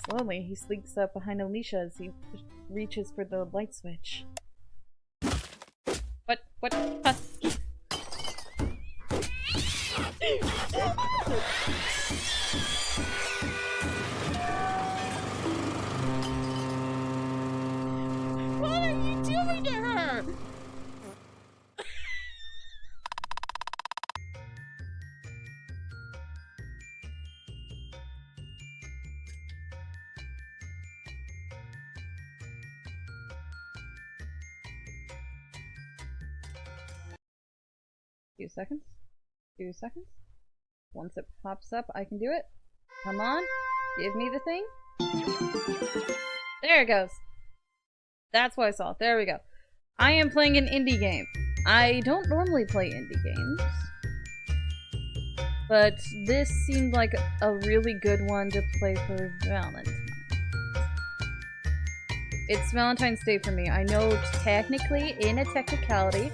Slowly, he sneaks up behind Alicia as he reaches for the light switch. What? What? Huh? What are you doing to her? Few seconds. 2 seconds. Once it pops up, I can do it. Come on. Give me the thing. There it goes. That's what I saw. There we go. I am playing an indie game. I don't normally play indie games. But this seemed like a really good one to play for Valentine's. It's Valentine's Day for me. I know technically, in a technicality,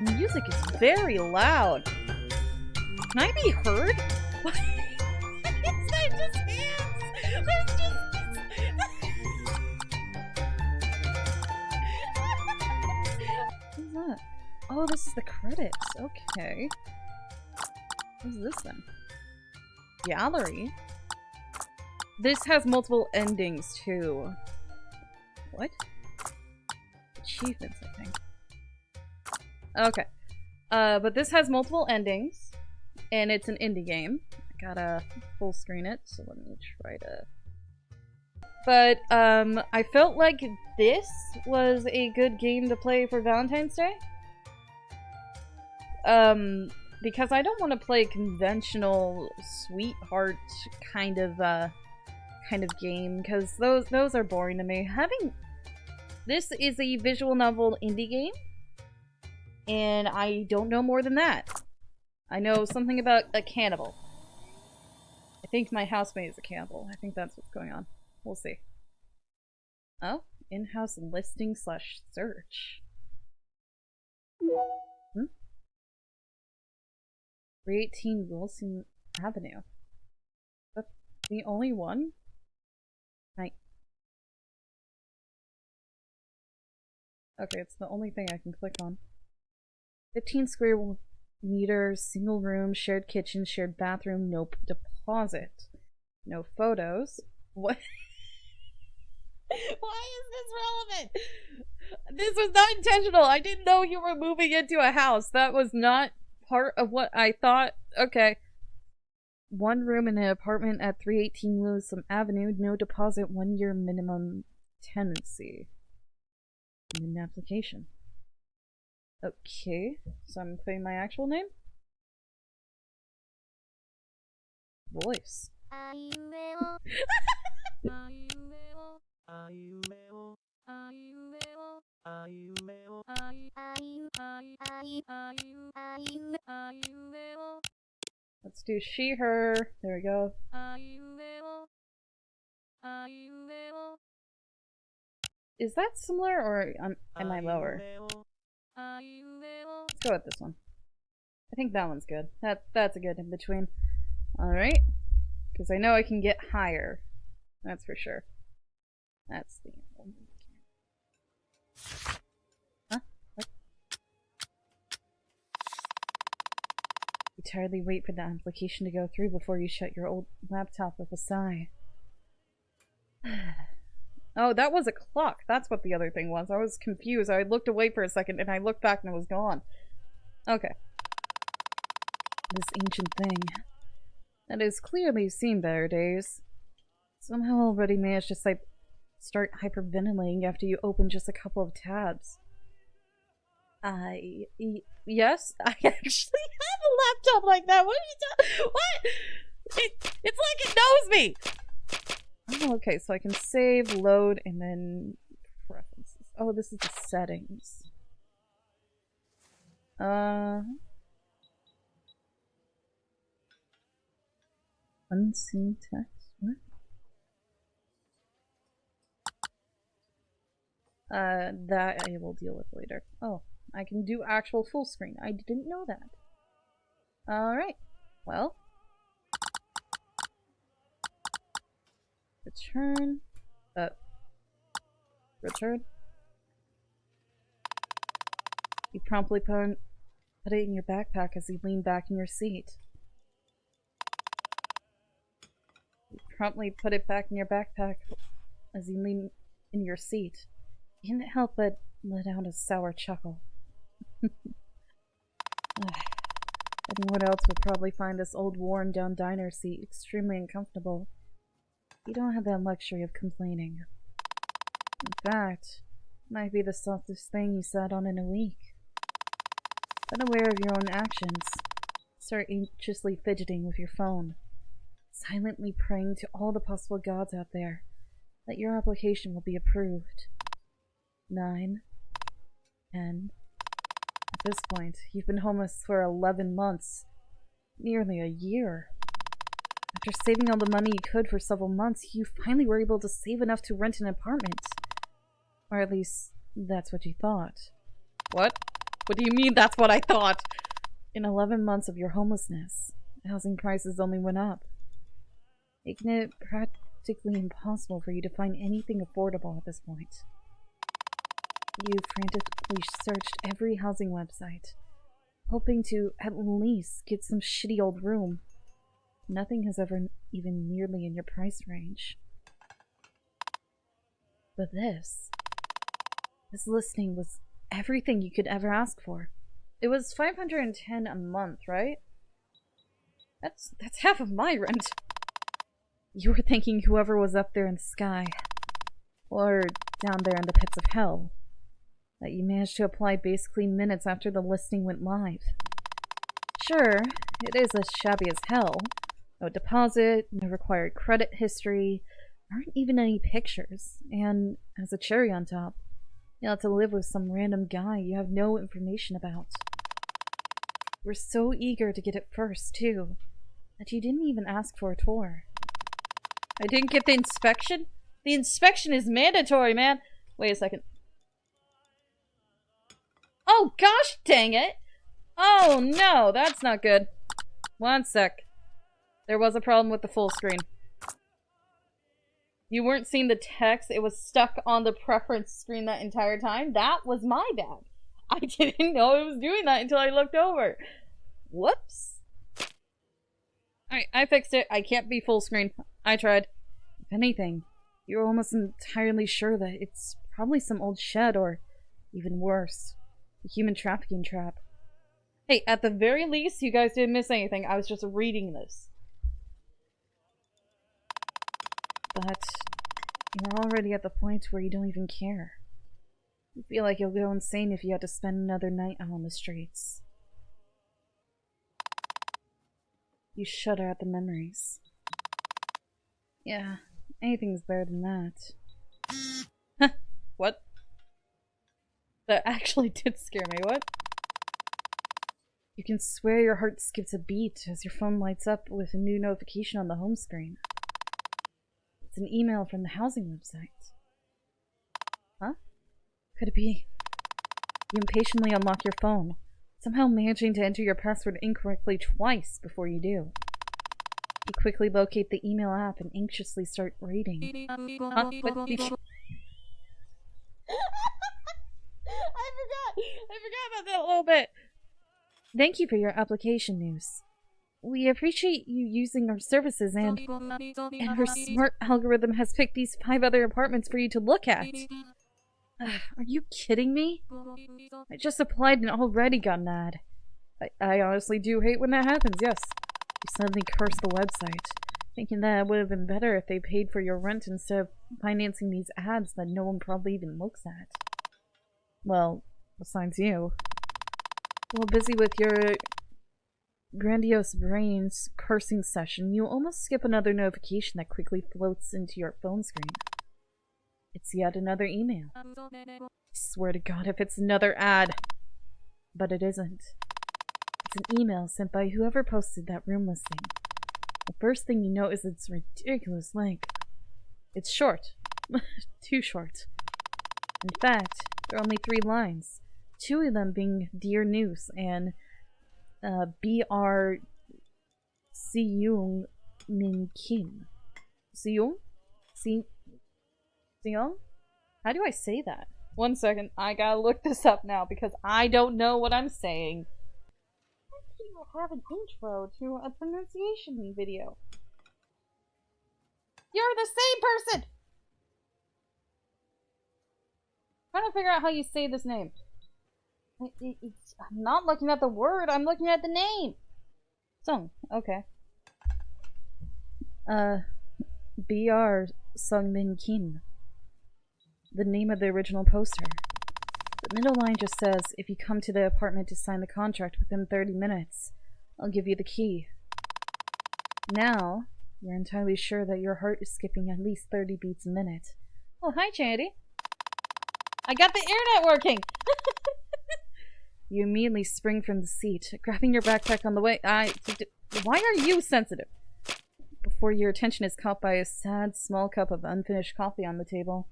the music is very loud. Can I be heard? What? Is that just hands? There's just... What's that? Oh, this is the credits. Okay. What is this then? Gallery? This has multiple endings too. What? Achievements, I think. Okay. But this has multiple endings, and it's an indie game. I gotta full screen it, so let me try to... But, I felt like this was a good game to play for Valentine's Day. Because I don't want to play conventional sweetheart kind of game, because those are boring to me. This is a visual novel indie game, and I don't know more than that. I know something about a cannibal. I think my housemate is a cannibal. I think that's what's going on. We'll see. Oh, in-house listing / search. 318 Wilson Avenue. That's the only one? Okay, it's the only thing I can click on. 15 square meters, single room, shared kitchen, shared bathroom, no deposit. No photos. What? Why is this relevant? This was not intentional. I didn't know you were moving into a house. That was not part of what I thought. Okay. 1 room in an apartment at 318 Wilson Avenue. No deposit, 1 year minimum tenancy. In an application. Okay. So I'm putting my actual name. Voice. Let's do she, her. There we go. Is that similar, or am I lower? Let's go with this one. I think that one's good. That's a good in between. Alright. Because I know I can get higher. That's for sure. That's the... Huh? What? You tiredly wait for the application to go through before you shut your old laptop with a sigh. Oh, that was a clock. That's what the other thing was. I was confused. I looked away for a second and I looked back and it was gone. Okay. This ancient thing. That has clearly seen better days. Somehow already managed to start hyperventilating after you open just a couple of tabs. Yes, I actually have a laptop like that. What are you talking? What? It's like it knows me. Oh, okay, so I can save, load, and then preferences. Oh, this is the settings. Unseen text. What? That I will deal with later. Oh, I can do actual full screen. I didn't know that. Alright. Well. Return. Return. You promptly put it in your backpack as you lean back in your seat. You promptly put it back in your backpack as you lean in your seat. You couldn't help but let out a sour chuckle. Anyone else would probably find this old worn-down diner seat extremely uncomfortable. You don't have that luxury of complaining. In fact, it might be the softest thing you sat on in a week. Unaware of your own actions, start anxiously fidgeting with your phone, silently praying to all the possible gods out there that your application will be approved. 9, 10. At this point, you've been homeless for 11 months, nearly a year. After saving all the money you could for several months, you finally were able to save enough to rent an apartment. Or at least, that's what you thought. What? What do you mean that's what I thought? In 11 months of your homelessness, housing prices only went up, making it practically impossible for you to find anything affordable at this point. You frantically searched every housing website, hoping to at least get some shitty old room. Nothing has ever even nearly in your price range. But this listing was everything you could ever ask for. It was $510 a month, right? That's half of my rent. You were thanking whoever was up there in the sky, or down there in the pits of hell, that you managed to apply basically minutes after the listing went live. Sure, it is as shabby as hell. No deposit, no required credit history, aren't even any pictures, and as a cherry on top, you'll have to live with some random guy you have no information about. You were so eager to get it first, too, that you didn't even ask for a tour. I didn't get the inspection? The inspection is mandatory, man! Wait a second. Oh, gosh dang it! Oh, no, that's not good. One sec. There was a problem with the full screen. You weren't seeing the text. It was stuck on the preference screen that entire time. That was my bad. I didn't know it was doing that until I looked over. Whoops. Alright, I fixed it. I can't be full screen. I tried. If anything, you're almost entirely sure that it's probably some old shed or, even worse, a human trafficking trap. Hey, at the very least, you guys didn't miss anything. I was just reading this. But you're already at the point where you don't even care. You feel like you'll go insane if you had to spend another night out on the streets. You shudder at the memories. Yeah, anything's better than that. What? That actually did scare me, what? You can swear your heart skips a beat as your phone lights up with a new notification on the home screen. It's an email from the housing website. Huh? Could it be? You impatiently unlock your phone, somehow managing to enter your password incorrectly twice before you do. You quickly locate the email app and anxiously start reading. Huh? What? I forgot about that a little bit. Thank you for your application news. We appreciate you using our services and our smart algorithm has picked these 5 other apartments for you to look at. Are you kidding me? I just applied and already got an ad. I honestly do hate when that happens, yes. You suddenly curse the website, thinking that it would have been better if they paid for your rent instead of financing these ads that no one probably even looks at. Well, besides you. While busy with your grandiose brain's cursing session, you almost skip another notification that quickly floats into your phone screen. It's yet another email. I swear to God if it's another ad. But it isn't. It's an email sent by whoever posted that room listing. The first thing you notice is its ridiculous length. It's short. Too short. In fact, there are only 3 lines. 2 of them being Dear Noose and B.R. Seung Min Kim. Seung? Seong? How do I say that? 1 second, I gotta look this up now because I don't know what I'm saying. Why do you have an intro to a pronunciation video? You're the same person! I'm trying to figure out how you say this name. I'm not looking at the word, I'm looking at the name! Sung, okay. B.R. Sungmin Kim. The name of the original poster. The middle line just says, if you come to the apartment to sign the contract within 30 minutes, I'll give you the key. Now, you're entirely sure that your heart is skipping at least 30 beats a minute. Oh, hi, Charity. I got the internet working! You immediately spring from the seat, grabbing your backpack on the way. Why are you sensitive? Before your attention is caught by a sad, small cup of unfinished coffee on the table.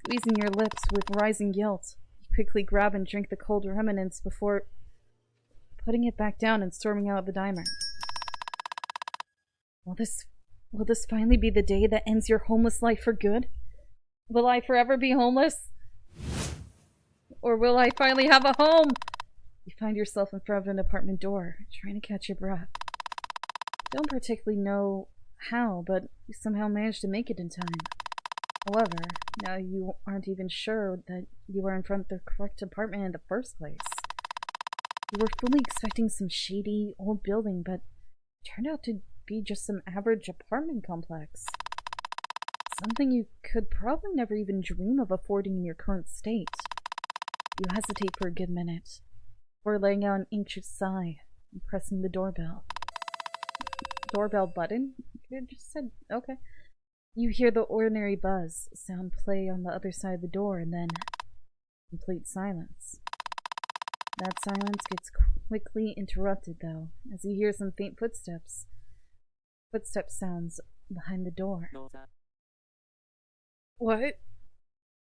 Squeezing your lips with rising guilt, you quickly grab and drink the cold remnants before putting it back down and storming out of the diner. Will this finally be the day that ends your homeless life for good? Will I forever be homeless? Or will I finally have a home? You find yourself in front of an apartment door, trying to catch your breath. You don't particularly know how, but you somehow managed to make it in time. However, now you aren't even sure that you were in front of the correct apartment in the first place. You were fully expecting some shady, old building, but it turned out to be just some average apartment complex. Something you could probably never even dream of affording in your current state. You hesitate for a good minute, before letting out an anxious sigh and pressing the doorbell. Doorbell button? It just said, okay. You hear the ordinary buzz sound play on the other side of the door, and then complete silence. That silence gets quickly interrupted, though, as you hear some faint footsteps. Footstep sounds behind the door. What?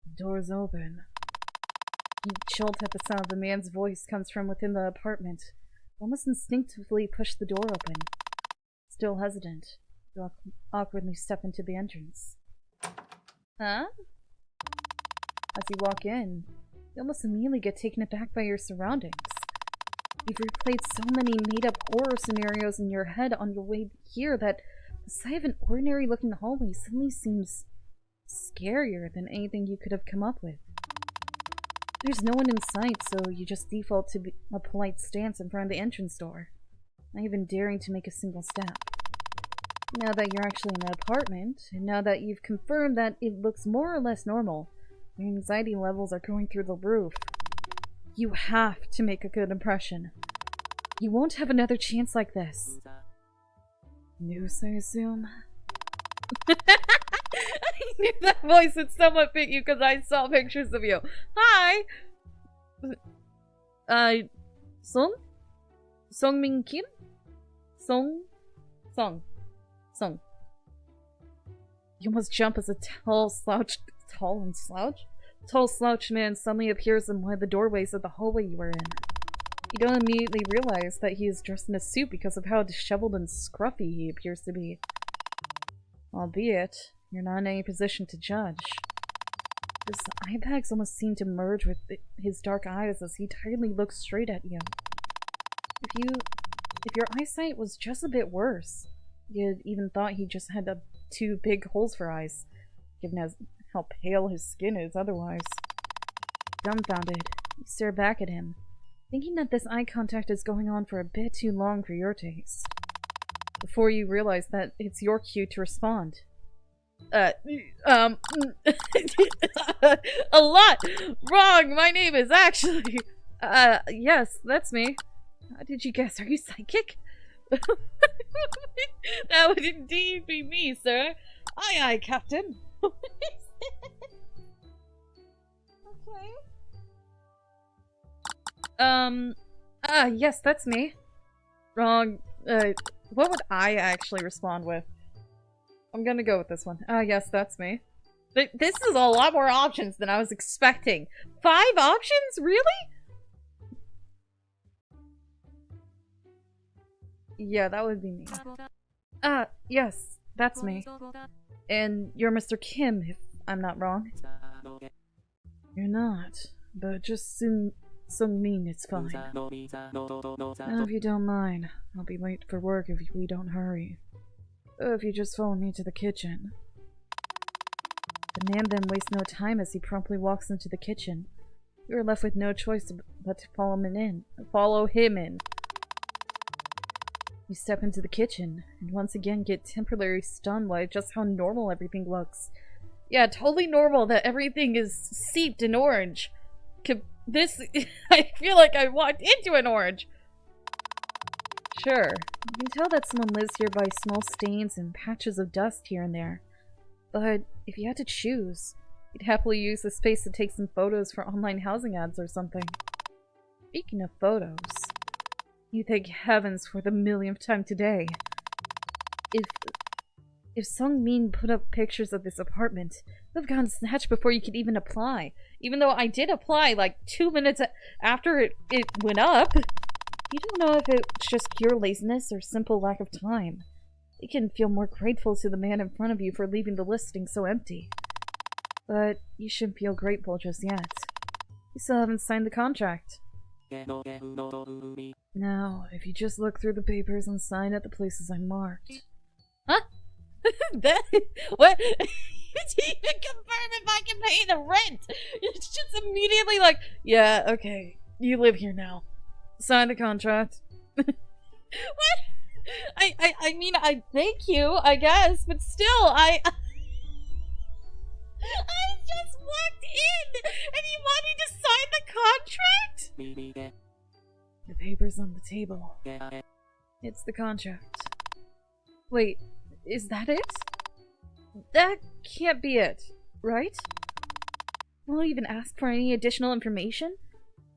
The door's open. You jolt at the sound of a man's voice comes from within the apartment. Almost instinctively push the door open. Still hesitant, you awkwardly step into the entrance. Huh? As you walk in, you almost immediately get taken aback by your surroundings. You've replayed so many made-up horror scenarios in your head on your way here that the sight of an ordinary-looking hallway suddenly seems scarier than anything you could have come up with. There's no one in sight, so you just default to a polite stance in front of the entrance door, not even daring to make a single step. Now that you're actually in an apartment, and now that you've confirmed that it looks more or less normal, your anxiety levels are going through the roof. You have to make a good impression. You won't have another chance like this. News, I assume? I knew that voice would somewhat fit you because I saw pictures of you. Hi! Sung? Sungmin Kim? Sung? You almost jump as a tall slouched man suddenly appears in one of the doorways of the hallway you were in. You don't immediately realize that he is dressed in a suit because of how disheveled and scruffy he appears to be. Albeit, you're not in any position to judge. His eye bags almost seem to merge with his dark eyes as he tiredly looks straight at you. If your eyesight was just a bit worse, you'd even thought he just had two big holes for eyes, given how pale his skin is otherwise. Dumbfounded, you stare back at him, thinking that this eye contact is going on for a bit too long for your taste. Before you realize that it's your cue to respond. A lot wrong! My name is actually... yes, that's me. How did you guess? Are you psychic? That would indeed be me, sir. Aye, aye, Captain. Okay. Yes, that's me. Wrong. What would I actually respond with? I'm gonna go with this one. Yes, that's me. This is a lot more options than I was expecting. 5 options? Really? Yeah, that would be me. Yes. That's me. And you're Mr. Kim, if I'm not wrong. You're not, but just Sung-min, it's fine. Now, if you don't mind, I'll be late for work if we don't hurry. If you just follow me to the kitchen. The man then wastes no time as he promptly walks into the kitchen. You are left with no choice but to follow him in. You step into the kitchen, and once again get temporarily stunned by just how normal everything looks. Yeah, totally normal that everything is seeped in orange. I feel like I walked into an orange. Sure, you can tell that someone lives here by small stains and patches of dust here and there. But if you had to choose, you'd happily use the space to take some photos for online housing ads or something. Speaking of photos, you thank heavens for the millionth time today. If Sung-min put up pictures of this apartment, it would have gotten snatched before you could even apply. Even though I did apply like 2 minutes after it went up. You don't know if it's just pure laziness or simple lack of time. You can feel more grateful to the man in front of you for leaving the listing so empty. But you shouldn't feel grateful just yet. You still haven't signed the contract. Now, if you just look through the papers and sign at the places I marked. Huh? What? You didn't even confirm if I can pay the rent! It's just immediately like, yeah, okay. You live here now. Sign the contract. What? I mean, I thank you, I guess, but still, I just walked in, and you want me to sign the contract? The paper's on the table. It's the contract. Wait, is that it? That can't be it, right? Won't even ask for any additional information?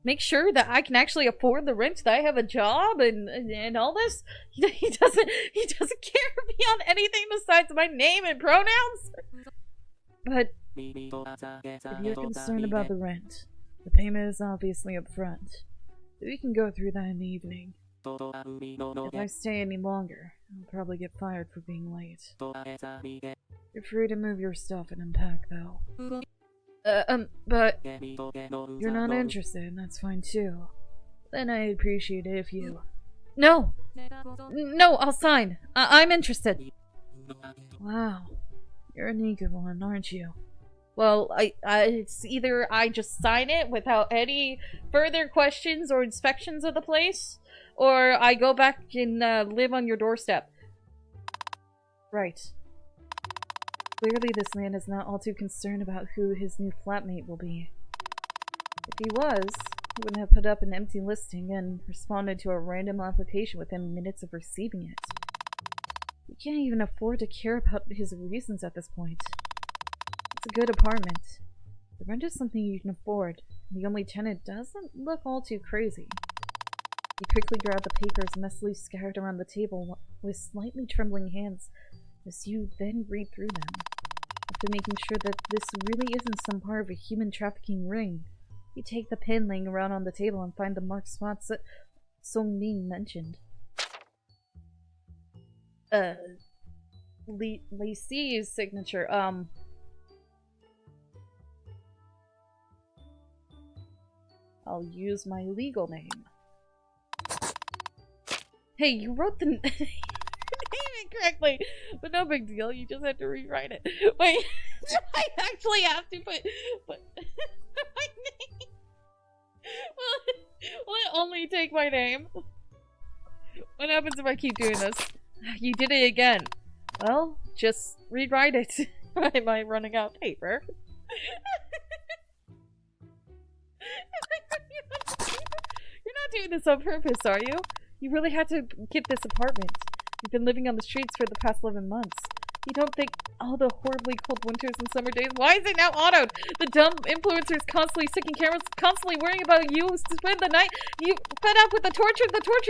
Make sure that I can actually afford the rent, that I have a job, and all this? He doesn't care beyond anything besides my name and pronouns? But if you're concerned about the rent, the payment is obviously up front. We can go through that in the evening. If I stay any longer, I'll probably get fired for being late. You're free to move your stuff and unpack, though. But you're not interested, and that's fine too. Then I'd appreciate it if you... No! No, I'll sign. I'm interested. Wow. You're an eager one, aren't you? Well, it's either I just sign it without any further questions or inspections of the place, or I go back and live on your doorstep. Right. Clearly this man is not all too concerned about who his new flatmate will be. If he was, he wouldn't have put up an empty listing and responded to a random application within minutes of receiving it. He can't even afford to care about his reasons at this point. It's a good apartment. The rent is something you can afford. The only tenant doesn't look all too crazy. He quickly grabbed the papers messily scattered around the table with slightly trembling hands as you then read through them. After making sure that this really isn't some part of a human trafficking ring, you take the pen laying around on the table and find the marked spots that Sung-min mentioned. Lacey's signature, I'll use my legal name. Hey, you wrote the name incorrectly, but no big deal. You just have to rewrite it. Wait, I actually have to put my name. Will it only take my name? What happens if I keep doing this? You did it again. Well, just rewrite it. Am I running out of paper? You're not doing this on purpose, are you? You really had to get this apartment. You've been living on the streets for the past 11 months. You don't think all the horribly cold winters and summer days— Why is it now autoed? The dumb influencers constantly sticking cameras, constantly worrying about you to spend the night. You fed up with the torture you've been through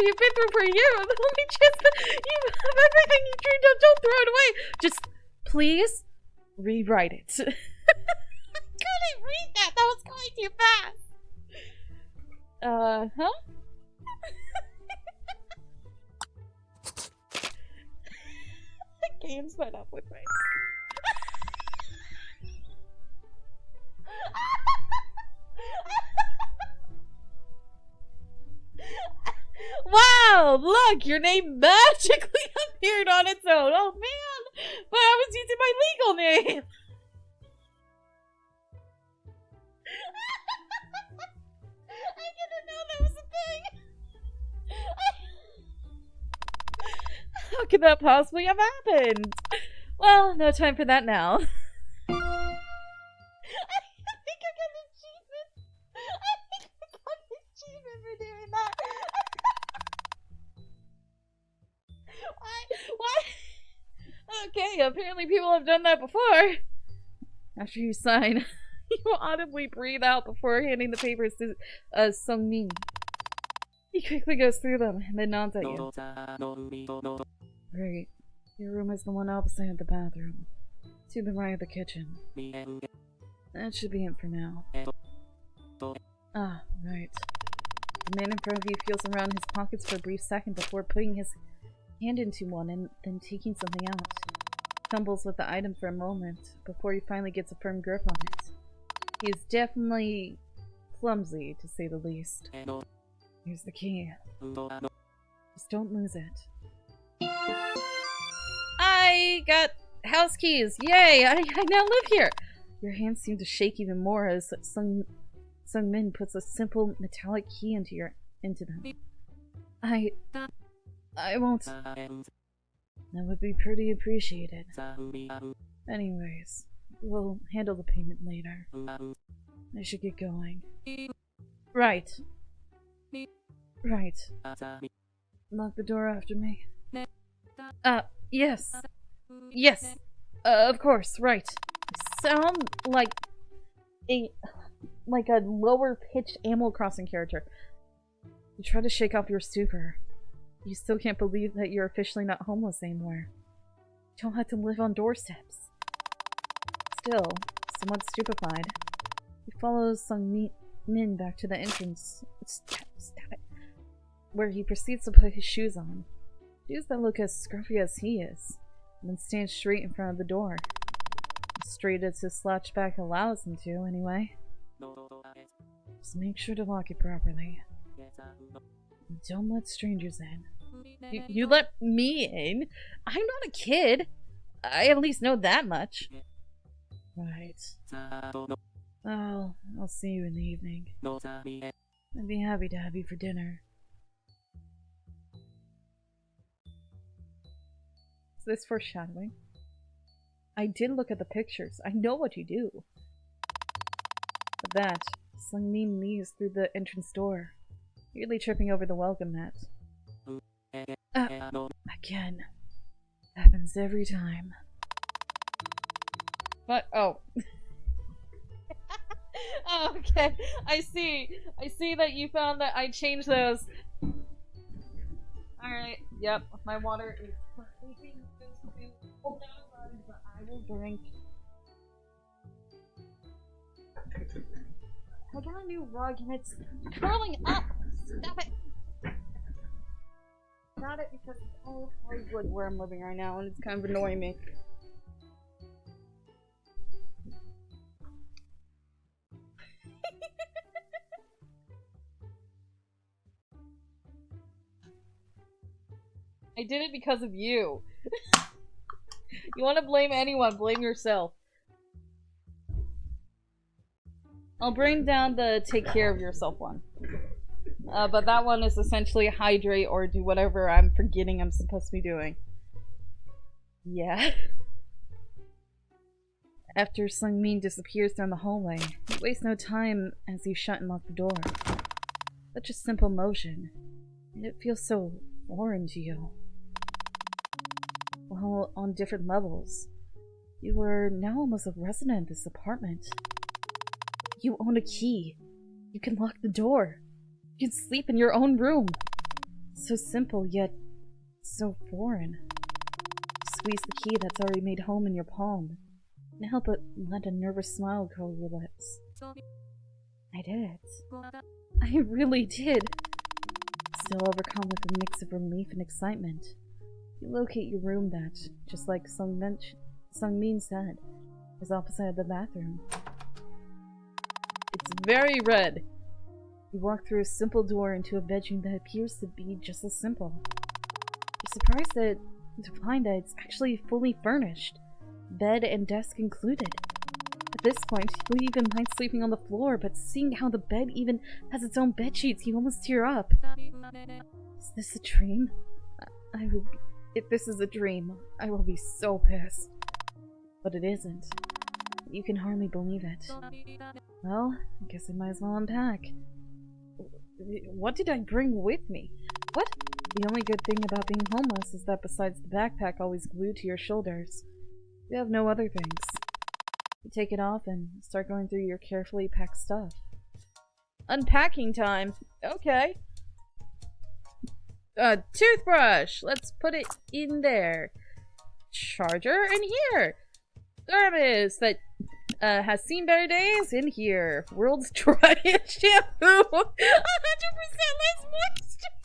for a year. The only chance that you have everything you dreamed of, don't throw it away. Just, please, rewrite it. I couldn't read that. That was going too fast. Huh? I Game's fed up with me. Wow! Look, your name magically appeared on its own. Oh man! But I was using my legal name. I didn't know that was a thing. How could that possibly have happened? Well, no time for that now. I think I got an achievement. I think I got an achievement for doing that. Why? Okay, apparently people have done that before. After you sign, you audibly breathe out before handing the papers to Sungmin. He quickly goes through them and then nods at you. Great. Your room is the one opposite the bathroom. To the right of the kitchen. That should be it for now. Ah, right. The man in front of you feels around his pockets for a brief second before putting his hand into one and then taking something out. Fumbles with the item for a moment before he finally gets a firm grip on it. He is definitely clumsy, to say the least. Here's the key. Just don't lose it. I got house keys! Yay! I now live here! Your hands seem to shake even more as Sungmin puts a simple metallic key into them. I won't. That would be pretty appreciated. Anyways, we'll handle the payment later. I should get going. Right. Right. Lock the door after me. Yes. Yes. Of course, right. Sound like a lower pitched Animal Crossing character. You try to shake off your stupor. You still can't believe that you're officially not homeless anymore. You don't have to live on doorsteps. Still, somewhat stupefied, he follows Sungmin back to the entrance. Stop it. Where he proceeds to put his shoes on. Shoes that look as scruffy as he is, and then stands straight in front of the door. As straight as his slouch back allows him to, anyway. Just make sure to lock it properly. And don't let strangers in. You let me in? I'm not a kid. I at least know that much. Right. Well, I'll see you in the evening. I'd be happy to have you for dinner. Is this foreshadowing? I did look at the pictures. I know what you do. With that, Sungmin leaves through the entrance door, nearly tripping over the welcome mat. Again. Happens every time. But, oh. Oh, okay. I see that you found that I changed those. Alright, yep. My water is completely but I will drink. I got a new rug and it's curling up! Stop it! Got it because it's all hardwood where I'm living right now and it's kind of annoying me. I did it because of you. You want to blame anyone, blame yourself. I'll bring down the take care of yourself one. But that one is essentially hydrate or do whatever I'm forgetting I'm supposed to be doing. Yeah. After Sungmin disappears down the hallway, you waste no time as you shut and lock the door. Such a simple motion, and it feels so foreign to you. Well, on different levels, you are now almost a resident of this apartment. You own a key. You can lock the door. You can sleep in your own room. So simple, yet so foreign. Squeeze the key that's already made home in your palm. Can't help but let a nervous smile curl your lips. I did it. I really did. Still overcome with a mix of relief and excitement. You locate your room that, just like Sungmin said, is opposite the bathroom. It's very red. You walk through a simple door into a bedroom that appears to be just as simple. You're surprised to find that it's actually fully furnished, bed and desk included. At this point, you even mind sleeping on the floor, but seeing how the bed even has its own bedsheets, you almost tear up. Is this a dream? If this is a dream, I will be so pissed. But it isn't. You can hardly believe it. Well, I guess I might as well unpack. What did I bring with me? What? The only good thing about being homeless is that besides the backpack always glued to your shoulders, you have no other things. You take it off and start going through your carefully packed stuff. Unpacking time! Okay. Toothbrush! Let's put it in there. Charger in here! Thermos that has seen better days in here. World's driest shampoo! 100% less moisture!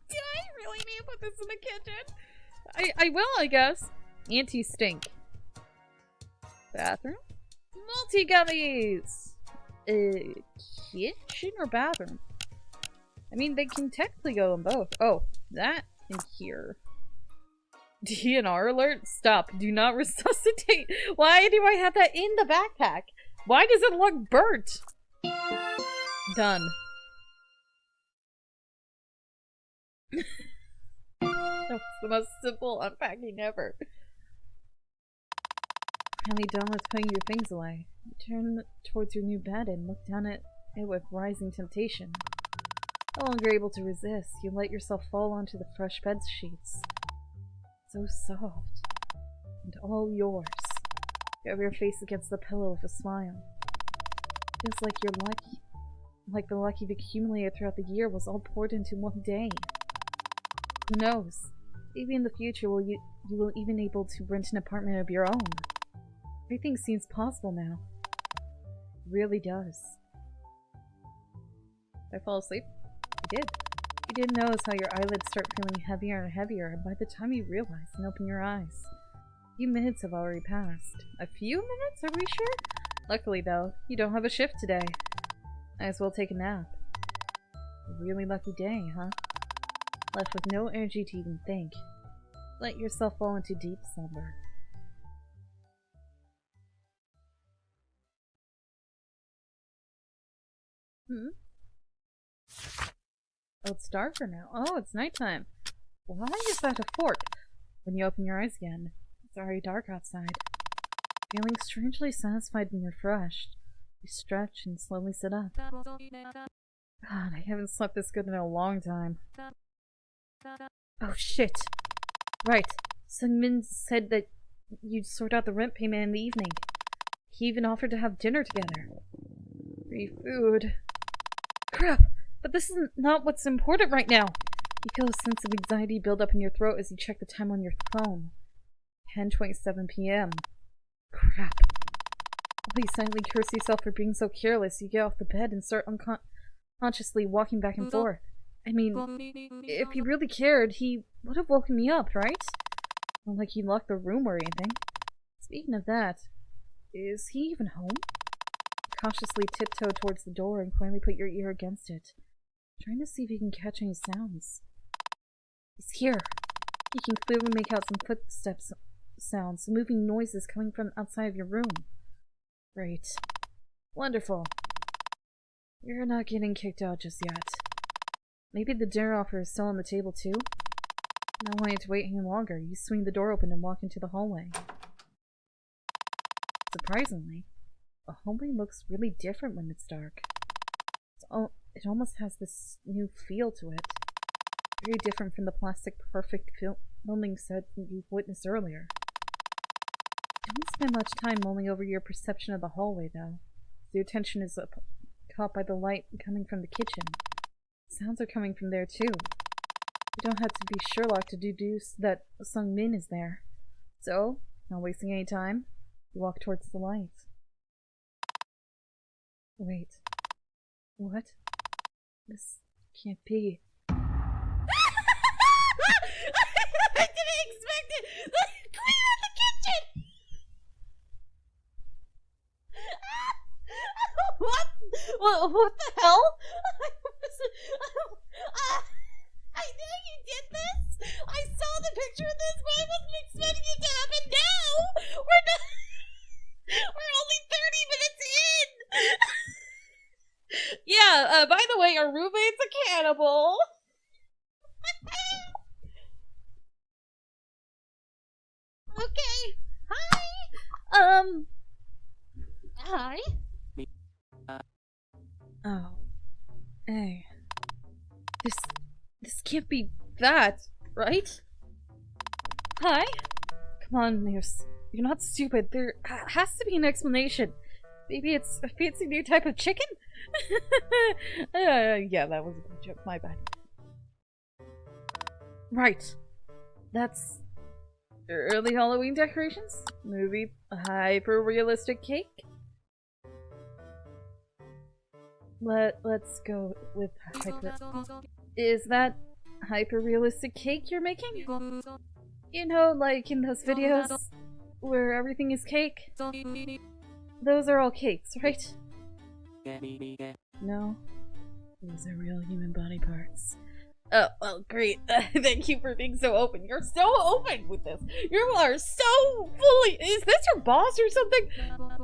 Do I really need to put this in the kitchen? I will, I guess. Anti-stink. Bathroom? Multi-gummies! Kitchen or bathroom? I mean, they can technically go in both. Oh, that in here. DNR alert? Stop. Do not resuscitate. Why do I have that in the backpack? Why does it look burnt? Done. That's the most simple unpacking ever. Finally done with putting your things away. You turn towards your new bed and look down at it with rising temptation. No longer able to resist, you let yourself fall onto the fresh bed sheets. So soft. And all yours. You have your face against the pillow with a smile. Feels like you're lucky. Like the luck you've accumulated throughout the year was all poured into one day. Who knows? Maybe in the future you will even be able to rent an apartment of your own. Everything seems possible now. It really does. Did I fall asleep? I did. You didn't notice how your eyelids start feeling heavier and heavier, and by the time you realize and open your eyes, a few minutes have already passed. A few minutes? Are we sure? Luckily though, you don't have a shift today. Might as well take a nap. A really lucky day, huh? Left with no energy to even think. Let yourself fall into deep slumber. Oh, it's darker now. Oh, it's nighttime. Why is that a fork? When you open your eyes again, it's already dark outside. Feeling strangely satisfied and refreshed, you stretch and slowly sit up. God, I haven't slept this good in a long time. Oh shit. Right. Sungmin said that you'd sort out the rent payment in the evening. He even offered to have dinner together. Free food. Crap! But this is not what's important right now! You feel a sense of anxiety build up in your throat as you check the time on your phone. 10:27 p.m. Crap. While you silently curse yourself for being so careless, you get off the bed and start unconsciously walking back and forth. I mean, if he really cared, he would have woken me up, right? Not like he locked the room or anything. Speaking of that, is he even home? Cautiously tiptoe towards the door and quietly put your ear against it, trying to see if you can catch any sounds. He's here. You can clearly make out some footsteps sounds, moving noises coming from outside of your room. Great. Wonderful. You're not getting kicked out just yet. Maybe the dinner offer is still on the table too? Not wanting to wait any longer, you swing the door open and walk into the hallway. Surprisingly, the hallway looks really different when it's dark. It almost has this new feel to it. Very different from the plastic perfect filming set you've witnessed earlier. Don't spend much time mulling over your perception of the hallway, though. Your attention is caught by the light coming from the kitchen. Sounds are coming from there, too. You don't have to be Sherlock to deduce that Sungmin is there. So, not wasting any time, you walk towards the light. Wait. What? This Can't be. I didn't expect it! Clean out the kitchen! What the hell? I know you did this! I saw the picture of this, but I wasn't expecting it to happen now! We're only 30 minutes in! Yeah, by the way, our roommate's a cannibal! Okay. Hi! Hi? Oh. Hey. This can't be that, right? Hi? Come on, Nurse. You're not stupid. There has to be an explanation. Maybe it's a fancy new type of chicken? Yeah, that was a good joke. My bad. Right. That's early Halloween decorations? Movie hyper-realistic cake? Let's go with hyper. Is that hyper-realistic cake you're making? You know, like in those videos where everything is cake? Those are all cakes, right? No. Those are real human body parts. Oh, well, great. Thank you for being so open. You're so open with this. You are so fully— Is this your boss or something?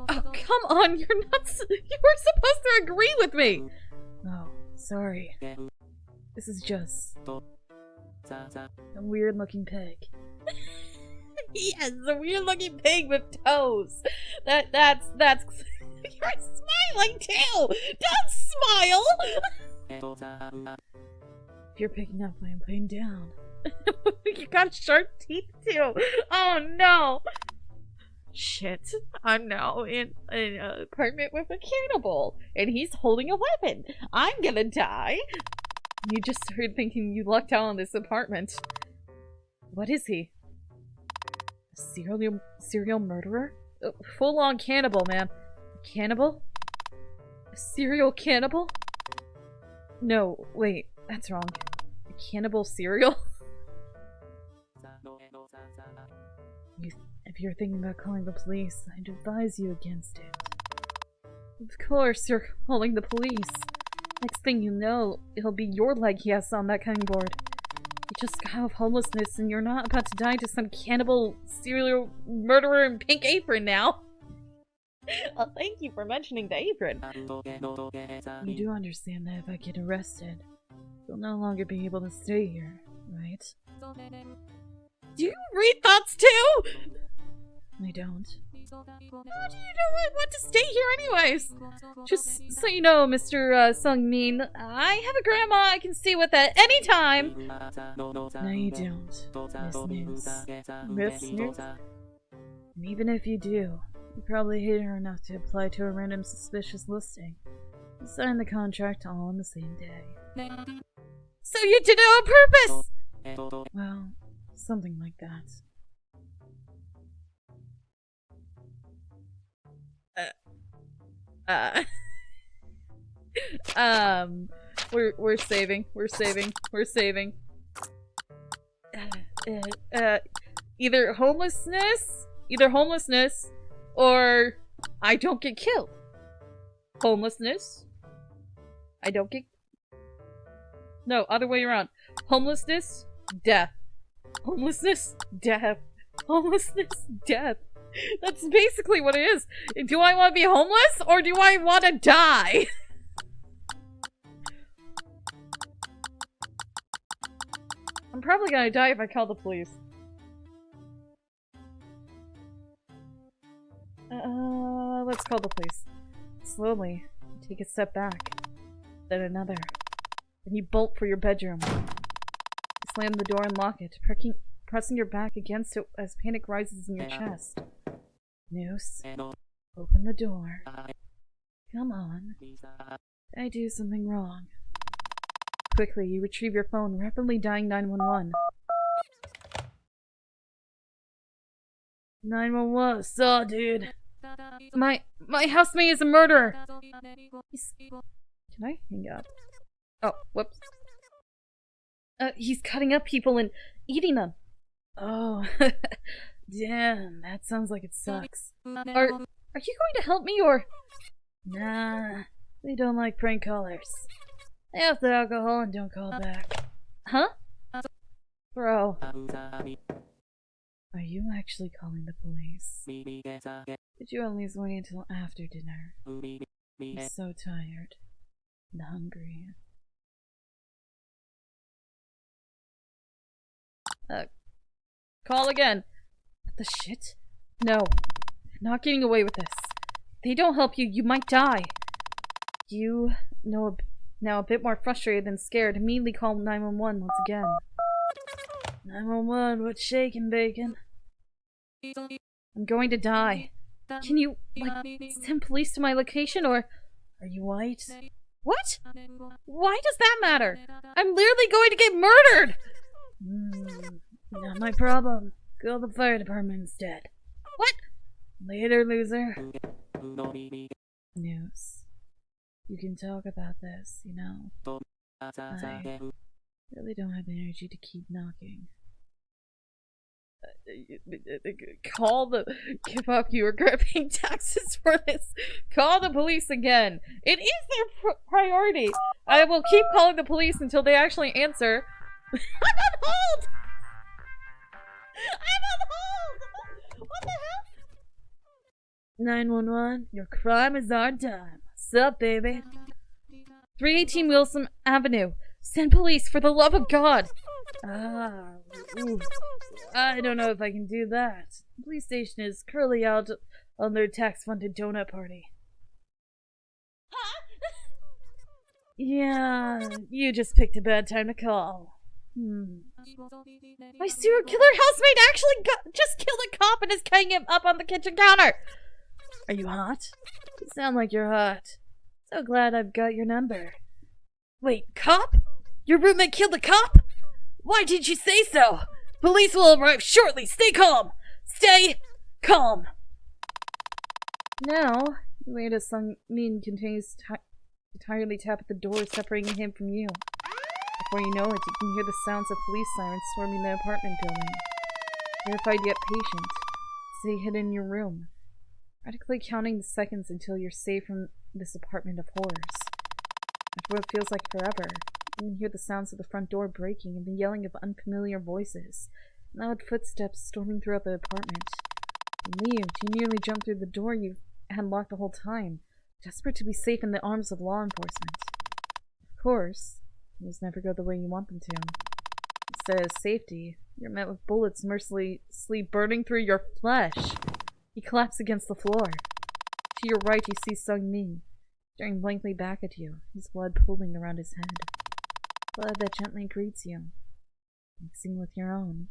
Oh, come on. You're not— You were supposed to agree with me. Oh, sorry. This is just a weird-looking pig. Yes, a weird-looking pig with toes. That's You're smiling too. Don't smile. If you're picking up, I'm putting down. You got sharp teeth too. Oh no. Shit. I'm now in an apartment with a cannibal, and he's holding a weapon. I'm gonna die. You just started thinking you lucked out on this apartment. What is he? A serial murderer? Full-on cannibal, man. A cannibal? A serial cannibal? No, wait, that's wrong. A cannibal cereal? If you're thinking about calling the police, I'd advise you against it. Of course you're calling the police. Next thing you know, it'll be your leg he has on that cutting board. You just got out of homelessness and you're not about to die to some cannibal serial murderer in pink apron now. Well, thank you for mentioning the apron. You do understand that if I get arrested, you'll no longer be able to stay here, right? Do you read thoughts too? I don't. How do you know I want to stay here anyways? Just so you know, Mr. Sungmin, I have a grandma I can stay with at any time. No, you don't, Miss News. Miss News? And even if you do, you probably hate her enough to apply to a random suspicious listing. You signed the contract all on the same day. So you did it on purpose! Well, something like that. We're saving. Either homelessness, or I don't get killed. Homelessness, I don't get— No, other way around. Homelessness, death. Homelessness, death. Homelessness, death. That's basically what it is. Do I want to be homeless, or do I want to die? I'm probably gonna die if I call the police. Let's call the police. Slowly, take a step back. Then another. Then you bolt for your bedroom. Slam the door and lock it, pressing your back against it as panic rises in your chest. Noose, open the door. Come on. Did I do something wrong? Quickly, you retrieve your phone, rapidly dialing 911. 911, saw, dude. My housemate is a murderer. Can I hang up? Oh, whoops. He's cutting up people and eating them. Oh, damn, that sounds like it sucks. Are you going to help me, or? Nah, we don't like prank callers. They have the alcohol and don't call back. Huh? Bro. Are you actually calling the police? Did you at least wait until after dinner? I'm so tired and hungry. Call again. What the shit? No. You're not getting away with this. If they don't help you, you might die. You know, now a bit more frustrated than scared, immediately call 911 once again. 911, what's shaking, bacon? I'm going to die. Can you, like, send police to my location, or are you white? What? Why does that matter? I'm literally going to get murdered! Not my problem. Call the fire department instead. What? Later, loser. News. You can talk about this, you know. I really don't have the energy to keep knocking. Call the... Give up, you are paying taxes for this. Call the police again. It is their priority. I will keep calling the police until they actually answer. I'm on hold! I'm on hold! What the hell? 911, your crime is our dime. Sup, baby? 318 Wilson Avenue. Send police, for the love of God! Oof. I don't know if I can do that. The police station is currently out on their tax-funded donut party. Yeah, you just picked a bad time to call. My serial killer housemate actually just killed a cop and is cutting him up on the kitchen counter! Are you hot? You sound like you're hot. So glad I've got your number. Wait, cop? Your roommate killed a cop? Why did you say so? Police will arrive shortly. Stay calm. Stay calm. Now, the latest song mean continues to entirely tap at the door, separating him from you. Before you know it, you can hear the sounds of police sirens swarming the apartment building. Terrified yet patient, stay hidden in your room, practically counting the seconds until you're safe from this apartment of horrors. After what feels like forever, you can hear the sounds of the front door breaking and the yelling of unfamiliar voices, loud footsteps storming throughout the apartment. Relieved, you nearly jumped through the door you had locked the whole time, desperate to be safe in the arms of law enforcement. Of course, things never go the way you want them to. Instead of safety, you're met with bullets mercilessly burning through your flesh. You collapse against the floor. To your right, you see Sung Min, staring blankly back at you, his blood pooling around his head. Blood that gently greets you, mixing with your own,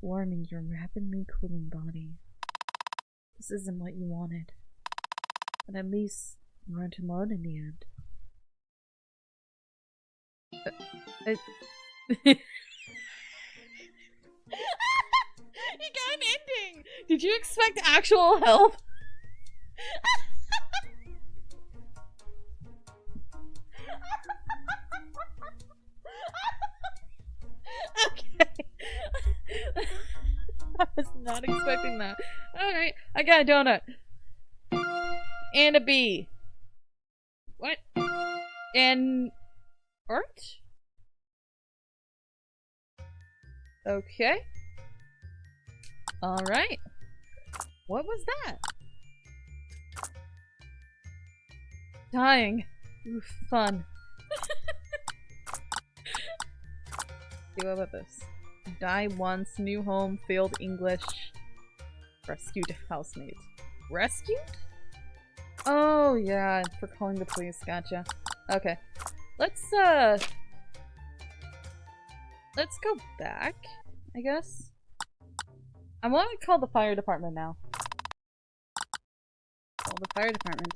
warming your rapidly cooling body. This isn't what you wanted, but at least you aren't alone in the end. You got an ending! Did you expect actual help? Okay. I was not expecting that. Alright, I got a donut. And a bee. What? And art? Okay. Alright. What was that? Dying. Oof, fun. See, what about this? Die once, new home, failed English, rescued housemate. Rescued? Oh, yeah, for calling the police, gotcha. Okay. Let's go back, I guess. I want to call the fire department now. Call the fire department.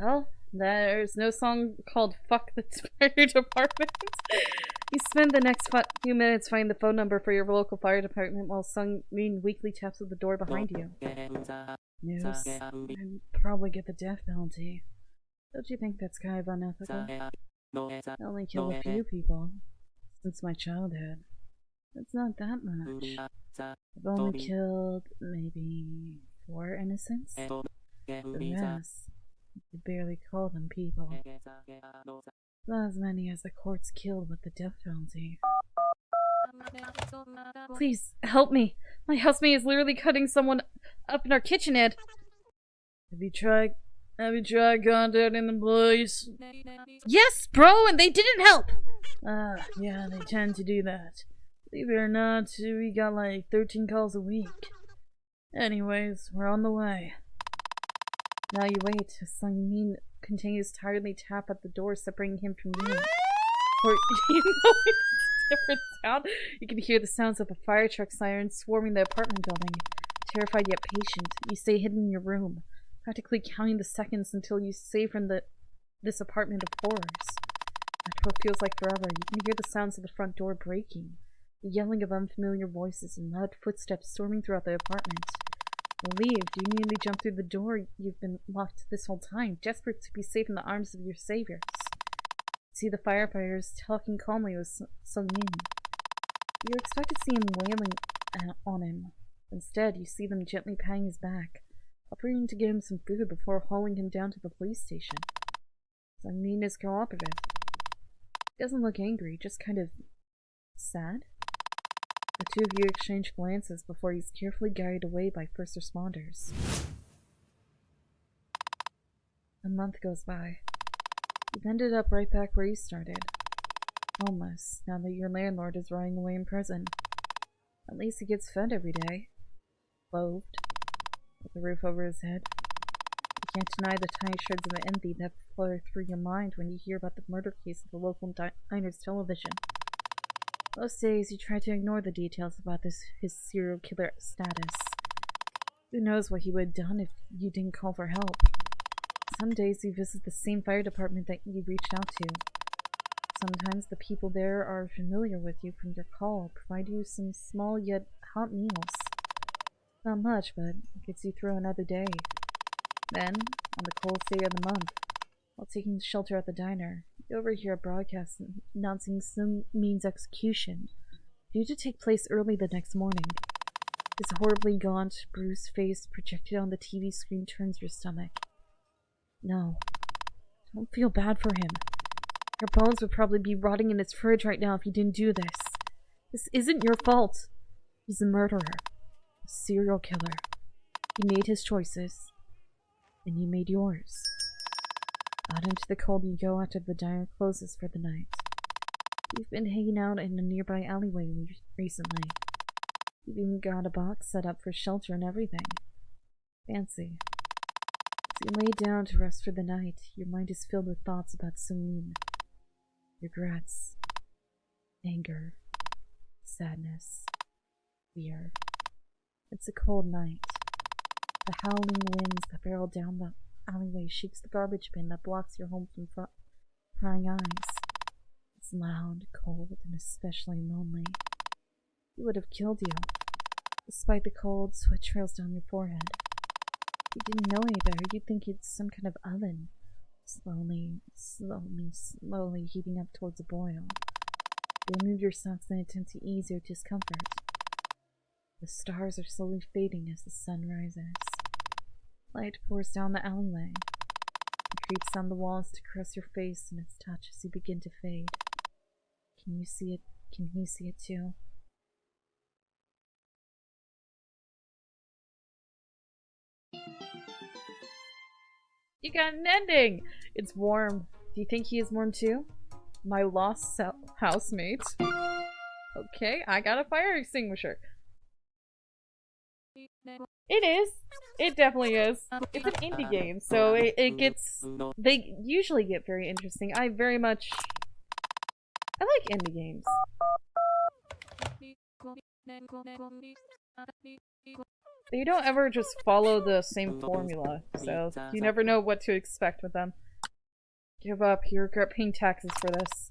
Well, there's no song called Fuck the Fire Department. You spend the next few minutes finding the phone number for your local fire department while Sung Min weakly taps at the door behind you. News. I'd probably get the death penalty. Don't you think that's kind of unethical? I only kill a few people. since my childhood. It's not that much. I've only killed maybe 4 innocents. The rest, you could barely call them people. Not as many as the courts killed with the death penalty. Please, help me. My housemate is literally cutting someone up in our kitchen, Ed. Have you tried contacting the police? Yes, bro, and they didn't help! Yeah, they tend to do that. Believe it or not, we got like 13 calls a week. Anyways, we're on the way. Now you wait, as Sung-min continues to tiredly tap at the door separating him from you. Or, you know, it's a different sound. You can hear the sounds of a fire truck siren swarming the apartment building. Terrified yet patient, you stay hidden in your room, practically counting the seconds until you save from this apartment of horrors. After what feels like forever, you can hear the sounds of the front door breaking, the yelling of unfamiliar voices, and loud footsteps storming throughout the apartment. Relieved, you immediately jump through the door you've been locked this whole time, desperate to be safe in the arms of your saviors. You see the firefighters talking calmly with Sung-min. You expect to see him wailing on him. Instead, you see them gently patting his back, offering to get him some food before hauling him down to the police station. Sung-min is cooperative. He doesn't look angry, just kind of sad. The two of you exchange glances before he's carefully guided away by first responders. A month goes by. You've ended up right back where you started. Homeless, now that your landlord is rotting away in prison. At least he gets fed every day. Clothed, with a roof over his head. You can't deny the tiny shreds of envy that flutter through your mind when you hear about the murder case of the local diner's television. Most days you try to ignore the details about his serial killer status. Who knows what he would have done if you didn't call for help. Some days you visit the same fire department that you reached out to. Sometimes the people there are familiar with you from your call, provide you some small yet hot meals. Not much, but it gets you through another day. Then, on the coldest day of the month, while taking shelter at the diner, you overhear a broadcast announcing Sung-min's execution, due to take place early the next morning. His horribly gaunt, bruised face projected on the TV screen turns your stomach. No, don't feel bad for him. Your bones would probably be rotting in his fridge right now if you didn't do this. This isn't your fault. He's a murderer. A serial killer. He made his choices. And you made yours. Out into the cold you go after the diner closes for the night. You've been hanging out in a nearby alleyway recently. You've even got a box set up for shelter and everything. Fancy. As you lay down to rest for the night, your mind is filled with thoughts about Sung-min. Regrets. Anger. Sadness. Fear. It's a cold night. The howling winds that barrel down the alleyway shakes the garbage bin that blocks your home from prying eyes. It's loud, cold, and especially lonely. He would have killed you. Despite the cold, sweat trails down your forehead. If you didn't know any better, you'd think it's some kind of oven. Slowly heating up towards a boil. You remove your socks in an attempt to ease your discomfort. The stars are slowly fading as the sun rises. Light pours down the alleyway. It creeps down the walls to caress your face in its touch as you begin to fade. Can you see it? Can he see it too? You got an ending! It's warm. Do you think he is warm too? My lost housemate. Okay, I got a fire extinguisher. It is. It definitely is. It's an indie game, so it gets... They usually get very interesting. I like indie games. They don't ever just follow the same formula, so you never know what to expect with them. Give up, you regret paying taxes for this.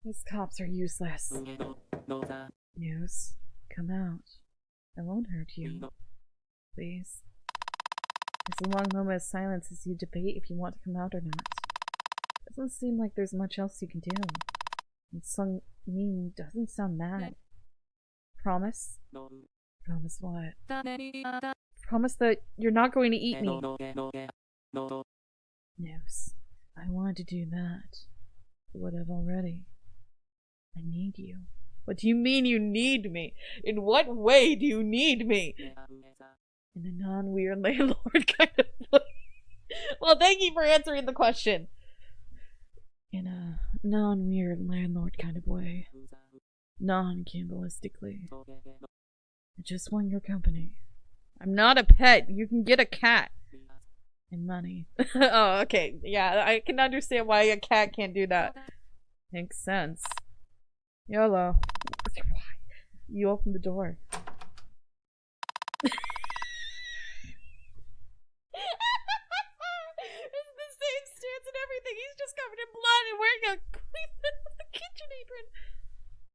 These cops are useless. News, come out. I won't hurt you. Please. There's a long moment of silence as you debate if you want to come out or not. Doesn't seem like there's much else you can do. And doesn't sound mad. Promise? Promise what? Promise that you're not going to eat me. Yes, I wanted to do that. Would have already. I need you. What do you mean you need me? In what way do you need me? In a non-weird landlord kind of way. Well, thank you for answering the question. In a non-weird landlord kind of way. Non-cannibalistically. I just want your company. I'm not a pet. You can get a cat. And money. Oh, okay. Yeah, I can understand why a cat can't do that. Makes sense. YOLO. You open the door. It's the same stance and everything. He's just covered in blood and wearing a kitchen apron.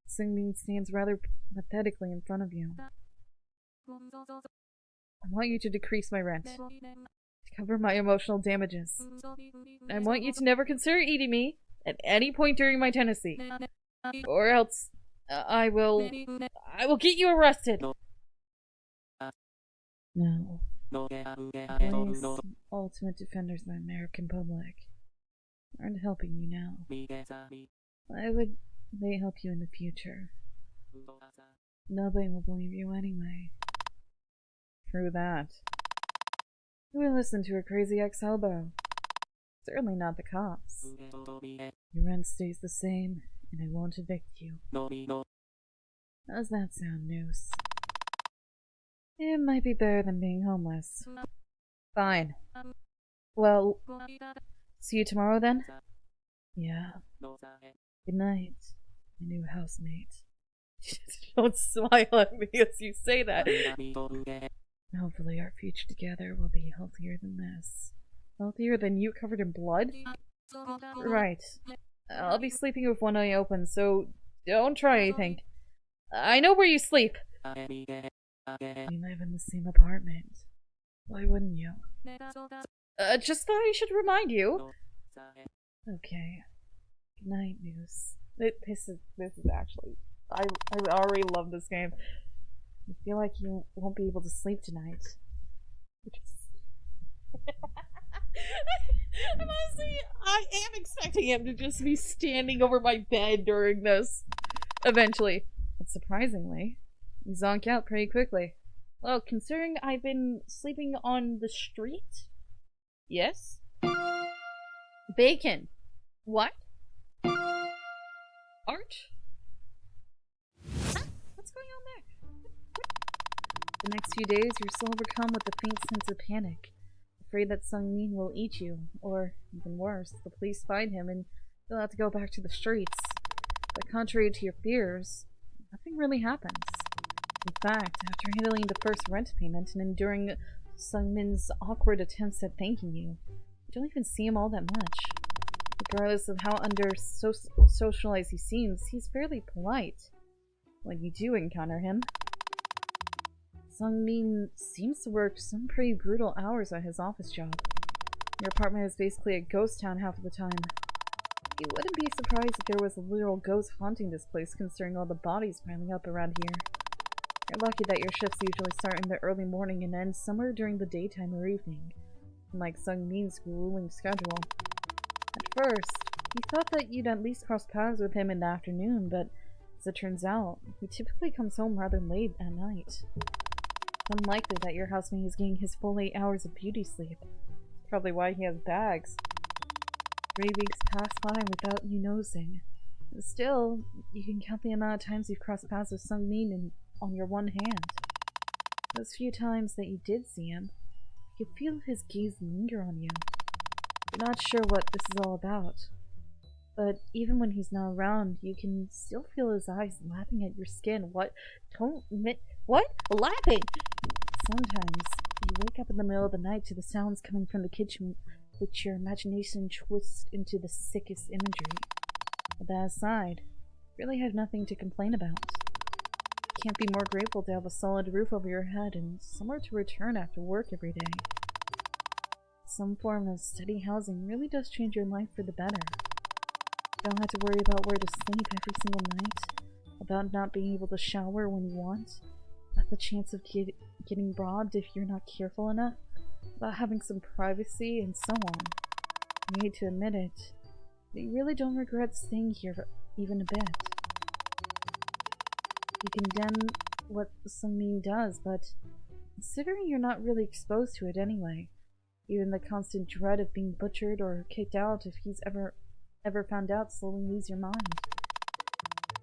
Sungmin stands rather pathetically in front of you. I want you to decrease my rent. To cover my emotional damages. I want you to never consider eating me at any point during my tenancy. Or else I will get you arrested. No. Police, ultimate defenders of the American public, aren't helping you now. Why would they help you in the future? Nobody will believe you anyway. True that. Who will listen to a crazy ex-hobo? Certainly not the cops. Your rent stays the same, and I won't evict you. How's that sound, Noose? It might be better than being homeless. Fine. Well, see you tomorrow then? Yeah. Good night, my new housemate. Don't smile at me as you say that. Hopefully our future together will be healthier than this. Healthier than you covered in blood? Right. I'll be sleeping with one eye open, so don't try anything. I know where you sleep. We live in the same apartment. Why wouldn't you? Just thought I should remind you. Okay. Good night, Noose. This is actually... I already love this game. I feel like you won't be able to sleep tonight. Honestly, I am expecting him to just be standing over my bed during this. Eventually. But surprisingly, he zonked out pretty quickly. Well, considering I've been sleeping on the street? Yes? Bacon. What? Art? Huh? What's going on there? The next few days, you're still overcome with a faint sense of panic. Afraid that Sungmin will eat you, or, even worse, the police find him and you'll have to go back to the streets. But contrary to your fears, nothing really happens. In fact, after handling the first rent payment and enduring Sungmin's awkward attempts at thanking you, you don't even see him all that much. Regardless of how socialized he seems, he's fairly polite when you do encounter him. Sungmin seems to work some pretty brutal hours at his office job. Your apartment is basically a ghost town half of the time. You wouldn't be surprised if there was a literal ghost haunting this place considering all the bodies piling up around here. You're lucky that your shifts usually start in the early morning and end somewhere during the daytime or evening, unlike Sungmin's grueling schedule. At first, he thought that you'd at least cross paths with him in the afternoon, but as it turns out, he typically comes home rather late at night. It's unlikely that your housemate is getting his full 8 hours of beauty sleep. Probably why he has bags. 3 weeks pass by without you noticing. Still, you can count the amount of times you've crossed paths with Sungmin on your one hand. Those few times that you did see him, you could feel his gaze linger on you. You're not sure what this is all about. But even when he's not around, you can still feel his eyes lapping at your skin. What? What? Lapping! Sometimes, you wake up in the middle of the night to the sounds coming from the kitchen, which your imagination twists into the sickest imagery. But that aside, you really have nothing to complain about. You can't be more grateful to have a solid roof over your head and somewhere to return after work every day. Some form of steady housing really does change your life for the better. don't have to worry about where to sleep every single night, about not being able to shower when you want, about the chance of getting robbed if you're not careful enough, about having some privacy, and so on. I hate to admit it, but you really don't regret staying here even a bit. You condemn what Sungmin does, but considering you're not really exposed to it anyway, even the constant dread of being butchered or kicked out if he's ever found out slowly lose your mind.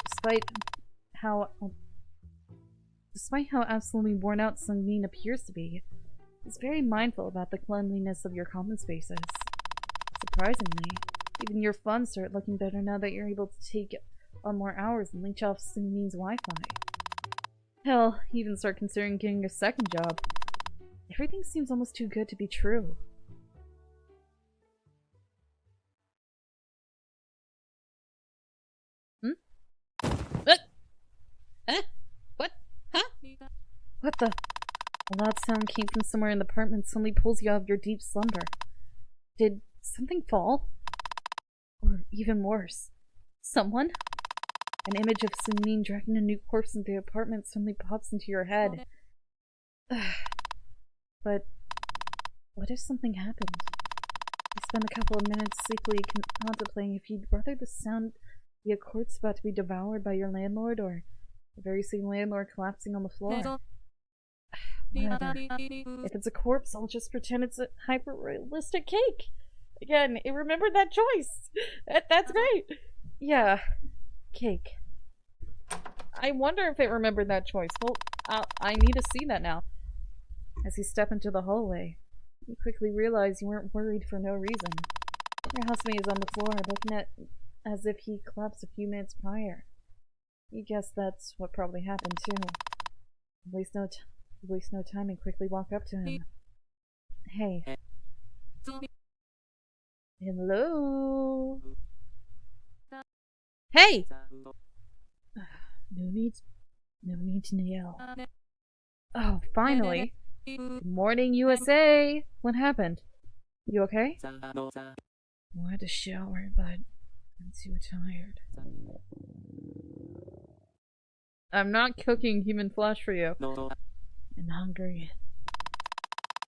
Despite how absolutely worn out Sungmin appears to be, he's very mindful about the cleanliness of your common spaces. Surprisingly, even your funds start looking better now that you're able to take on more hours and leech off Sungmin's Wi-Fi. Hell, even start considering getting a second job. Everything seems almost too good to be true. What? Huh? What the? A loud sound came from somewhere in the apartment, suddenly pulls you out of your deep slumber. Did something fall? Or even worse, someone? An image of Sungmin dragging a new corpse into the apartment suddenly pops into your head. But what if something happened? You spend a couple of minutes sleepily contemplating if you'd rather the sound be a corpse about to be devoured by your landlord or a very same landlord collapsing on the floor. Whatever. If it's a corpse, I'll just pretend it's a hyper-realistic cake. Again, it remembered that choice. That's great. Yeah. Cake. I wonder if it remembered that choice. Well, I need to see that now. As you step into the hallway, you quickly realize you weren't worried for no reason. Your housemate is on the floor, looking at as if he collapsed a few minutes prior. You guess that's what probably happened too. Waste no time and quickly walk up to him. Hey. Hello. Hey. No need to yell. Oh, finally. Good morning, USA. What happened? You okay? Wanted to shower, but I'm too tired. I'm not cooking human flesh for you. I'm hungry.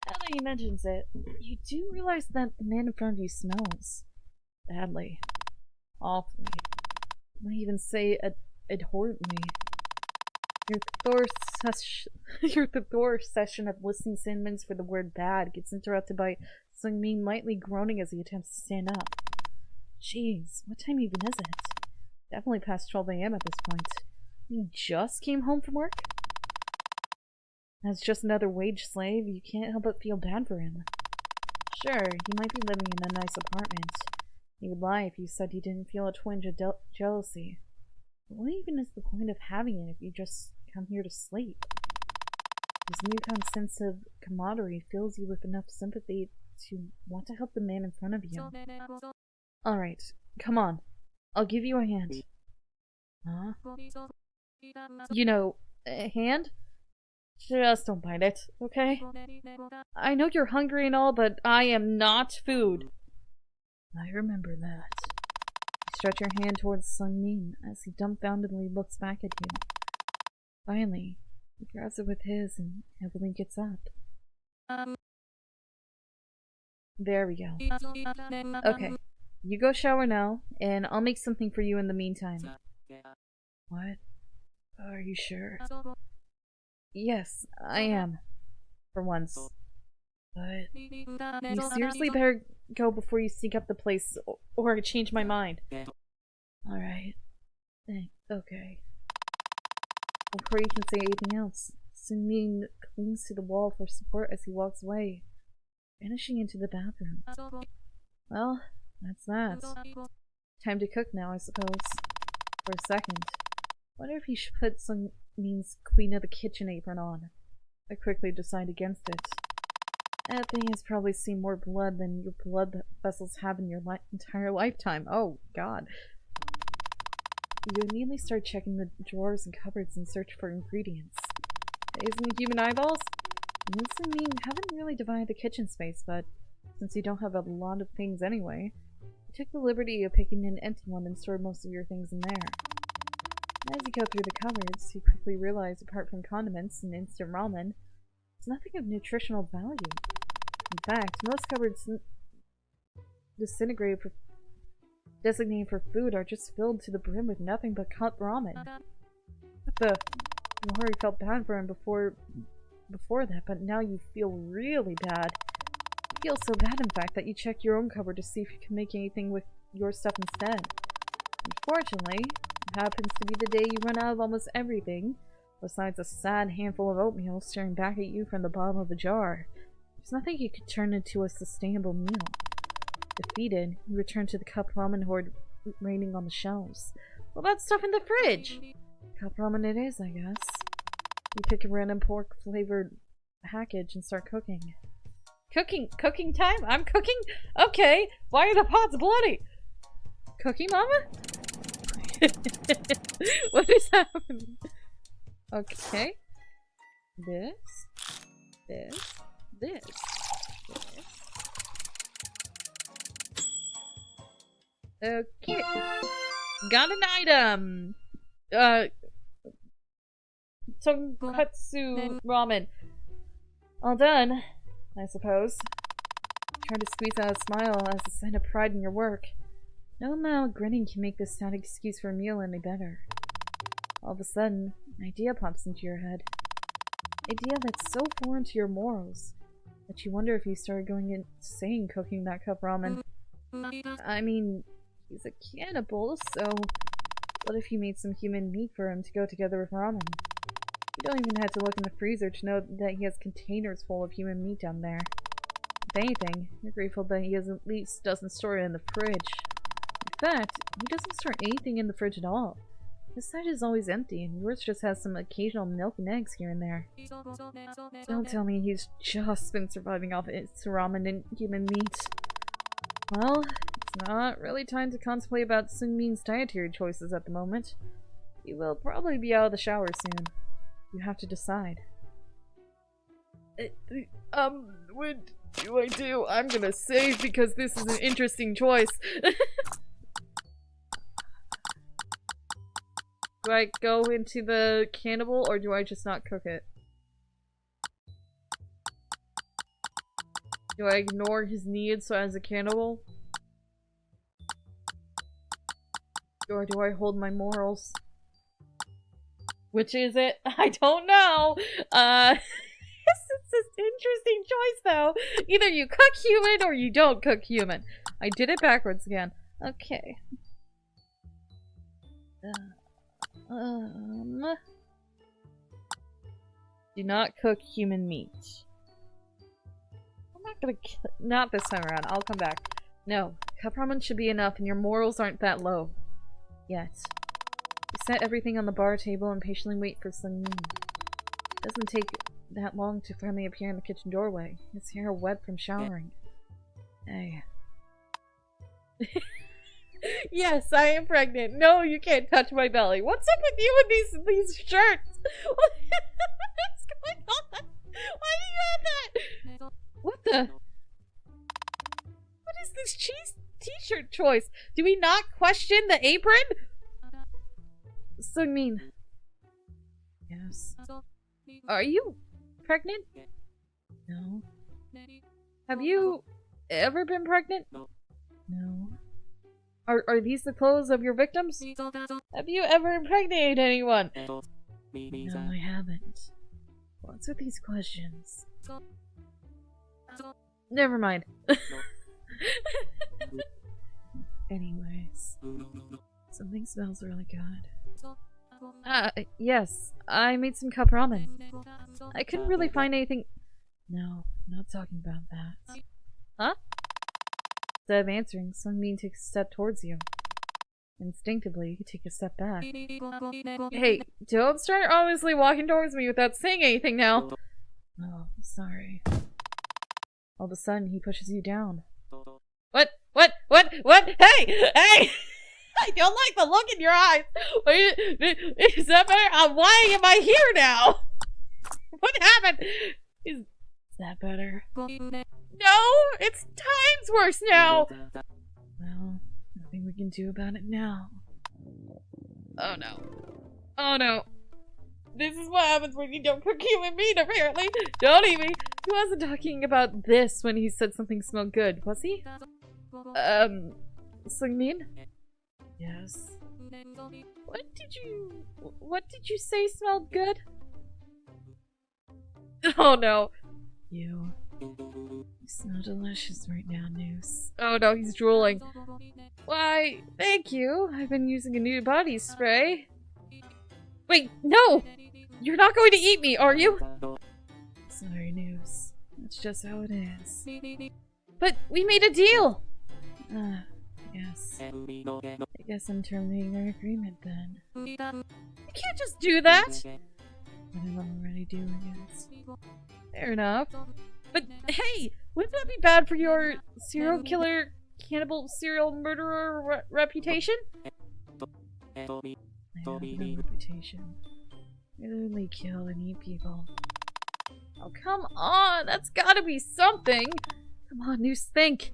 Now that he mentions it, you do realize that the man in front of you smells badly. Awfully. I might even say abhorrently. Your Thor session of listing synonyms for the word bad gets interrupted by Sungmin lightly groaning as he attempts to stand up. Jeez, what time even is it? Definitely past 12 a.m. at this point. You just came home from work? As just another wage slave, you can't help but feel bad for him. Sure, he might be living in a nice apartment. He would lie if you said he didn't feel a twinge of jealousy. But what even is the point of having it if you just come here to sleep? This newfound sense of camaraderie fills you with enough sympathy to want to help the man in front of you. Alright, come on. I'll give you a hand. Huh? You know, a hand? Just don't bite it, okay? I know you're hungry and all, but I am not food. I remember that. You stretch your hand towards Sungmin as he dumbfoundedly looks back at you. Finally, he grabs it with his and heavily gets up. There we go. Okay, you go shower now, and I'll make something for you in the meantime. What? Are you sure? Yes, I am. For once. But you seriously better go before you sneak up the place, or I change my mind. Alright. Okay. Before you can say anything else, Sungmin clings to the wall for support as he walks away, vanishing into the bathroom. Well, that's that. Time to cook now, I suppose. For a second. Wonder if he should put Sungmin's Queen of the Kitchen apron on. I quickly decide against it. That thing has probably seen more blood than your blood vessels have in your entire lifetime. Oh, God. You immediately start checking the drawers and cupboards in search for ingredients. Isn't human eyeballs? You and Sungmin haven't really divided the kitchen space, but since you don't have a lot of things anyway, you took the liberty of picking an empty one and stored most of your things in there. As you go through the cupboards, you quickly realize, apart from condiments and instant ramen, there's nothing of nutritional value. In fact, most cupboards designated for food are just filled to the brim with nothing but cup ramen. You already felt bad for him before that, but now you feel really bad. You feel so bad, in fact, that you check your own cupboard to see if you can make anything with your stuff instead. Unfortunately, it happens to be the day you run out of almost everything, besides a sad handful of oatmeal staring back at you from the bottom of the jar. There's nothing you could turn into a sustainable meal. Defeated, you return to the cup ramen hoard remaining on the shelves. What about stuff in the fridge? Cup ramen it is, I guess. You pick a random pork-flavored package and start cooking. Cooking time? I'm cooking? Okay. Why are the pots bloody? Cooking, Mama? What is happening? Okay. This. Okay. Got an item. Tonkatsu ramen. All done, I suppose. Trying to squeeze out a smile as a sign of pride in your work. No amount of grinning can make this sad excuse for a meal any better. All of a sudden, an idea pops into your head. An idea that's so foreign to your morals that you wonder if you started going insane cooking that cup ramen. I mean, he's a cannibal, so what if you made some human meat for him to go together with ramen? You don't even have to look in the freezer to know that he has containers full of human meat down there. If anything, you're grateful that he at least doesn't store it in the fridge. In fact, he doesn't store anything in the fridge at all. His side is always empty, and yours just has some occasional milk and eggs here and there. Don't tell me he's just been surviving off its ramen and human meat. Well, it's not really time to contemplate about Seungmin's dietary choices at the moment. He will probably be out of the shower soon. You have to decide. What do I do? I'm gonna save because this is an interesting choice. Do I go into the cannibal or do I just not cook it? Do I ignore his needs so as a cannibal? Or do I hold my morals? Which is it? I don't know! It's an interesting choice though. Either you cook human or you don't cook human. I did it backwards again. Okay. Do not cook human meat. I'm not gonna not this time around. I'll come back. No, cup ramen should be enough and your morals aren't that low. Yet. You set everything on the bar table and patiently wait for Seungmin. It doesn't take that long to finally appear in the kitchen doorway. His hair wet from showering. Hey. Yes, I am pregnant. No, you can't touch my belly. What's up with you and these shirts? What's going on? Why do you have that? What the? What is this t-shirt choice? Do we not question the apron? Seungmin. Yes. Are you pregnant? No. Have you ever been pregnant? No. Are these the clothes of your victims? Have you ever impregnated anyone? No, I haven't. What's with these questions? Never mind. Anyways. Something smells really good. Yes. I made some cup ramen. I couldn't really find anything— No, not talking about that. Huh? Instead of answering, Seungmin takes a step towards you. Instinctively, you take a step back. Hey, don't start obviously walking towards me without saying anything now! Oh, sorry. All of a sudden, he pushes you down. What? Hey! Hey! I don't like the look in your eyes! Is that better? Why am I here now? What happened? Is that better? No! It's times worse now! Well, we can do about it now. Oh no. Oh no. This is what happens when you don't cook human meat, apparently. Don't eat me. He wasn't talking about this when he said something smelled good, was he? Sungmin? Yes. What did you say smelled good? Oh no. You smell delicious right now, Noose. Oh no, he's drooling. Why, thank you. I've been using a new body spray. Wait, no! You're not going to eat me, are you? Sorry, Noose. That's just how it is. But we made a deal! Yes. I guess I'm terminating our agreement then. You can't just do that! But I'm already doing it. Fair enough. But hey, wouldn't that be bad for your serial killer, cannibal, serial murderer reputation? I have no reputation. I literally kill and eat people. Oh, come on! That's gotta be something! Come on, Noose, think!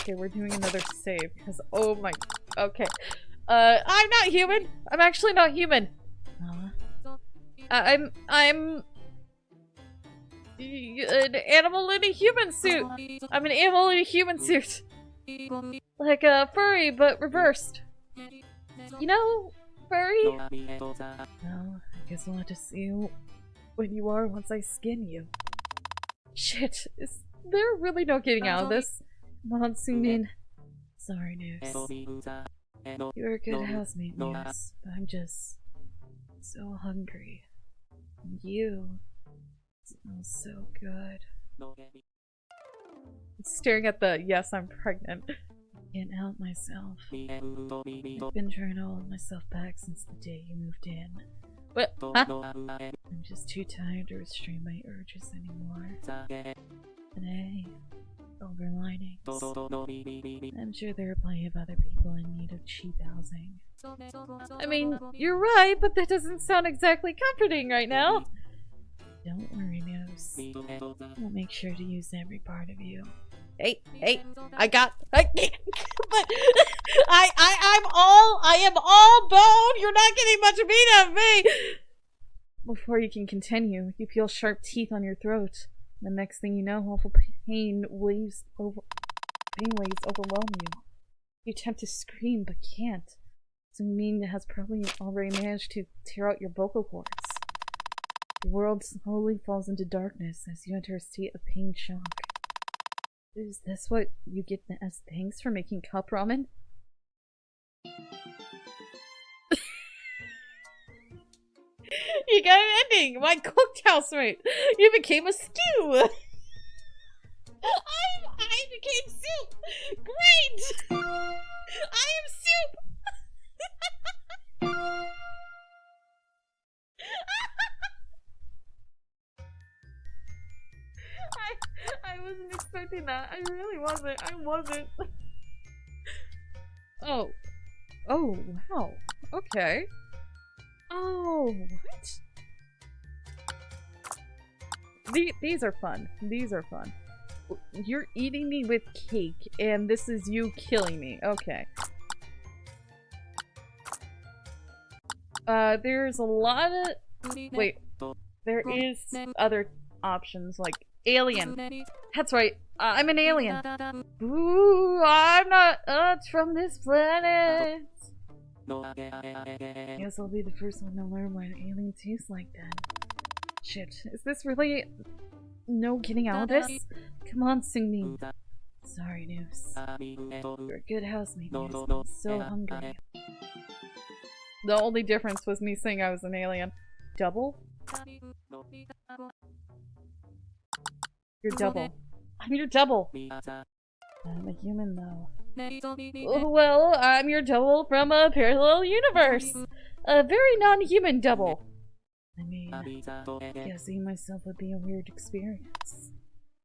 Okay, we're doing another save, because oh my... Okay. I'm not human! I'm actually not human! I'm an animal in a human suit! I'm an animal in a human suit! Like a furry, but reversed. You know, furry? Well, I guess we'll have to see what you are once I skin you. Shit, is there really no getting out of this? Come on, Sungmin. Sorry, Noose. You're a good housemate, Noose, but I'm just so hungry. And you smell so good. Staring at the yes, I'm pregnant. I can't help myself. I've been trying to hold myself back since the day you moved in. What? Huh? I'm just too tired to restrain my urges anymore. And hey, silver linings. I'm sure there are plenty of other people in need of cheap housing. I mean, you're right, but that doesn't sound exactly comforting right now. Don't worry, Noose. I'll make sure to use every part of you. Hey, I am all bone! You're not getting much meat out of me! Before you can continue, you feel sharp teeth on your throat. The next thing you know, awful pain waves overwhelm you. You attempt to scream, but can't. Sungmin has probably already managed to tear out your vocal cords. The world slowly falls into darkness as you enter a state of pain shock. Is this what you get as thanks for making cup ramen? You got an ending! My cooked housemate! You became a stew! I became soup! Great! I am soup! I wasn't expecting that. I really wasn't. I wasn't. Oh. Oh, wow. Okay. Oh, what? These are fun. These are fun. You're eating me with cake, and this is you killing me. Okay. There's a lot of... Wait. There is other options, like alien. That's right. I'm an alien. Ooh, I'm not from this planet. Guess I'll be the first one to learn what an alien tastes like then. Shit, is this really no getting out of this? Come on, Sungmin. Sorry, Noose. You're a good housemate, Noose. I'm so hungry. The only difference was me saying I was an alien. Double? You're double. I'm your double. I'm a human, though. Well, I'm your double from a parallel universe. A very non-human double. I mean, guessing myself would be a weird experience.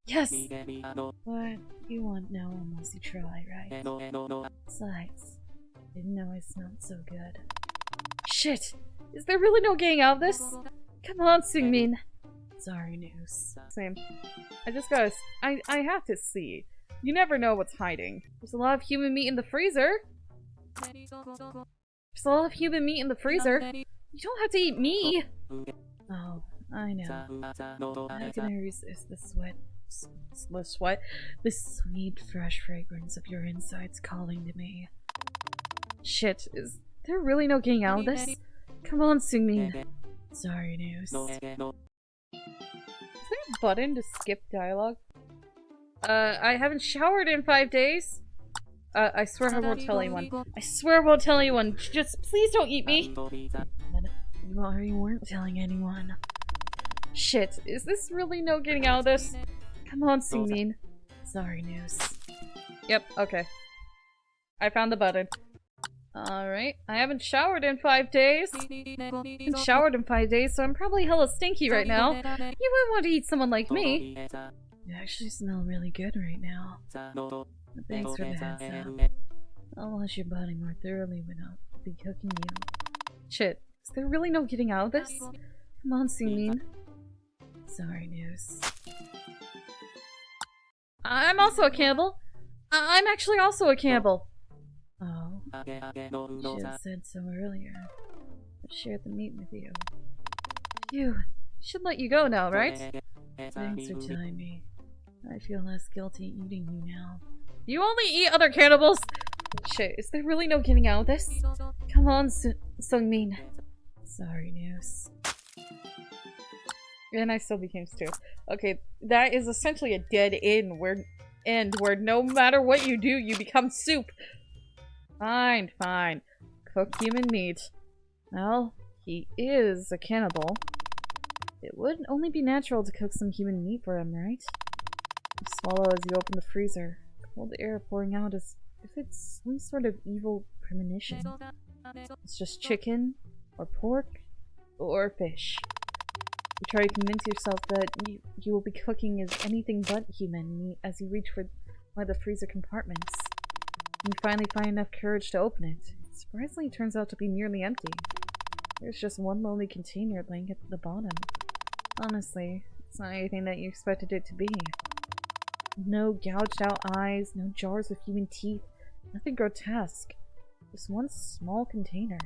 Yes! But you won't know unless you try, right? Besides, didn't know I smelled so good. Shit! Is there really no getting out of this? Come on, Sungmin. Sorry, News. Same. I just gotta... I have to see. You never know what's hiding. There's a lot of human meat in the freezer. There's a lot of human meat in the freezer. You don't have to eat me. Oh, I know. I can resist the sweat. The sweet, fresh fragrance of your insides calling to me. Shit, is there really no getting out of this? Come on, Sungmin. Sorry, News. Is there a button to skip dialogue? I haven't showered in 5 days. I swear I won't tell anyone. I swear I won't tell anyone. Just please don't eat me. You already weren't telling anyone. Shit, is this really no getting out of this? Come on, Sungmin. Sorry, News. Yep, okay. I found the button. Alright, I haven't showered in 5 days. I haven't showered in 5 days, so I'm probably hella stinky right now. You wouldn't want to eat someone like me. You actually smell really good right now. Thanks for the heads up. I'll wash your body more thoroughly without be cooking you. Shit, is there really no getting out of this? Come on, Sungmin. Sorry, News. I'm also a cannibal. I'm actually also a cannibal. Oh, should have said so earlier. I've shared the meat with you. Phew, should let you go now, right? Thanks for telling me. I feel less guilty eating you now. You only eat other cannibals? Shit, is there really no getting out of this? Come on, Sungmin. Sorry, News. And I still became stew. Okay, that is essentially a dead end where no matter what you do, you become soup. Fine, fine. Cook human meat. Well, he is a cannibal. It would only be natural to cook some human meat for him, right? You swallow as you open the freezer. Cold air pouring out as if it's some sort of evil premonition. It's just chicken, or pork, or fish. You try to convince yourself that you will be cooking as anything but human meat as you reach for one of the freezer compartments. You finally find enough courage to open it. It surprisingly turns out to be nearly empty. There's just one lonely container laying at the bottom. Honestly, it's not anything that you expected it to be. No gouged out eyes, no jars with human teeth, nothing grotesque. Just one small container.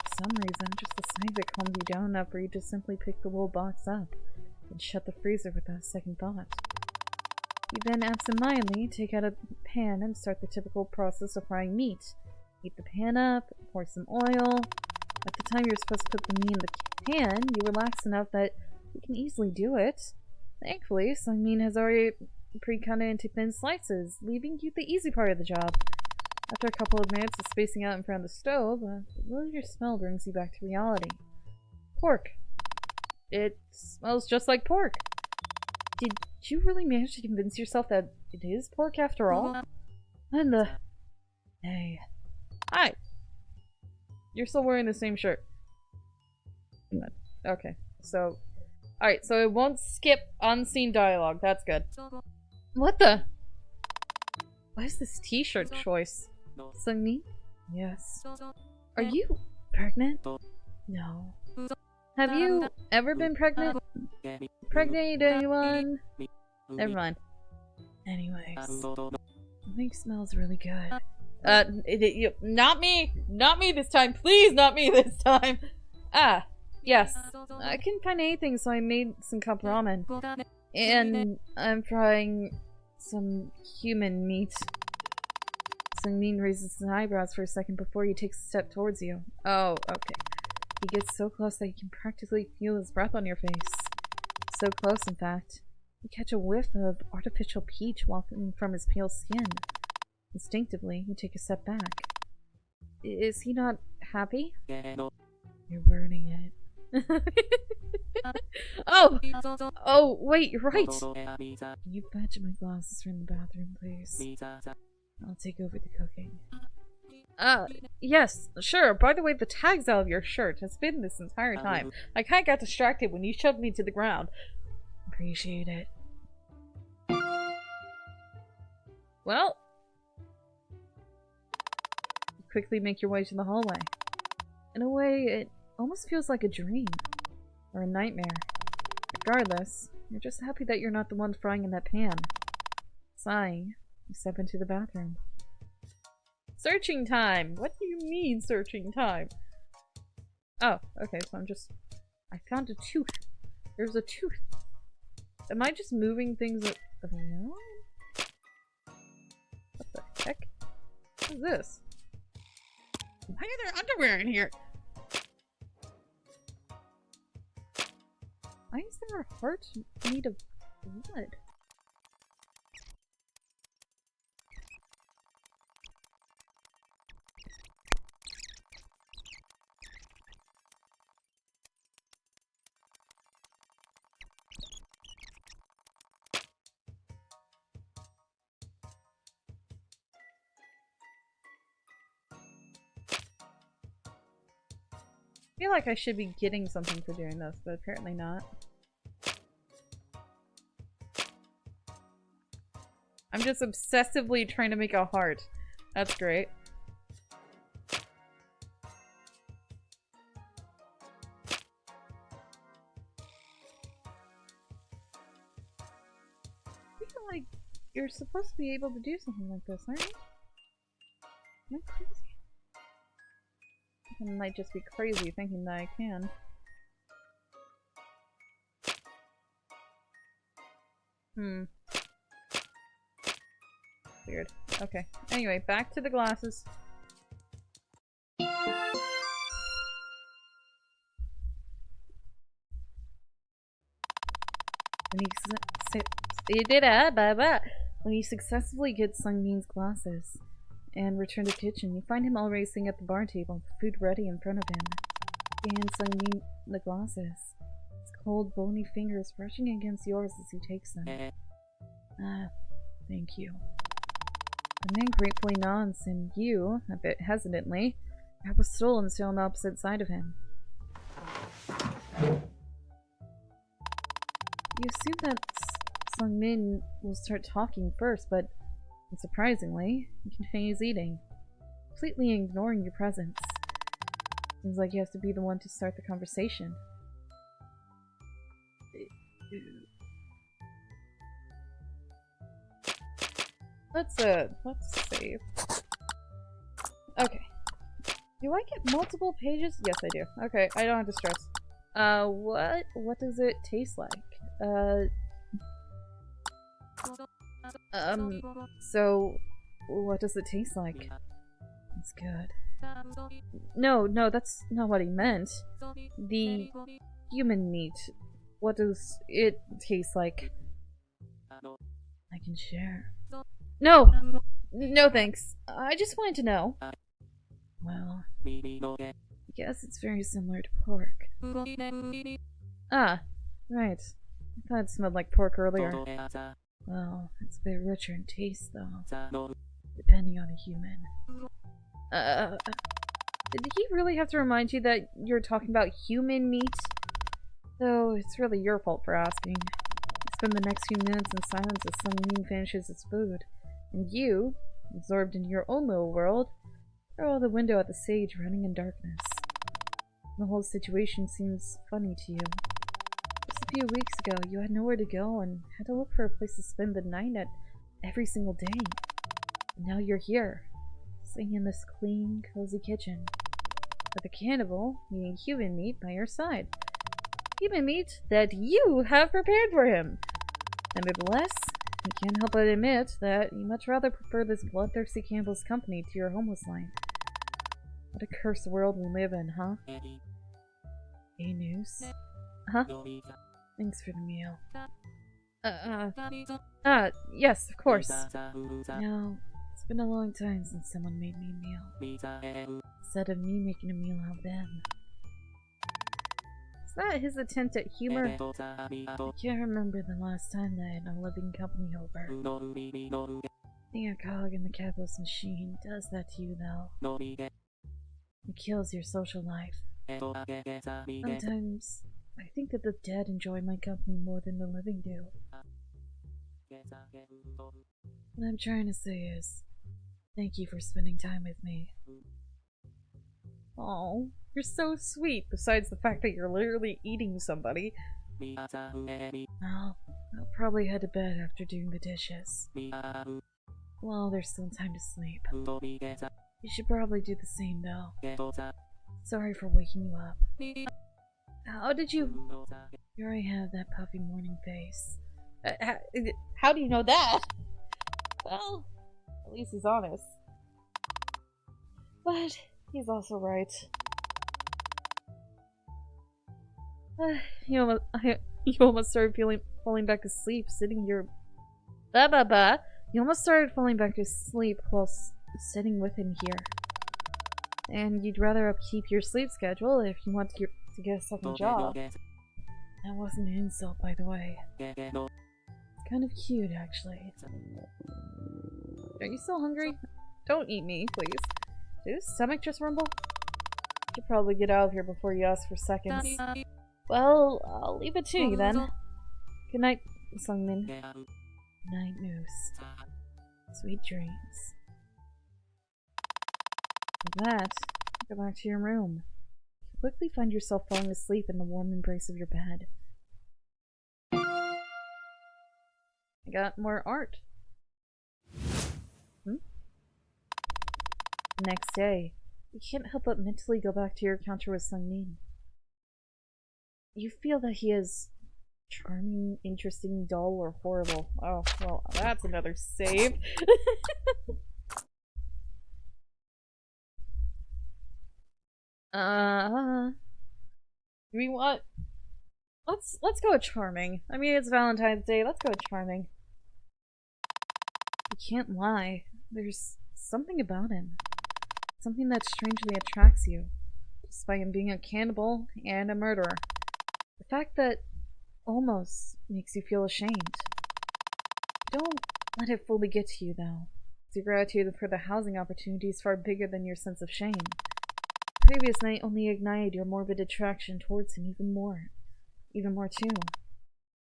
For some reason, just the sight of it calmed you down enough for you to simply pick the little box up and shut the freezer without a second thought. You then absentmindedly take out a pan and start the typical process of frying meat. Heat the pan up, pour some oil. At the time you're supposed to put the meat in the pan, you relax enough that you can easily do it. Thankfully, some meat has already pre-cut into thin slices, leaving you the easy part of the job. After a couple of minutes of spacing out in front of the stove, a familiar smell brings you back to reality. Pork. It smells just like pork. Did you really manage to convince yourself that it is pork after all? And the... Hey. Hi! You're still wearing the same shirt. Okay, so... Alright, so it won't skip unseen dialogue. That's good. What the? What is this t-shirt choice? Sungmi? Yes. Are you pregnant? No. Have you ever been pregnant? Pregnant anyone? Never mind. Anyways. The meat smells really good. Not me! Not me this time! Please, not me this time! Ah, yes. I couldn't find anything, so I made some cup ramen. And I'm frying some human meat. Sungmin raises his eyebrows for a second before he takes a step towards you. Oh, okay. He gets so close that you can practically feel his breath on your face. So close, in fact. You catch a whiff of artificial peach wafting from his pale skin. Instinctively, you take a step back. Is he not happy? You're burning it. Oh! Oh, wait, you're right! Can you fetch my glasses from the bathroom, please? I'll take over the cooking. Yes, sure. By the way, the tags out of your shirt has been this entire time. I kinda got distracted when you shoved me to the ground. Appreciate it. Well... You quickly make your way to the hallway. In a way, it almost feels like a dream. or a nightmare. Regardless, you're just happy that you're not the one frying in that pan. Sighing, you step into the bathroom. Searching time! What do you mean, searching time? Oh, okay, so I found a tooth. There's a tooth. Am I just moving things around? What the heck? What is this? Why are there underwear in here? Why is there a heart made of blood? I feel like I should be getting something for doing this, but apparently not. I'm just obsessively trying to make a heart. That's great. I feel like you're supposed to be able to do something like this, aren't you? Am I crazy? I might just be crazy thinking that I can. Weird. Okay. Anyway, back to the glasses. When you successfully get Sungmin's glasses and return to the kitchen, you find him already sitting at the bar table, food ready in front of him. He hands Sungmin the glasses, his cold, bony fingers brushing against yours as he takes them. Thank you. The man gratefully nods, and you, a bit hesitantly, grab a stool and sit on the opposite side of him. You assume that Sungmin will start talking first, but unsurprisingly, he continues eating, completely ignoring your presence. Seems like he has to be the one to start the conversation. Let's save. Okay. Do I get multiple pages? Yes, I do. Okay, I don't have to stress. What does it taste like? So, what does it taste like? It's good. No, that's not what he meant. The human meat. What does it taste like? I can share. No! No thanks. I just wanted to know. Well, I guess it's very similar to pork. Ah, right. I thought it smelled like pork earlier. Well, it's a bit richer in taste, though. Depending on a human. Did he really have to remind you that you're talking about human meat? Though, it's really your fault for asking. Spend the next few minutes in silence as Sungmin finishes his food. And you, absorbed in your own little world, throw out the window at the sage running in darkness. The whole situation seems funny to you. Just a few weeks ago, you had nowhere to go and had to look for a place to spend the night at every single day. And now you're here, sitting in this clean, cozy kitchen, with a cannibal eating human meat by your side. Human meat that you have prepared for him! Nevertheless, you can't help but admit that you much rather prefer this bloodthirsty cannibal's company to your homeless life. What a cursed world we live in, huh? Hey, Noose? Huh? Thanks for the meal. Yes, of course. No, it's been a long time since someone made me a meal. Instead of me making a meal out of them. Is that his attempt at humor? I can't remember the last time that I had a living company over. Being a cog in the capitalist machine does that to you, though. It kills your social life. Sometimes, I think that the dead enjoy my company more than the living do. What I'm trying to say is, thank you for spending time with me. Oh, you're so sweet, besides the fact that you're literally eating somebody. Well, I'll probably head to bed after doing the dishes. Well, there's still time to sleep. You should probably do the same, though. Sorry for waking you up. How did you... You already have that puffy morning face. How do you know that? Well, at least he's honest. But he's also right. You almost started falling back asleep sitting your... You almost started falling back asleep while sitting with him here. And you'd rather upkeep your sleep schedule if you want to get a second job. That wasn't an insult, by the way. It's kind of cute, actually. Are you still hungry? Don't eat me, please. Did his stomach just rumble? Should probably get out of here before you ask for seconds. Well, I'll leave it to you then. Good night, Sungmin. Night, Moose. Sweet dreams. With that, go back to your room. You quickly find yourself falling asleep in the warm embrace of your bed. I got more art. Next day, you can't help but mentally go back to your encounter with Sungmin. You feel that he is charming, interesting, dull, or horrible. Oh, well, that's another save. We want... Let's go with charming. I mean, it's Valentine's Day. Let's go with charming. You can't lie. There's something about him. Something that strangely attracts you, despite him being a cannibal and a murderer. The fact that almost makes you feel ashamed. Don't let it fully get to you, though. Your gratitude for the housing opportunity is far bigger than your sense of shame. The previous night only ignited your morbid attraction towards him even more. Even more, too.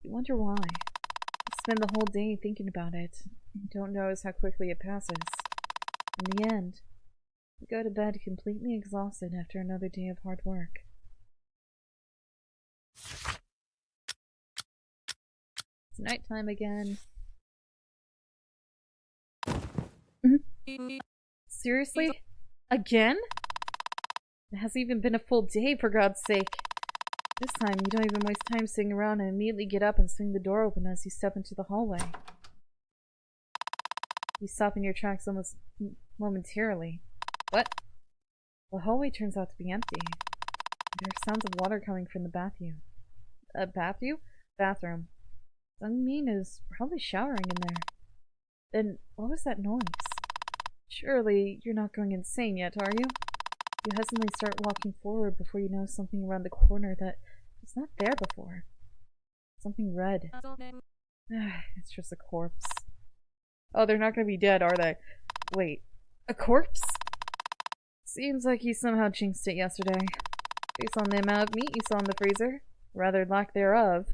You wonder why. You spend the whole day thinking about it, and don't notice how quickly it passes. In the end, you go to bed completely exhausted after another day of hard work. It's nighttime again. Seriously? Again? It hasn't even been a full day, for God's sake. This time, you don't even waste time sitting around and immediately get up and swing the door open as you step into the hallway. You stop in your tracks almost momentarily. What? The hallway turns out to be empty. There are sounds of water coming from the bathroom. Bathroom. Sungmin is probably showering in there. Then, what was that noise? Surely, you're not going insane yet, are you? You hesitantly start walking forward before you notice something around the corner that was not there before. Something red. It's just a corpse. Oh, they're not gonna be dead, are they? Wait, a corpse? Seems like you somehow jinxed it yesterday. Based on the amount of meat you saw in the freezer, rather lack thereof,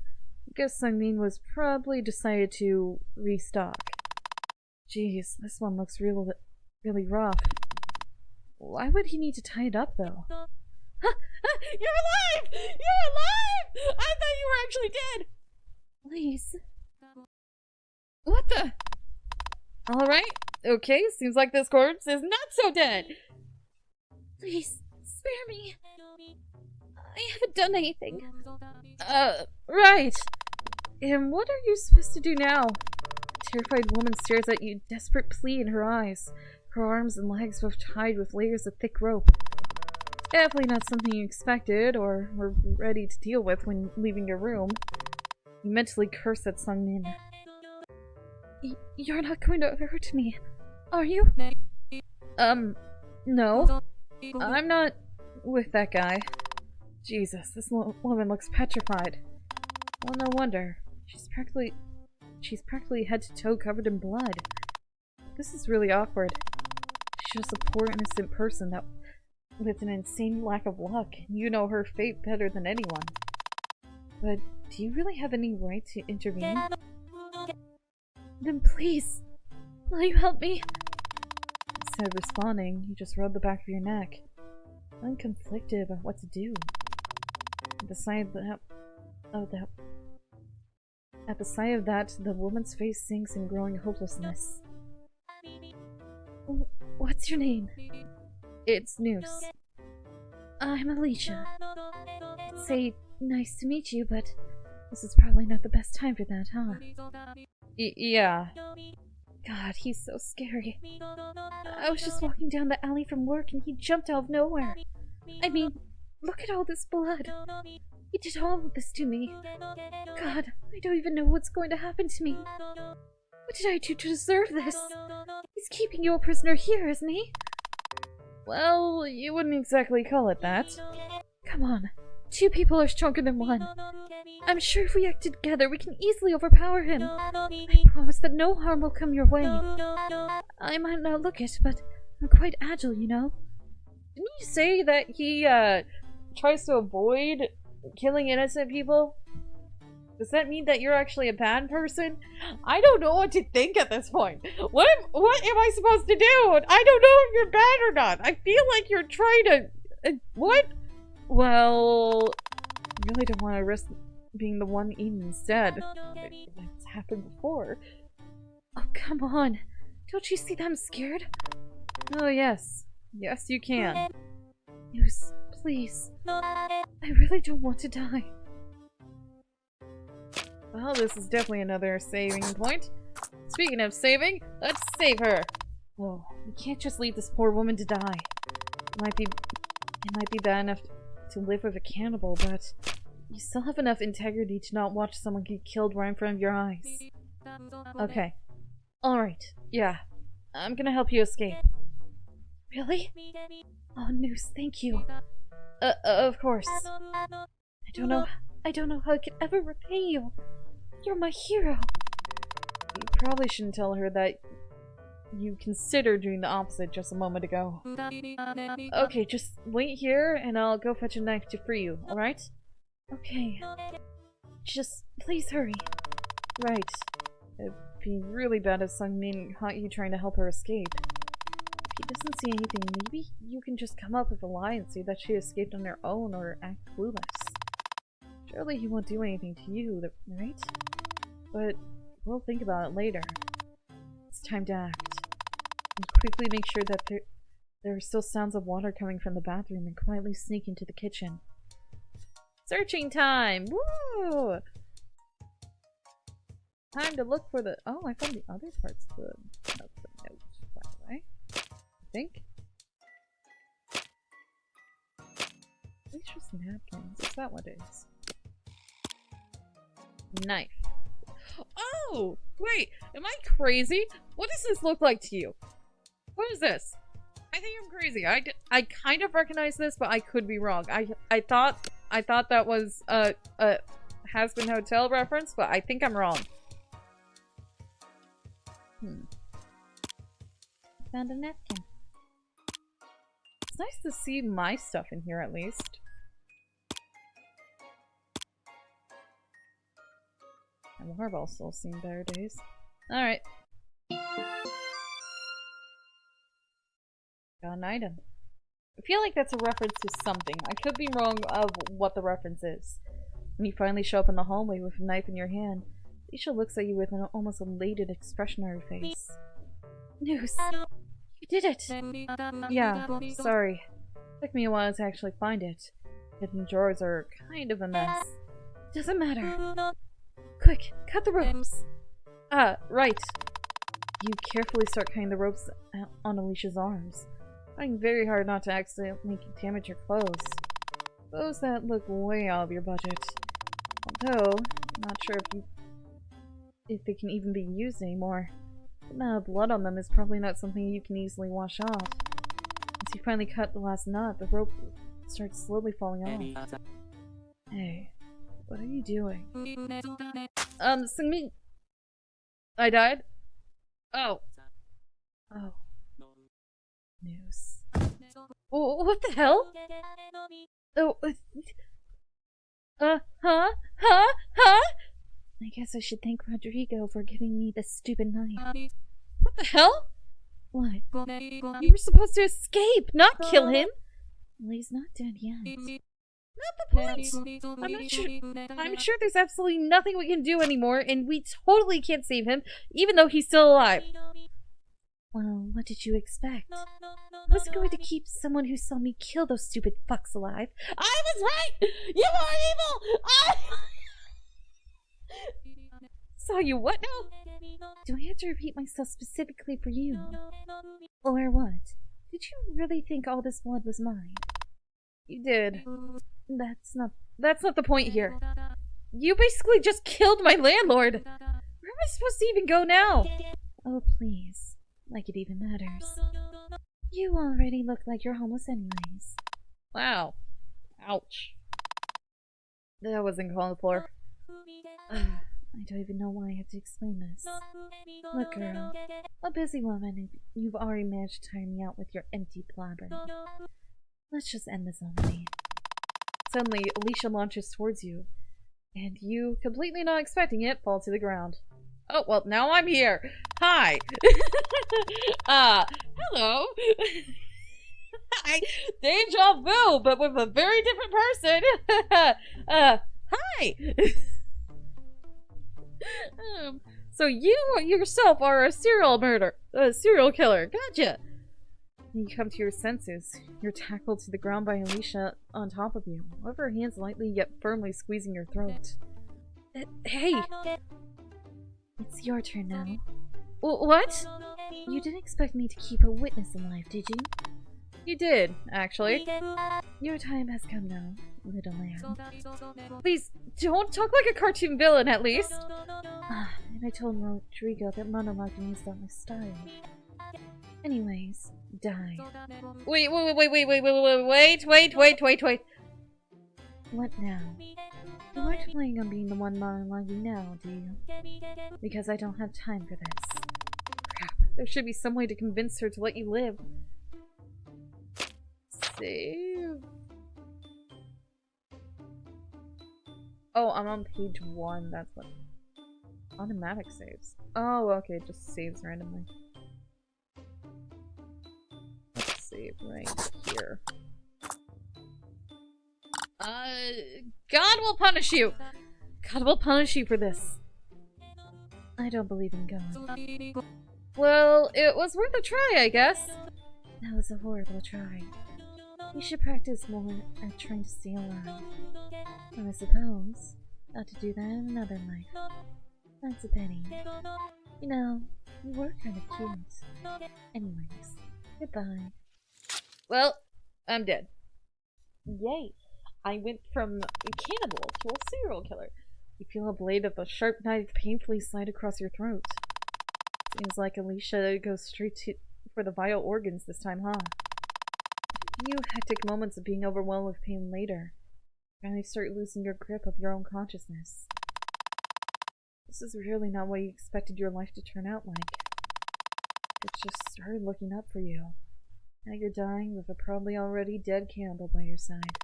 I guess Sungmin was probably decided to restock. Jeez, this one looks really rough. Why would he need to tie it up, though? You're alive! You're alive! I thought you were actually dead! Please. What the? Alright, okay, seems like this corpse is not so dead! Please, spare me. I haven't done anything. Right. And what are you supposed to do now? A terrified woman stares at you, desperate plea in her eyes. Her arms and legs both tied with layers of thick rope. Definitely not something you expected or were ready to deal with when leaving your room. You mentally curse at Sungmin. You're not going to hurt me, are you? No. I'm not with that guy. Jesus, this woman looks petrified. Well, no wonder. She's practically head to toe covered in blood. This is really awkward. She's just a poor innocent person that with an insane lack of luck, and you know her fate better than anyone. But do you really have any right to intervene? Then please, will you help me? Instead of responding, you just rub the back of your neck. I'm conflicted about what to do. At the sight of that, the woman's face sinks in growing hopelessness. What's your name? It's Noose. I'm Alicia. I'd say nice to meet you, but this is probably not the best time for that, huh? Yeah. God, he's so scary. I was just walking down the alley from work and he jumped out of nowhere. I mean, look at all this blood. He did all of this to me. God, I don't even know what's going to happen to me. What did I do to deserve this? He's keeping you a prisoner here, isn't he? Well, you wouldn't exactly call it that. Come on. 2 people are stronger than 1. I'm sure if we act together, we can easily overpower him. I promise that no harm will come your way. I might not look it, but I'm quite agile, you know? Didn't you say that he, tries to avoid killing innocent people? Does that mean that you're actually a bad person? I don't know what to think at this point. What am I supposed to do? I don't know if you're bad or not. I feel like you're trying to... what? Well, I really don't want to risk being the one eaten instead. It's happened before. Oh, come on. Don't you see that I'm scared? Oh, yes. Yes, you can. Noose, please. I really don't want to die. Well, this is definitely another saving point. Speaking of saving, let's save her. Oh, we can't just leave this poor woman to die. It might be bad enough to live with a cannibal, but you still have enough integrity to not watch someone get killed right in front of your eyes. Okay. Alright, yeah. I'm gonna help you escape. Really? Oh, Noose, thank you. Of course. I don't know how I could ever repay you. You're my hero. You probably shouldn't tell her that you considered doing the opposite just a moment ago. Okay, just wait here and I'll go fetch a knife to free you, alright? Okay. Just please hurry. Right. It'd be really bad if Sungmin caught you trying to help her escape. If he doesn't see anything, maybe you can just come up with a lie and say that she escaped on her own or act clueless. Surely he won't do anything to you, right? But we'll think about it later. It's time to act. And quickly make sure that there are still sounds of water coming from the bathroom and quietly sneak into the kitchen. Searching time! Woo! Time to look for the... Oh, I found the other parts of the note, by the way. I think. It's just napkins. Is that what it is? Knife. Oh! Wait! Am I crazy? What does this look like to you? What is this? I think I'm crazy. I kind of recognize this, but I could be wrong. I thought that was a Has-Been Hotel reference, but I think I'm wrong. Found a napkin. It's nice to see my stuff in here at least. And Warball's still seen better days. Alright. Got an item. I feel like that's a reference to something. I could be wrong of what the reference is. When you finally show up in the hallway with a knife in your hand, Alicia looks at you with an almost elated expression on her face. Noose, you did it! Yeah, sorry. Took me a while to actually find it. Hidden drawers are kind of a mess. Doesn't matter. Quick, cut the ropes! Ah, right. You carefully start cutting the ropes on Alicia's arms, trying very hard not to accidentally damage your clothes. Clothes that look way out of your budget. Although, I'm not sure if they can even be used anymore. The amount of blood on them is probably not something you can easily wash off. Once you finally cut the last knot, the rope starts slowly falling off. Hey, what are you doing? Sungmin... I died? Oh. Oh. News. Oh, what the hell? Oh, huh? I guess I should thank Rodrigo for giving me this stupid knife. What the hell? What? You were supposed to escape, not kill him! Well, he's not dead yet. Not the point! I'm sure there's absolutely nothing we can do anymore, and we totally can't save him, even though he's still alive. Well, what did you expect? I wasn't going to keep someone who saw me kill those stupid fucks alive. I was right! You are evil! Saw you what now? Do I have to repeat myself specifically for you? Or what? Did you really think all this blood was mine? You did. That's not the point here. You basically just killed my landlord! Where am I supposed to even go now? Oh, please. Like it even matters. You already look like you're homeless anyways. Wow. Ouch. That wasn't called for. I don't even know why I have to explain this. Look, girl. A busy woman, and you've already managed to tire me out with your empty blabber. Let's just end this already. Suddenly, Alicia launches towards you, and you, completely not expecting it, fall to the ground. Oh, well, now I'm here. Hi. Hello. Hi. Deja vu, but with a very different person. Hi. So you yourself are a serial killer. Gotcha. You come to your senses. You're tackled to the ground by Alicia on top of you, with her hands lightly yet firmly squeezing your throat. Hey! It's your turn now. What? You didn't expect me to keep a witness alive, did you? You did, actually. Your time has come now, little lamb. Please, don't talk like a cartoon villain, at least. And I told Rodrigo that monologuing is not my style. Anyways, die. Wait. What now? You aren't planning on being the one monologuing now, do you? Because I don't have time for this. Crap. There should be some way to convince her to let you live. Save. Oh, I'm on page 1. That's what. Automatic saves. Oh, okay. It just saves randomly. Let's save right here. God will punish you! God will punish you for this. I don't believe in God. Well, it was worth a try, I guess. That was a horrible try. You should practice more at trying to stay alive. And I suppose, not to do that in another life. That's a pity. You know, you were kind of cute. Anyways, goodbye. Well, I'm dead. Yay! I went from a cannibal to a serial killer. You feel a blade of a sharp knife painfully slide across your throat. Seems like Alicia goes straight for the vital organs this time, huh? A few hectic moments of being overwhelmed with pain later. Finally start losing your grip of your own consciousness. This is really not what you expected your life to turn out like. It just started looking up for you. Now you're dying with a probably already dead cannibal by your side.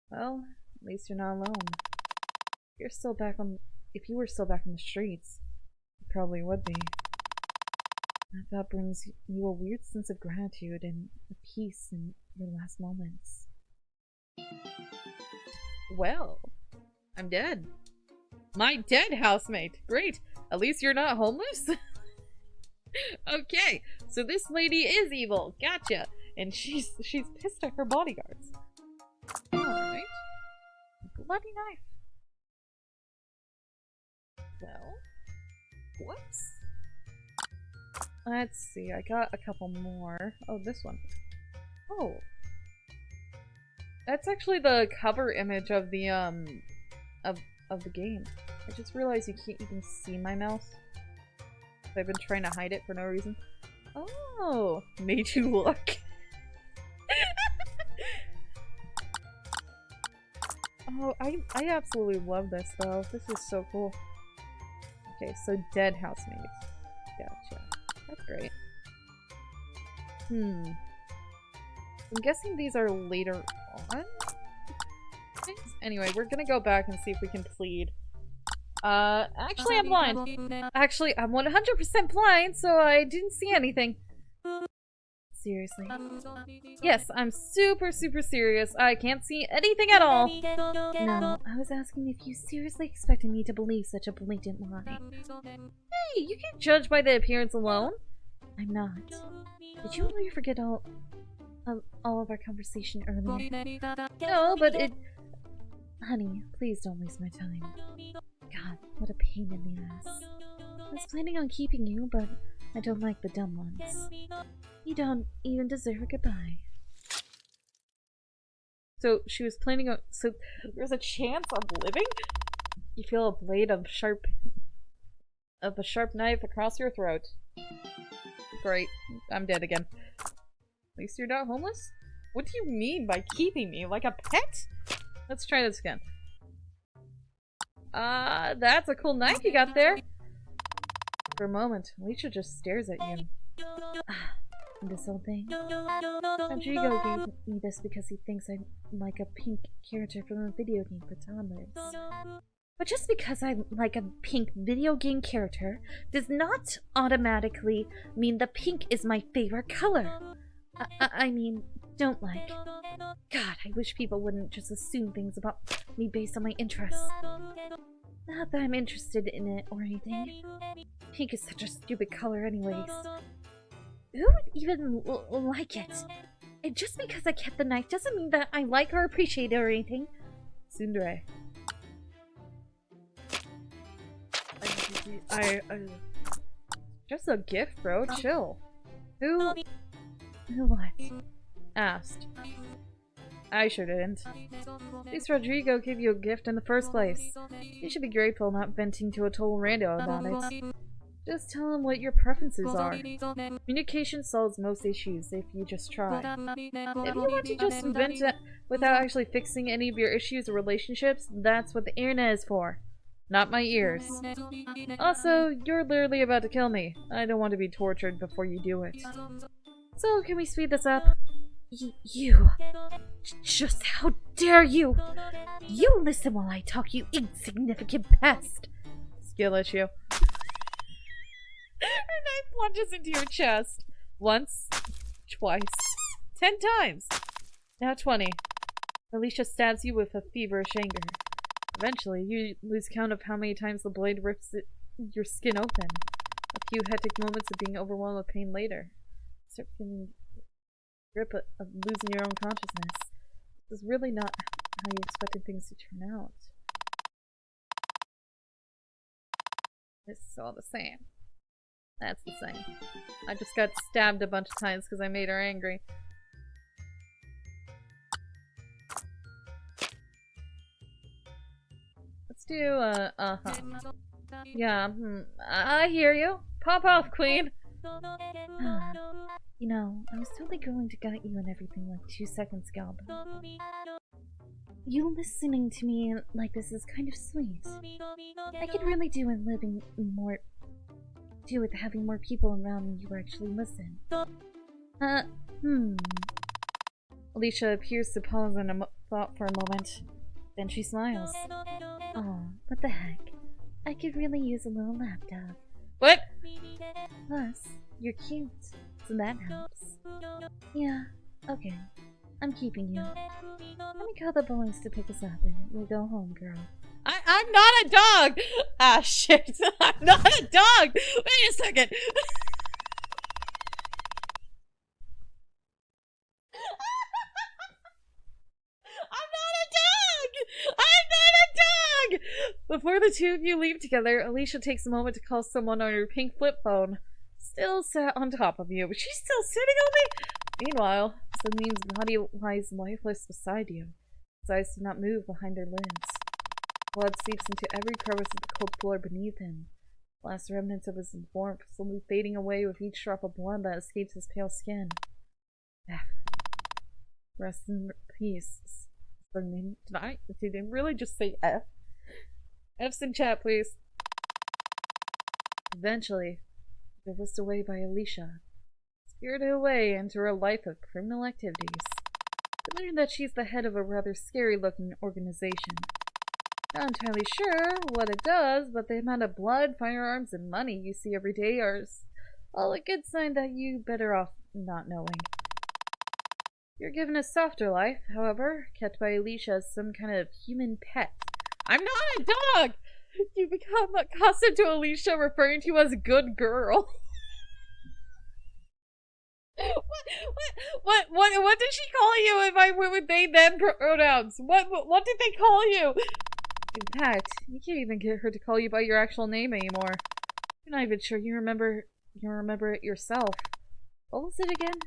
Well, at least you're not alone. If you were still back on the streets, you probably would be. That thought brings you a weird sense of gratitude and a peace in your last moments. Well, I'm dead. My dead housemate! Great! At least you're not homeless? Okay, so this lady is evil. Gotcha! And she's pissed at her bodyguards. Alright. Bloody knife. Well, whoops. Let's see, I got a couple more. Oh, this one. Oh. That's actually the cover image of the, of the game. I just realized you can't even see my mouse. I've been trying to hide it for no reason. Oh, made you look. Oh, I absolutely love this though. This is so cool. Okay, so dead housemates. Gotcha. That's great. I'm guessing these are later on? Anyway, we're gonna go back and see if we can plead. Actually I'm blind. Actually, I'm 100% blind, so I didn't see anything. seriously. Yes, I'm super serious. I can't see anything at all. No, I was asking if you seriously expected me to believe such a blatant lie. Hey, you can't judge by the appearance alone. I'm not. Did you really forget all of our conversation earlier? No, but it... Honey, please don't waste my time. God, what a pain in the ass. I was planning on keeping you, but I don't like the dumb ones. You don't even deserve a goodbye. So she was planning on... So there's a chance of living? You feel a blade of a sharp knife across your throat. Great. I'm dead again. At least you're not homeless? What do you mean by keeping me? Like a pet? Let's try this again. That's a cool knife you got there. For a moment, Alicia just stares at you. This whole thing. Rodrigo gave me this because he thinks I'm like a pink character from a video game for toddlers. But just because I like a pink video game character does not automatically mean the pink is my favorite color. I mean, don't like. God, I wish people wouldn't just assume things about me based on my interests. Not that I'm interested in it or anything. Pink is such a stupid color anyways. Who would even like it? And just because I kept the knife doesn't mean that I like or appreciate it or anything. Tsundere. Just a gift, bro. Chill. Who what? asked? I sure didn't. At least Rodrigo gave you a gift in the first place. You should be grateful, not venting to a total rando about it. Just tell him what your preferences are. Communication solves most issues if you just try. If you want to just vent without actually fixing any of your issues or relationships, that's what the internet is for. Not my ears. Also, you're literally about to kill me. I don't want to be tortured before you do it. So, can we speed this up? You! Just how dare you! You listen while I talk, you insignificant pest! Skill issue. Her knife plunges into your chest. Once. Twice. 10 times. Now 20. Alicia stabs you with a feverish anger. Eventually, you lose count of how many times the blade rips your skin open. A few hectic moments of being overwhelmed with pain later. Start feeling grip of losing your own consciousness. This is really not how you expected things to turn out. This is all the same. That's the same. I just got stabbed a bunch of times because I made her angry. Let's do, Yeah, I hear you. Pop off, queen! You know, I was totally going to gut you and everything like 2 seconds ago, but you listening to me like this is kind of sweet. I could really do with having more people around me who actually listen. Alicia appears to pause in thought for a moment. Then she smiles. Aw, what the heck. I could really use a little lapdog. What? Plus, you're cute, so that helps. Yeah, okay. I'm keeping you. Let me call the boys to pick us up and we'll go home, girl. I'm not a dog! Ah, shit. I'm not a dog! Wait a second! I'm not a dog! I'm not a dog! Before the two of you leave together, Alicia takes a moment to call someone on her pink flip phone. Still sat on top of you, but she's still sitting on me? Meanwhile, Celine's body lies lifeless beside you. His eyes do not move behind their lids. Blood seeps into every crevice of the cold floor beneath him. Last remnants of his warmth slowly fading away with each drop of blood that escapes his pale skin. F. Rest in peace. Did I really just say F? F's in chat, please. Eventually, they're whisked away by Alicia, spirited away into her life of criminal activities. You learn that she's the head of a rather scary-looking organization. Not entirely sure what it does, but the amount of blood, firearms, and money you see every day are all a good sign that you better off not knowing. You're given a softer life, however, kept by Alicia as some kind of human pet. I'm not a dog! You become accustomed to Alicia referring to you as a good girl. What did she call you if I went with they them pronouns? What did they call you? In fact, you can't even get her to call you by your actual name anymore. You're not even sure you remember it yourself. What was it again?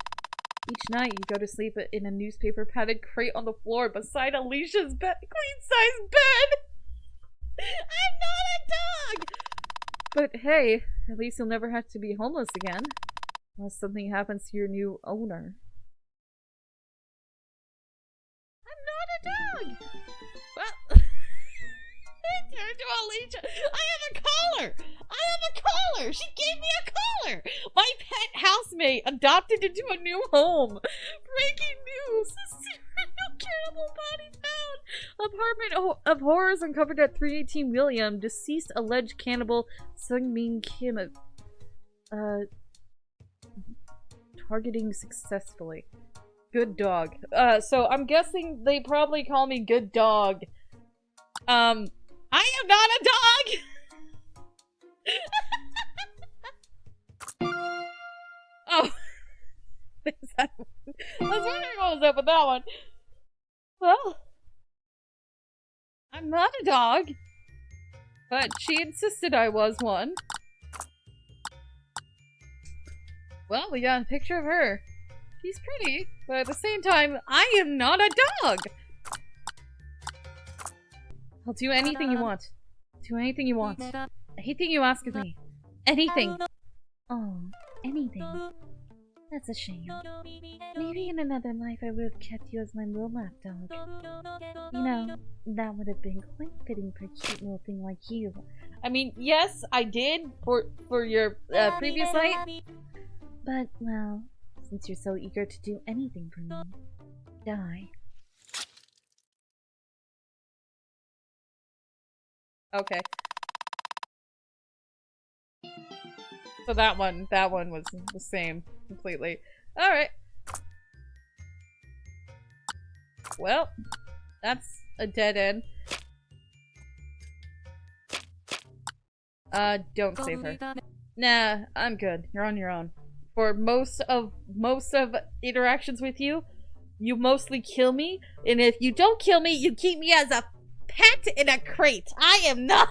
Each night you go to sleep in a newspaper padded crate on the floor beside Alicia's queen-size bed. I'm not a dog! But hey, at least you'll never have to be homeless again. Unless something happens to your new owner. I'm not a dog! Well, I turned to Alicia. I have a collar! I have a collar! She gave me a collar! My pet housemate adopted into a new home! Breaking news! A serial cannibal body found! Apartment of horrors uncovered at 318 William. Deceased alleged cannibal Sungmin Kim. Targeting successfully. Good dog. So I'm guessing they probably call me good dog. I am not a dog! Oh. I was wondering what was up with that one. Well, I'm not a dog. But she insisted I was one. Well, we got a picture of her. She's pretty, but at the same time, I am not a dog! I'll do anything you want. Do anything you want. Anything you ask of me. Anything. Oh, anything. That's a shame. Maybe in another life I would have kept you as my little lap dog. You know, that would have been quite fitting for a cute little thing like you. I mean, yes, I did for your previous life. But, well, since you're so eager to do anything for me, die. Okay. So that one was the same completely. Alright. Well, that's a dead end. Don't save her. Nah, I'm good. You're on your own. For most of interactions with you, you mostly kill me, and if you don't kill me, you keep me as a pet in a crate. I'm not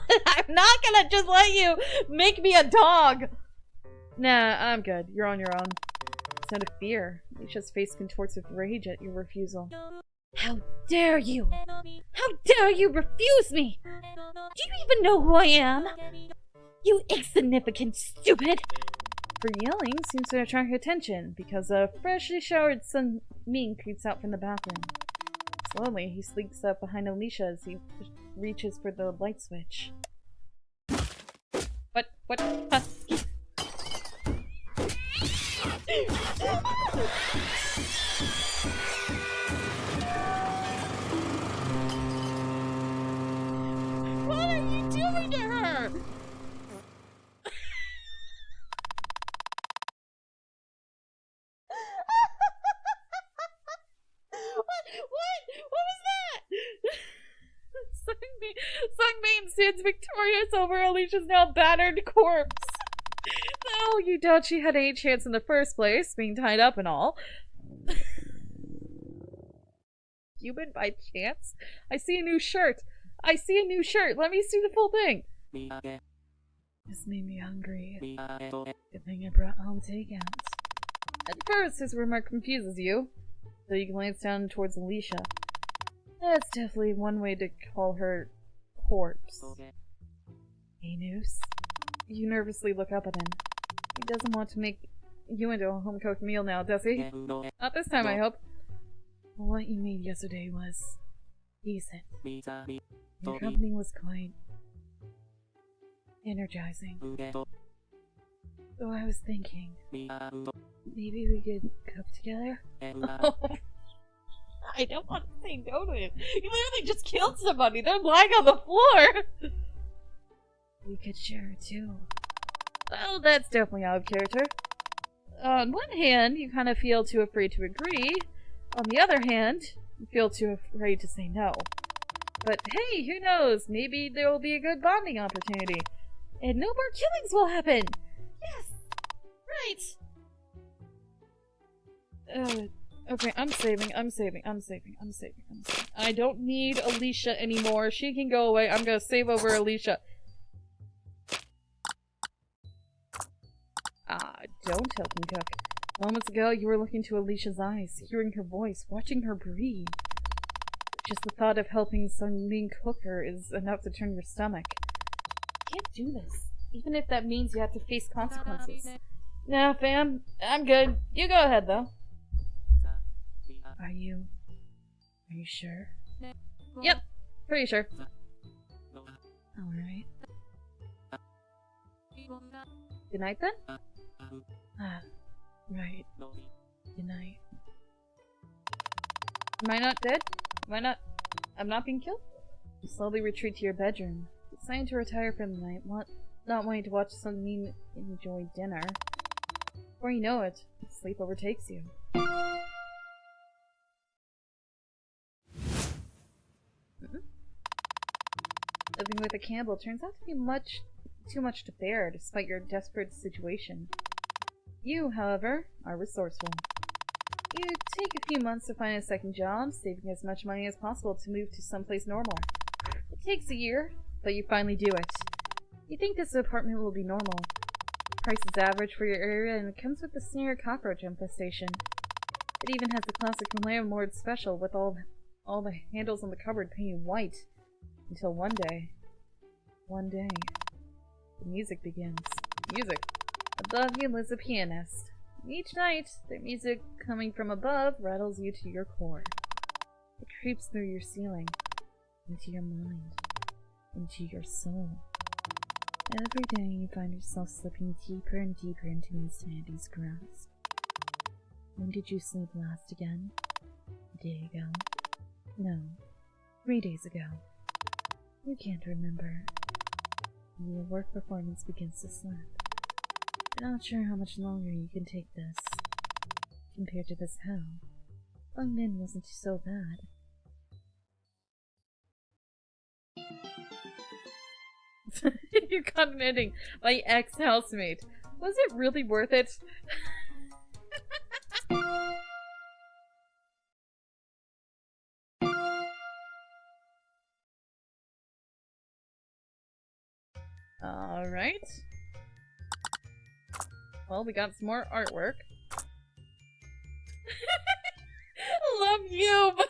gonna just let you make me a dog. Nah, I'm good. You're on your own. It's not a fear. Alicia's face contorts with rage at your refusal. How dare you! How dare you refuse me! Do you even know who I am? You insignificant stupid! Her yelling seems to attract attention because a freshly showered Sun-Min creeps out from the bathroom. Slowly, he slinks up behind Alicia as he reaches for the light switch. What? What are you doing to her? What was that? Sungmin stands victorious over Alicia's now battered corpse. Oh, you doubt she had any chance in the first place, being tied up and all. Human by chance? I see a new shirt. Let me see the full thing. This made me hungry. Good thing I brought home takeout. At first, his remark confuses you, so you glance down towards Alicia. That's definitely one way to call her corpse. Hey, Noose. You nervously look up at him. He doesn't want to make you into a home-cooked meal now, does he? Not this time, I hope. What you made yesterday was decent. Your company was quite energizing. So I was thinking, maybe we could cook together? Oh, I don't want to say no to him. You literally just killed somebody. They're lying on the floor. We could share too. Well, that's definitely out of character. on one hand, you kind of feel too afraid to agree. On the other hand, you feel too afraid to say no. But hey, who knows? Maybe there will be a good bonding opportunity. And no more killings will happen! Yes! Right! Okay, I'm saving. I don't need Alicia anymore. She can go away. I'm gonna save over Alicia. Don't help me cook. Moments ago, you were looking into Alicia's eyes, hearing her voice, watching her breathe. Just the thought of helping Sungmin cook her is enough to turn your stomach. You can't do this, even if that means you have to face consequences. Nah, fam. I'm good. You go ahead, though. Are you sure? Yep, pretty sure. Alright. Good night, then? Right. Good night. Am I not dead? I'm not being killed? You slowly retreat to your bedroom, deciding to retire for the night, not wanting to watch Sunmin enjoy dinner. Before you know it, sleep overtakes you. Living with a Campbell turns out to be too much to bear, despite your desperate situation. You, however, are resourceful. You take a few months to find a second job, saving as much money as possible to move to someplace normal. It takes a year, but you finally do it. You think this apartment will be normal. Price is average for your area, and it comes with the standard cockroach infestation. It even has the classic landlord special with all the handles on the cupboard painted white. Until one day, the music begins. Music. Above you lives a pianist. Each night, the music coming from above rattles you to your core. It creeps through your ceiling, into your mind, into your soul. Every day you find yourself slipping deeper and deeper into insanity's grasp. When did you sleep last again? A day ago? No, 3 days ago. You can't remember. Your work performance begins to slip. You're not sure how much longer you can take this. Compared to this hell, Bung Min wasn't so bad. You're commenting, my ex-housemate. Was it really worth it? Alright. Well, we got some more artwork. Love you, but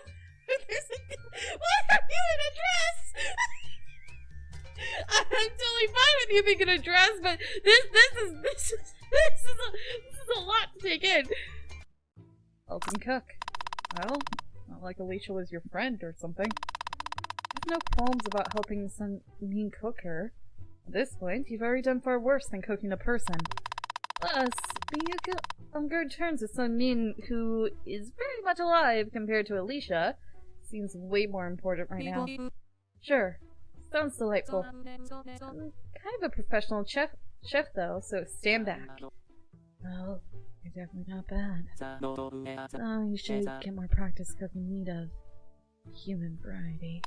why are you in a dress? I'm totally fine with you being in a dress, but this is a lot to take in. Help him cook. Well, not like Alicia was your friend or something. I have no qualms about helping Sunmin cook her. At this point, you've already done far worse than cooking a person. Plus, being on good terms with Sunmin, who is very much alive compared to Alicia, seems way more important right now. Sure, sounds delightful. I'm kind of a professional chef though, so stand back. Well, you're definitely not bad. Oh, you should get more practice cooking meat of human variety.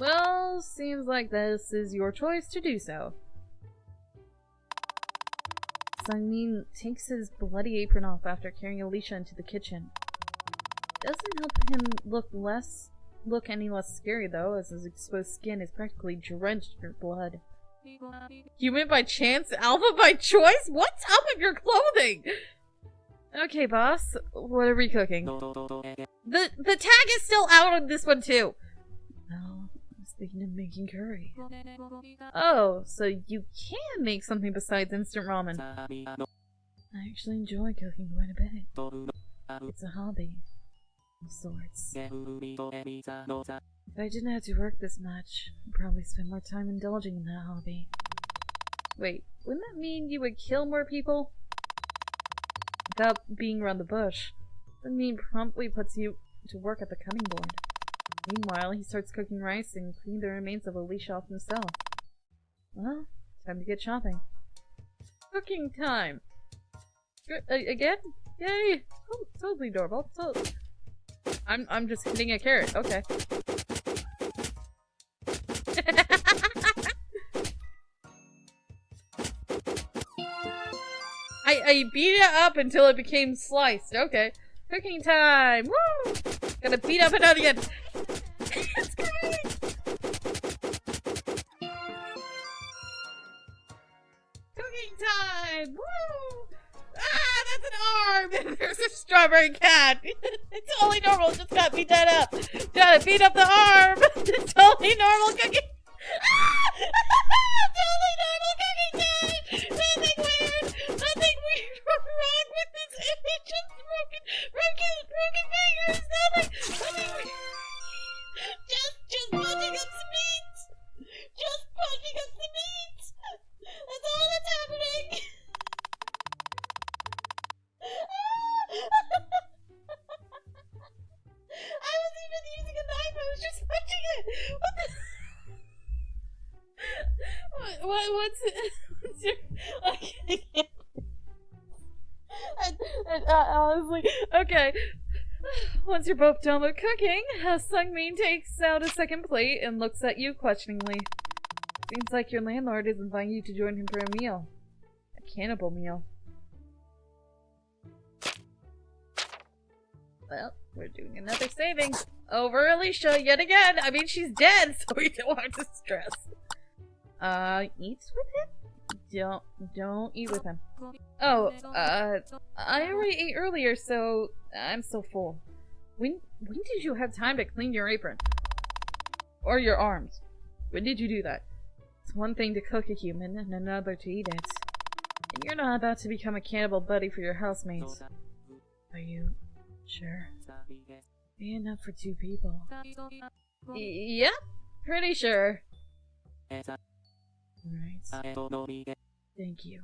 Well, seems like this is your choice to do so. Sungmin takes his bloody apron off after carrying Alicia into the kitchen. Doesn't help him look any less scary though, as his exposed skin is practically drenched in blood. Human by chance, alpha by choice? What's up with your clothing? Okay, boss. What are we cooking? The tag is still out on this one too. No, I was thinking of making curry. Oh, so you can make something besides instant ramen. I actually enjoy cooking quite a bit. It's a hobby of sorts. If I didn't have to work this much, I'd probably spend more time indulging in that hobby. Wait, wouldn't that mean you would kill more people? Without being around the bush, that mean promptly puts you to work at the cutting board. Meanwhile, he starts cooking rice and cleaning the remains of Alicia off himself. Well, time to get shopping. Cooking time! Again? Yay! Oh, totally normal. I'm just hitting a carrot. Okay. I beat it up until it became sliced. Okay. Cooking time! Woo! Gotta beat up an onion! It's great! Cooking time! Woo! Ah, that's an arm! There's a strawberry cat! It's totally normal, it just got beat that up! Gotta beat up the arm! It's totally normal cooking! Ah! Totally normal cooking time! Nothing weird! Nothing weird wrong with this image! Just broken fingers! Nothing weird! Just punching up some meat! Just punching up some meat! That's all that's happening! I wasn't even using a knife, I was just punching it! What the... What's your... Okay. Honestly, okay. Once you're both done with cooking, Sungmin takes out a second plate and looks at you questioningly. Seems like your landlord is inviting you to join him for a meal. A cannibal meal. Well, we're doing another saving. Over Alicia yet again! I mean, she's dead, so we don't want to stress. Eats with him? Don't eat with him. Oh, I already ate earlier, so I'm so full. When did you have time to clean your apron? Or your arms? When did you do that? It's one thing to cook a human, and another to eat it. And you're not about to become a cannibal buddy for your housemates. Are you sure? Be enough for 2 people. Yeah, pretty sure. Right. Thank you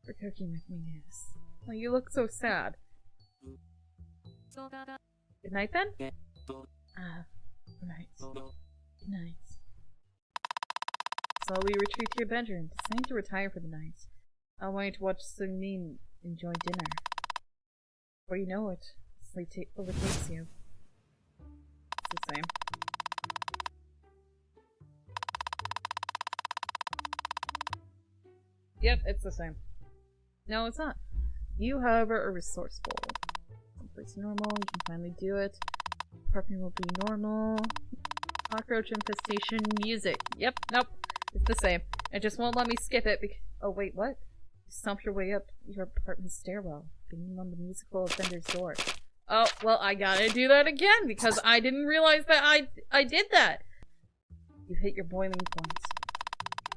for cooking with me, Miss. Oh, you look so sad. Good night then? Right. Good night. Slowly retreat to your bedroom, deciding to retire for the night. I want you to watch Sungmin enjoy dinner. Before you know it, sleep overtakes you. It's the same. Yep, it's the same. No, it's not. You, however, are resourceful. Someplace normal, you can finally do it. Parking will be normal. Cockroach infestation, music. Yep, nope. It's the same. It just won't let me skip it because— oh wait, what? You stomp your way up your apartment stairwell, banging on the musical offender's door. Oh, well, I gotta do that again because I didn't realize that I did that. You hit your boiling point.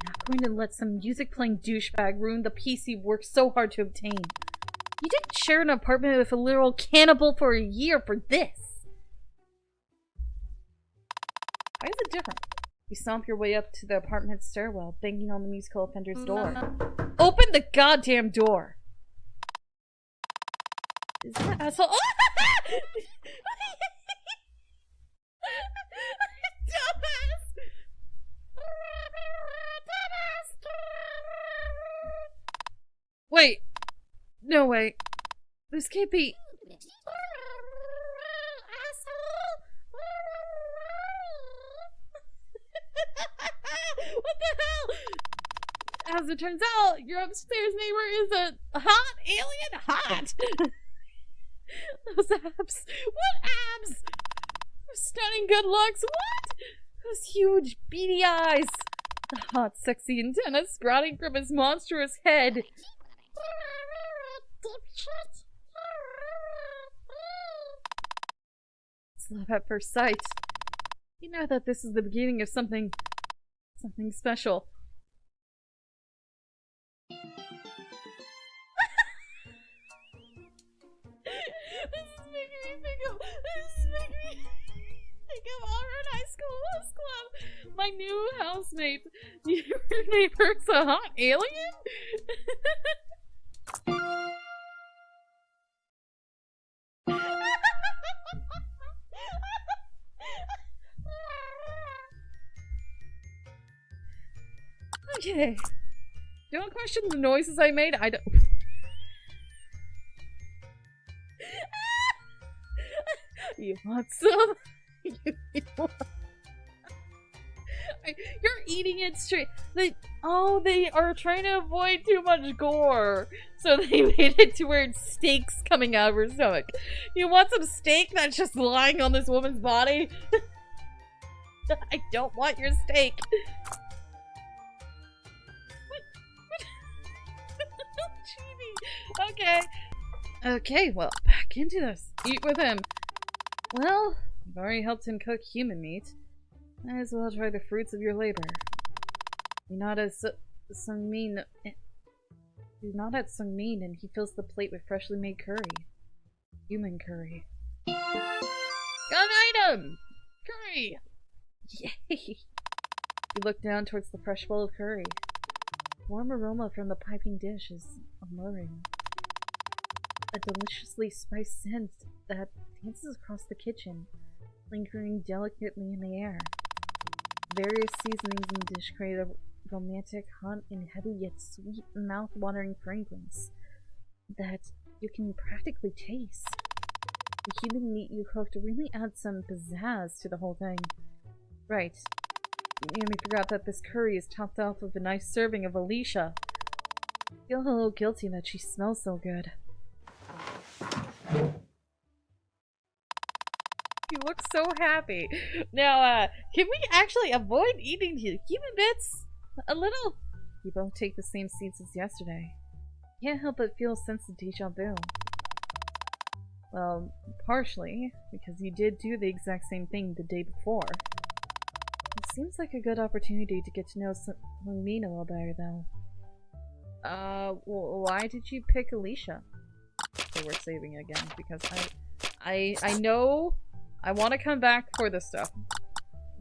I'm not going to let some music-playing douchebag ruin the peace you've worked so hard to obtain. You didn't share an apartment with a literal cannibal for a year for this. Why is it different? You stomp your way up to the apartment stairwell, banging on the musical offender's door. Open the goddamn door! Is that asshole— Dumbass! Wait. No, wait. This can't be— What the hell? As it turns out, your upstairs neighbor is a hot alien. Hot! Those abs. What abs? Those stunning good looks. What? Those huge beady eyes. The hot, sexy antenna sprouting from his monstrous head. It's love at first sight. You know that this is the beginning of something special. This is making me think of Auburn High School Host Club. My new housemate. Your neighbor's a hot alien? Okay. Don't question the noises I made. I don't. You want some? You're eating it straight. They are trying to avoid too much gore. So they made it to where it's steaks coming out of her stomach. You want some steak that's just lying on this woman's body? I don't want your steak. Chibi. Okay. Okay, well, back into this. Eat with him. Well, I've already helped him cook human meat. Might as well try the fruits of your labor. You're not at Sungmin, and he fills the plate with freshly made curry. Human curry. Got an item! Curry! Yay! You look down towards the fresh bowl of curry. Warm aroma from the piping dish is alluring. A deliciously spiced scent that dances across the kitchen, lingering delicately in the air. Various seasonings in the dish create a romantic, hot, and heavy yet sweet, mouth-watering fragrance that you can practically taste. The human meat you cooked really adds some pizzazz to the whole thing. Right. You nearly forgot that this curry is topped off with a nice serving of Alicia. I feel a little guilty that she smells so good. You look so happy. Now, can we actually avoid eating human bits? A little? We both take the same seats as yesterday. Can't help but feel a sense of deja vu. Well, partially, because you did do the exact same thing the day before. It seems like a good opportunity to get to know Sungmin a little better, though. Why did you pick Alicia? So we're saving again, because I know I want to come back for this stuff.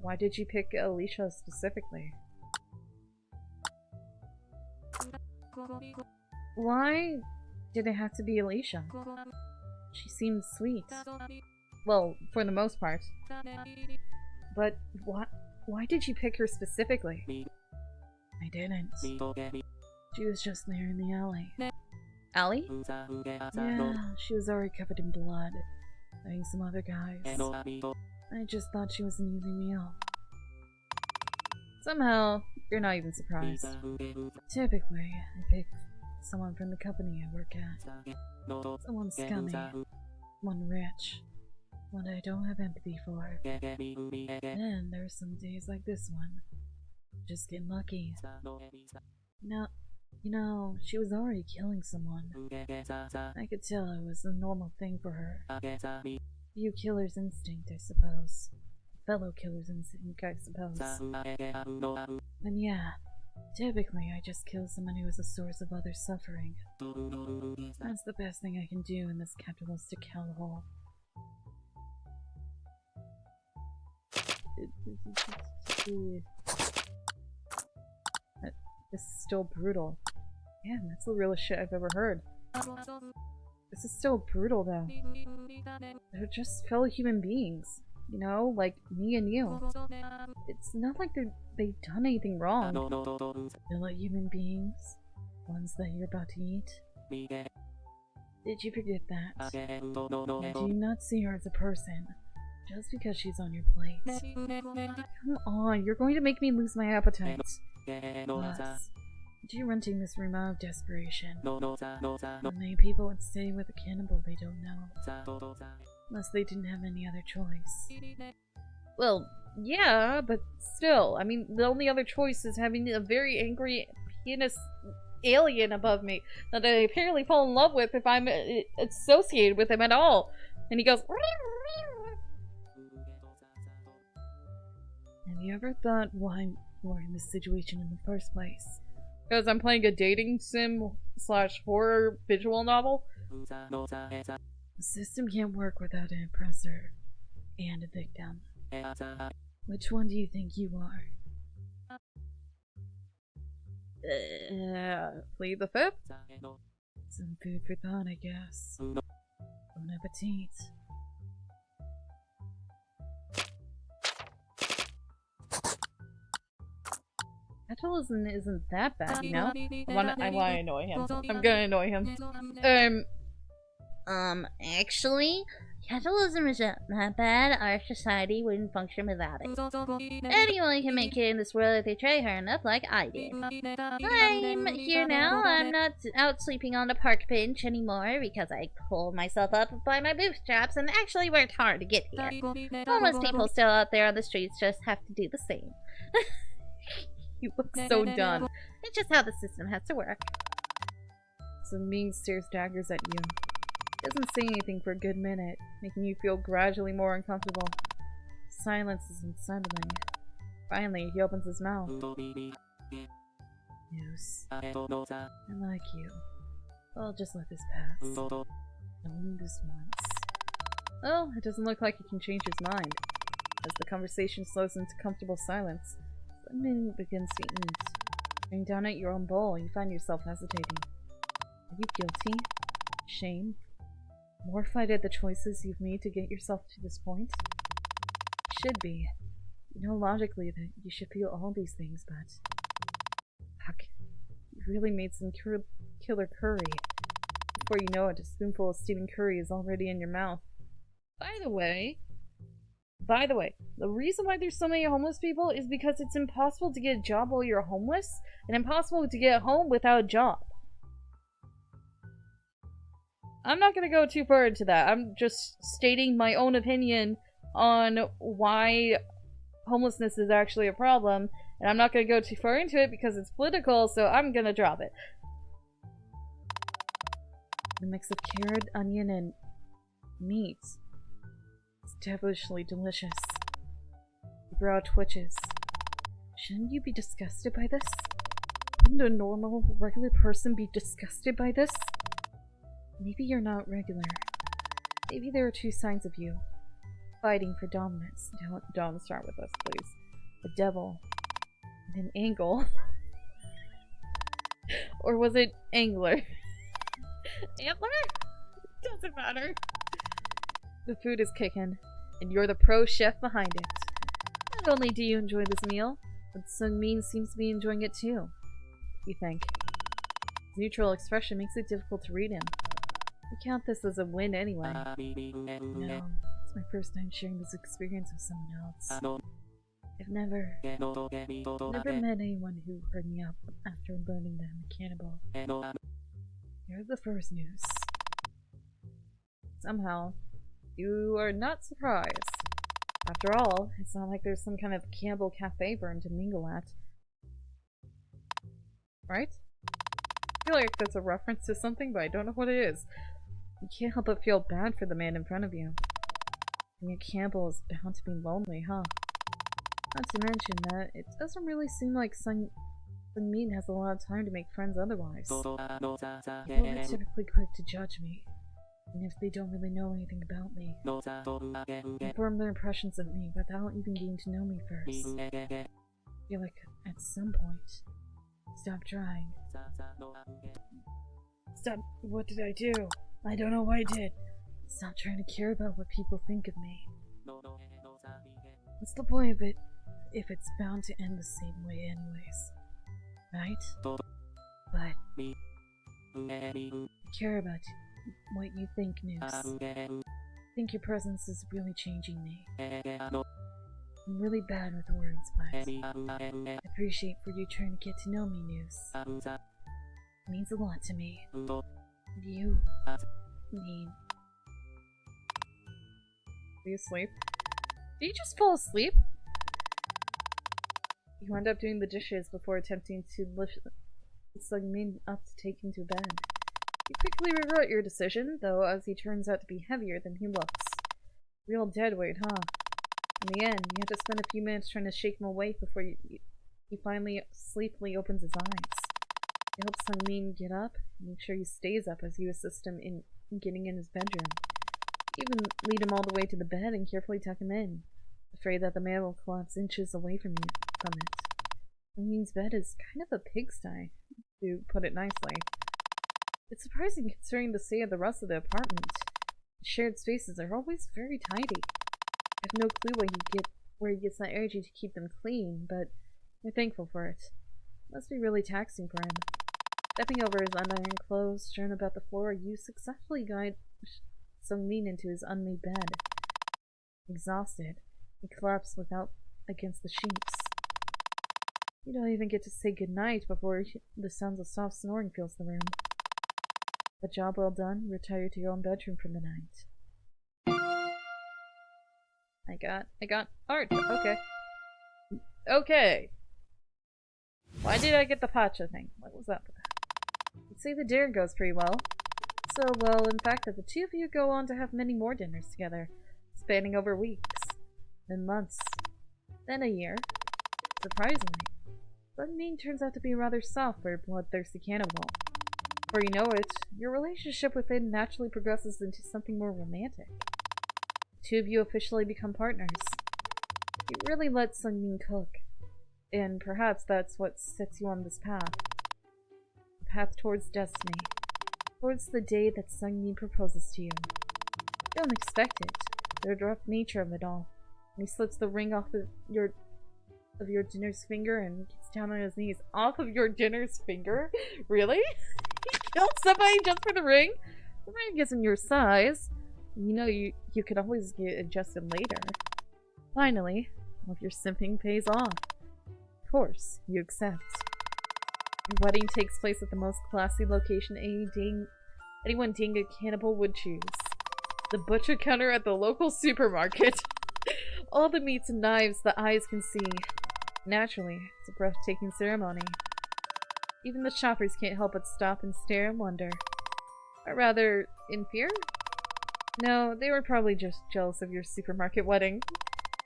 Why did you pick Alicia specifically? Why did it have to be Alicia? She seems sweet. Well, for the most part. But why did you pick her specifically? I didn't. She was just there in the alley. Alley? Yeah, she was already covered in blood. Fighting some other guys. I just thought she was an easy meal. Somehow, you're not even surprised. Typically, I pick someone from the company I work at. Someone scummy. One rich. One I don't have empathy for. Then there's some days like this one. Just getting lucky. No, you know, she was already killing someone. I could tell it was a normal thing for her. You killer's instinct, I suppose. Fellow killer's instinct, I suppose. And yeah, typically I just kill someone who is a source of other suffering. That's the best thing I can do in this capitalistic hellhole. This is still brutal. Man, that's the realest shit I've ever heard. This is still brutal, though. They're just fellow human beings. You know, like me and you. It's not like they've done anything wrong. Fellow human beings. Ones that you're about to eat. Did you forget that? I do not see her as a person. Just because she's on your plate. Come on, you're going to make me lose my appetite. Plus, you're renting this room out of desperation. Many people would stay with a cannibal they don't know. Unless they didn't have any other choice. Well, yeah, but still. I mean, the only other choice is having a very angry pianist alien above me that I apparently fall in love with if I'm associated with him at all. And he goes... Have you ever thought why we're in this situation in the first place? Because I'm playing a dating sim / horror visual novel? The system can't work without an oppressor and a victim. Which one do you think you are? Plead the fifth? Some food for thought, I guess. Bon appetit. Petal isn't that bad, you know? I wanna annoy him. I'm gonna annoy him. Actually, Capitalism is not bad. Our society wouldn't function without it. Anyone can make it in this world if they try hard enough, like I did. I'm here now. I'm not out sleeping on the park bench anymore because I pulled myself up by my bootstraps and actually worked hard to get here. Homeless people still out there on the streets just have to do the same. You look so done. It's just how the system has to work. Sung Min stares daggers at you. Doesn't say anything for a good minute, making you feel gradually more uncomfortable. Silence is unsettling. Finally, he opens his mouth. News. I like you. I'll just let this pass. Only this once. Well, it doesn't look like he can change his mind. As the conversation slows into comfortable silence, Sung Min begins to eat. Staring down at your own bowl, you find yourself hesitating. Are you guilty? Shame? Mortified at the choices you've made to get yourself to this point? Should be. You know logically that you should feel all these things, but... Fuck. You really made some killer curry. Before you know it, a spoonful of steaming curry is already in your mouth. By the way, the reason why there's so many homeless people is because it's impossible to get a job while you're homeless, and impossible to get home without a job. I'm not gonna go too far into that. I'm just stating my own opinion on why homelessness is actually a problem, and I'm not gonna go too far into it because it's political, so I'm gonna drop it. A mix of carrot, onion, and meat. It's devilishly delicious. Your brow twitches. Shouldn't you be disgusted by this? Wouldn't a normal, regular person be disgusted by this? Maybe you're not regular. Maybe there are two sides of you. Fighting for dominance. Don't start with us, please. A devil. And an angle. Or was it angler? Antler? Doesn't matter. The food is kicking, and you're the pro chef behind it. Not only do you enjoy this meal, but Sung Min seems to be enjoying it too. You think. His neutral expression makes it difficult to read him. We count this as a win anyway. No, it's my first time sharing this experience with someone else. I've never met anyone who heard me up after burning them a cannibal. You're the first news. Somehow, you are not surprised. After all, it's not like there's some kind of cannibal cafe for him to mingle at. Right? I feel like that's a reference to something, but I don't know what it is. You can't help but feel bad for the man in front of you. Being a cannibal is bound to be lonely, huh? Not to mention that it doesn't really seem like Sung Min has a lot of time to make friends otherwise. People are typically quick to judge me, even if they don't really know anything about me. They form their impressions of me without even getting to know me first. I feel like at some point, stop trying. Stop. What did I do? I don't know what I did. Stop trying to care about what people think of me. What's the point of it if it's bound to end the same way anyways? Right? But I care about what you think, News. I think your presence is really changing me. I'm really bad with words, but I appreciate for you trying to get to know me, News. It means a lot to me. You mean... Are you asleep? Did you just fall asleep? You end up doing the dishes before attempting to lift Sung Min up to take him to bed. You quickly regret your decision, though, as he turns out to be heavier than he looks. Real deadweight, huh? In the end, you have to spend a few minutes trying to shake him awake before he finally sleepily opens his eyes. You help Sung Min get up, and make sure he stays up as you assist him in getting in his bedroom. You even lead him all the way to the bed and carefully tuck him in, afraid that the man will collapse inches away from it. Sung Min's bed is kind of a pigsty, to put it nicely. It's surprising considering the state of the rest of the apartment. The shared spaces are always very tidy. I have no clue where he gets that energy to keep them clean, but we're thankful for it. It must be really taxing for him. Stepping over his unironed clothes strewn about the floor, you successfully Sung-min into his unmade bed. Exhausted, he collapsed against the sheets. You don't even get to say goodnight before the sounds of soft snoring fills the room. The job well done, retire to your own bedroom for the night. I got art. Okay. Okay. Why did I get the Pacha thing? What was up with that? You'd say the dinner goes pretty well. So well, in fact, that the two of you go on to have many more dinners together, spanning over weeks, then months, then a year. Surprisingly, Sung-min turns out to be a rather soft for a bloodthirsty cannibal. Before you know it, your relationship with him naturally progresses into something more romantic. The two of you officially become partners. You really let Sung-min cook, and perhaps that's what sets you on this path. A path towards destiny. Towards the day that Sung-min proposes to you. You don't expect it, the abrupt nature of it all. And he slips the ring off of your dinner's finger and gets down on his knees. Off of your dinner's finger? Really? He killed somebody just for the ring? The ring isn't your size. You know you can always get adjusted later. Finally, all of your simping pays off. Of course, you accept. Your wedding takes place at the most classy location anyone being a cannibal would choose. The butcher counter at the local supermarket. All the meats and knives the eyes can see. Naturally, it's a breathtaking ceremony. Even the shoppers can't help but stop and stare and wonder. Or rather, in fear? No, they were probably just jealous of your supermarket wedding.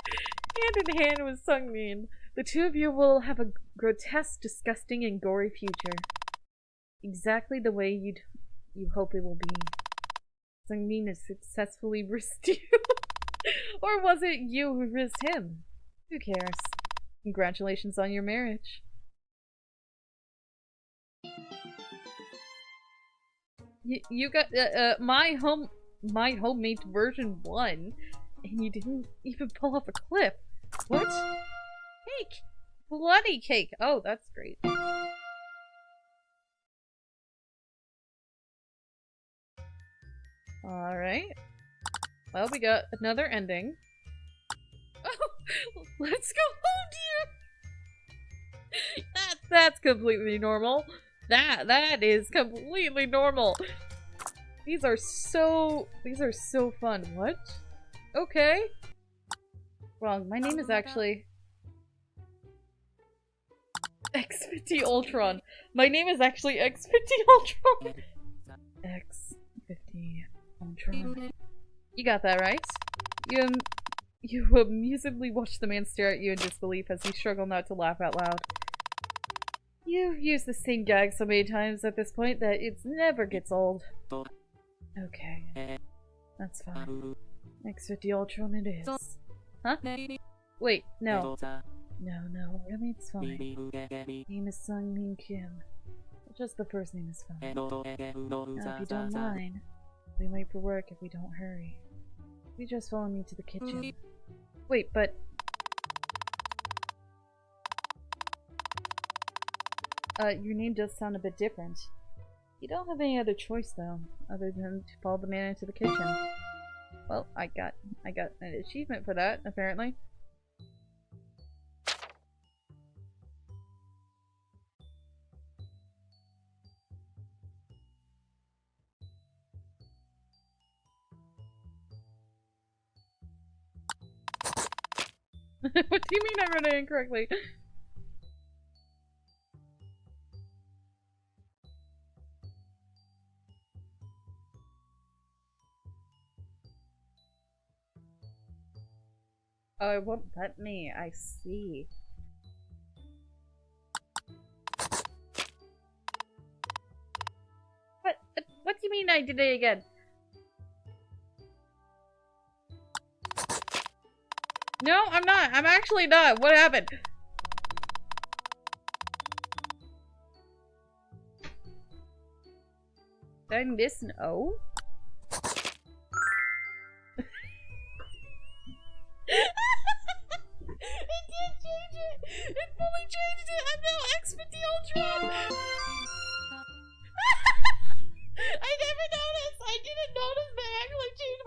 Hand in hand with Sung-min, the two of you will have a grotesque, disgusting, and gory future. Exactly the way you hope it will be. Sung-min has successfully risked you. Or was it you who risked him? Who cares? Congratulations on your marriage. You got my homemade version 1, and you didn't even pull off a clip. What? Cake! Bloody cake! Oh, that's great. Alright. Well, we got another ending. Oh! Let's go home, dear! That's completely normal. That is completely normal. These are so fun. What? Okay. Wrong. My name is actually X50 Ultron. My name is actually X50 Ultron. X50 Ultron. You got that right. You amusedly watch the man stare at you in disbelief as you struggle not to laugh out loud. You've used the same gag so many times at this point that it never gets old. Okay. That's fine. X50 Ultron it is. Huh? Wait, no. No, really it's fine. Name is Sung-min Kim. Just the first name is fine. Now if you don't mind, we wait for work if we don't hurry. You just follow me to the kitchen. Wait, but... your name does sound a bit different. You don't have any other choice, though, other than to follow the man into the kitchen. Well, I got an achievement for that, apparently. What do you mean I wrote it incorrectly? Oh, it won't let me. I see. What do you mean I did it again? No, I'm not. I'm actually not. What happened? Did I miss an O? It did change it! It fully changed it! I'm now X50 Ultron! I never noticed! I didn't notice they actually changed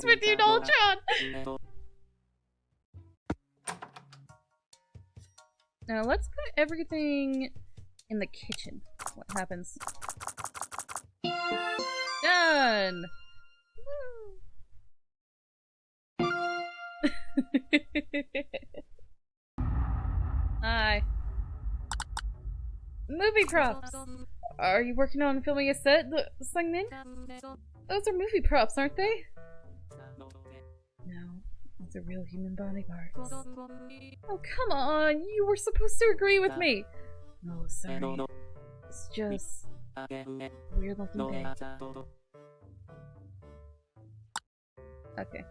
X-15 Ultron! Now let's put everything in the kitchen. What happens? Done! Hi. Movie props! Are you working on filming a set, Sungmin? Those are movie props, aren't they? No, those are real human body parts. Oh, come on! You were supposed to agree with me! Oh, sorry. It's just weird looking thing. Okay.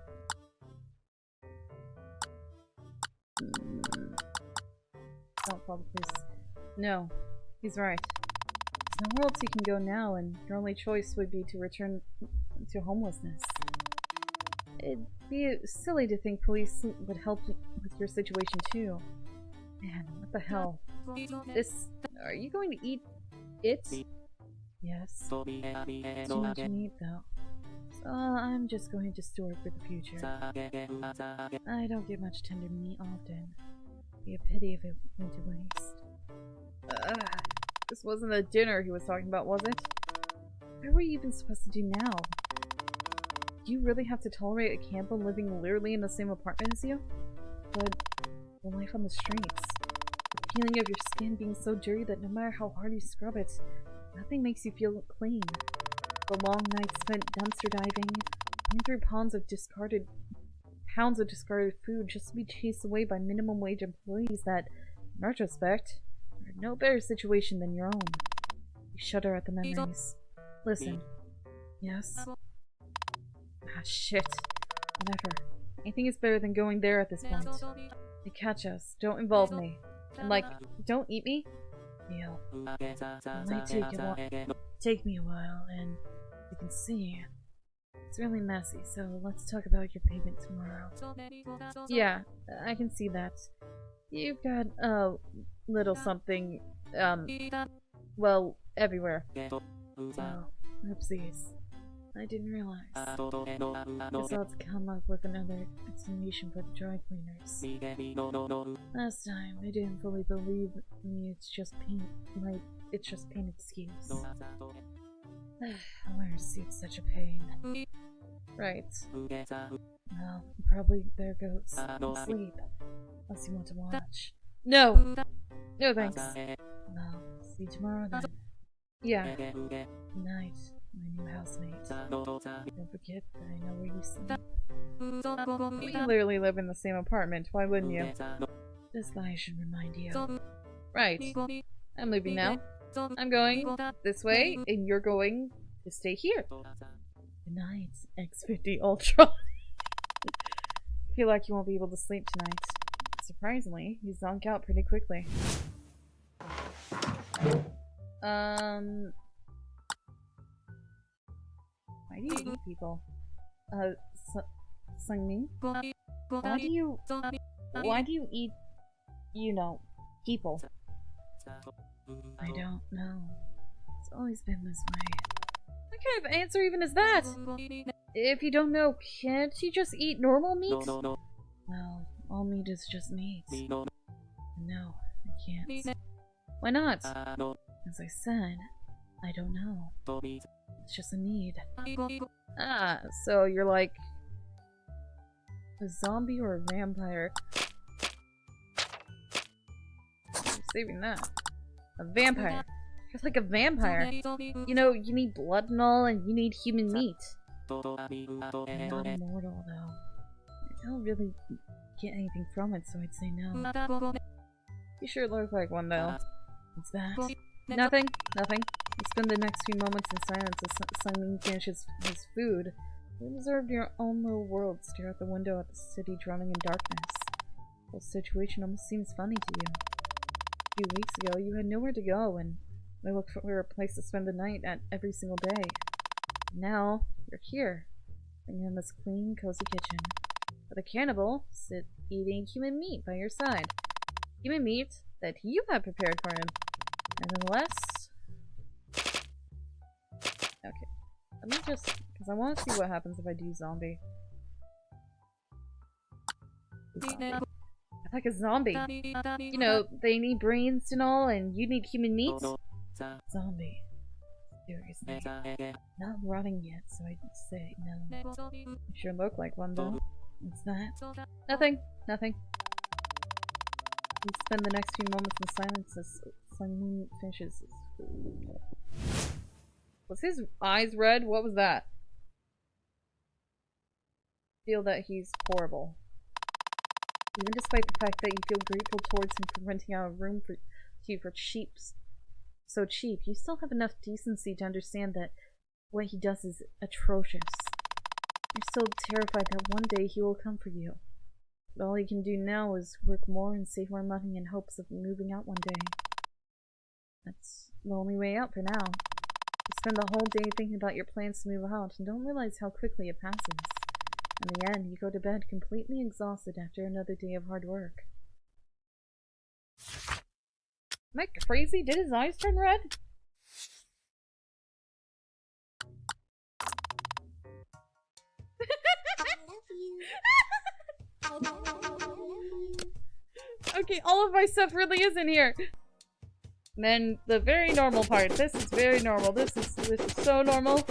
Don't call the police. No, he's right. There's nowhere else you can go now, and your only choice would be to return to homelessness. It'd be silly to think police would help with your situation too. Man, what the hell? This... Are you going to eat it? Yes. Too much meat, though. So I'm just going to store it for the future. I don't get much tender meat often. It'd be a pity if it went to waste. This wasn't the dinner he was talking about, was it? What were you even supposed to do now? Do you really have to tolerate a Campbell living literally in the same apartment as you? But the life on the streets. The feeling of your skin being so dirty that no matter how hard you scrub it, nothing makes you feel clean. The long nights spent dumpster diving, going through pounds of discarded food just to be chased away by minimum wage employees that, in retrospect, are in no better situation than your own. You shudder at the memories. Listen. Yes? Ah, shit. Whatever. Anything is better than going there at this point. They catch us. Don't involve me. And like, don't eat me? Deal. It might take me a while, and you can see. It's really messy, so let's talk about your payment tomorrow. Yeah, I can see that. You've got a little something, well, everywhere. Oh, oopsies. I didn't realize. Guess I'll have to come up with another explanation for the dry cleaners. Last time, they didn't fully believe me. It's just paint excuse. Wearing suit's such a pain. Right. Well, probably better go sleep. Unless you want to watch. No! No thanks. Well, see you tomorrow then. Yeah. Good night, my new housemate. Don't forget that I know where you sleep. We literally live in the same apartment, why wouldn't you? This guy should remind you. Right. I'm leaving now. I'm going this way, and you're going to stay here. Good night, X-50 Ultron. I feel like you won't be able to sleep tonight. Surprisingly, you zonk out pretty quickly. Why do you eat people? Sungmin? Why do you eat, you know, people? I don't know. It's always been this way. What kind of answer even is that? If you don't know, can't you just eat normal meat? Well, all meat is just meat. No, I can't. Why not? As I said, I don't know. It's just a need. Ah, so you're like a zombie or a vampire? I'm saving that. A vampire. You're like a vampire. You know, you need blood and all, and you need human meat. I'm not immortal, though. I don't really get anything from it, so I'd say no. You sure look like one, though. What's that? Nothing. You spend the next few moments in silence as Sungmin finishes his food. You observe your own little world, stare out the window at the city drowning in darkness. The whole situation almost seems funny to you. A few weeks ago, you had nowhere to go, and I looked for a place to spend the night at every single day. Now, you're here, sitting in this clean, cozy kitchen, with a cannibal eating human meat by your side. Human meat that you have prepared for him. Nevertheless... Okay. Let me just... because I want to see what happens if I do zombie. Like a zombie. You know, they need brains and all, and you need human meat. Zombie. Seriously. Not rotting yet, so I'd say no. You sure look like one, though. What's that? Nothing. Nothing. We spend the next few moments in silence as Sun finishes his food. Was his eyes red? What was that? Feel that he's horrible. Even despite the fact that you feel grateful towards him for renting out a room for you for so cheap, you still have enough decency to understand that what he does is atrocious. You're still terrified that one day he will come for you. But all he can do now is work more and save more money in hopes of moving out one day. That's the only way out for now. You spend the whole day thinking about your plans to move out and don't realize how quickly it passes. In the end, you go to bed completely exhausted after another day of hard work. Am I crazy? Did his eyes turn red? Okay, all of my stuff really is in here. And then the very normal part. This is very normal. This is so normal.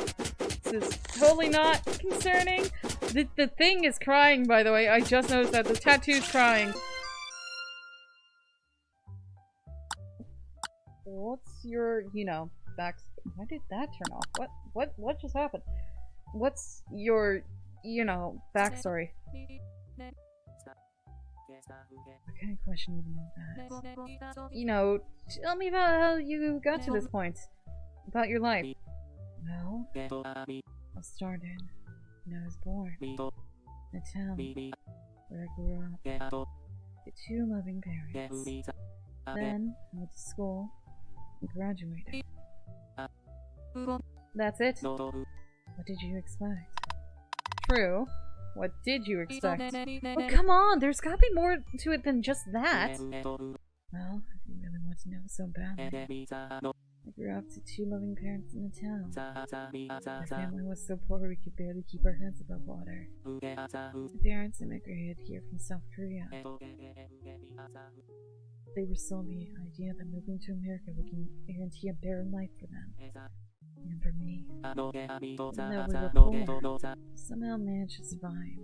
This is totally not concerning. The thing is crying, by the way. I just noticed that the tattoo's crying. What's your, you know, back? Why did that turn off? What just happened? What's your, you know, backstory? What kind of question even is that? You know, tell me about how you got to this point. About your life. Well, I started when I was born. In a town where I grew up. With 2 loving parents. Then, I went to school and graduated. That's it? What did you expect? True. What did you expect? Well, come on, there's gotta be more to it than just that. Well, if you really want to know so badly, I grew up to 2 loving parents in the town. My family was so poor we could barely keep our heads above water. My parents immigrated here from South Korea. They were sold the idea that moving to America would guarantee a better life for them. And for me, even though we were poor, somehow managed to survive.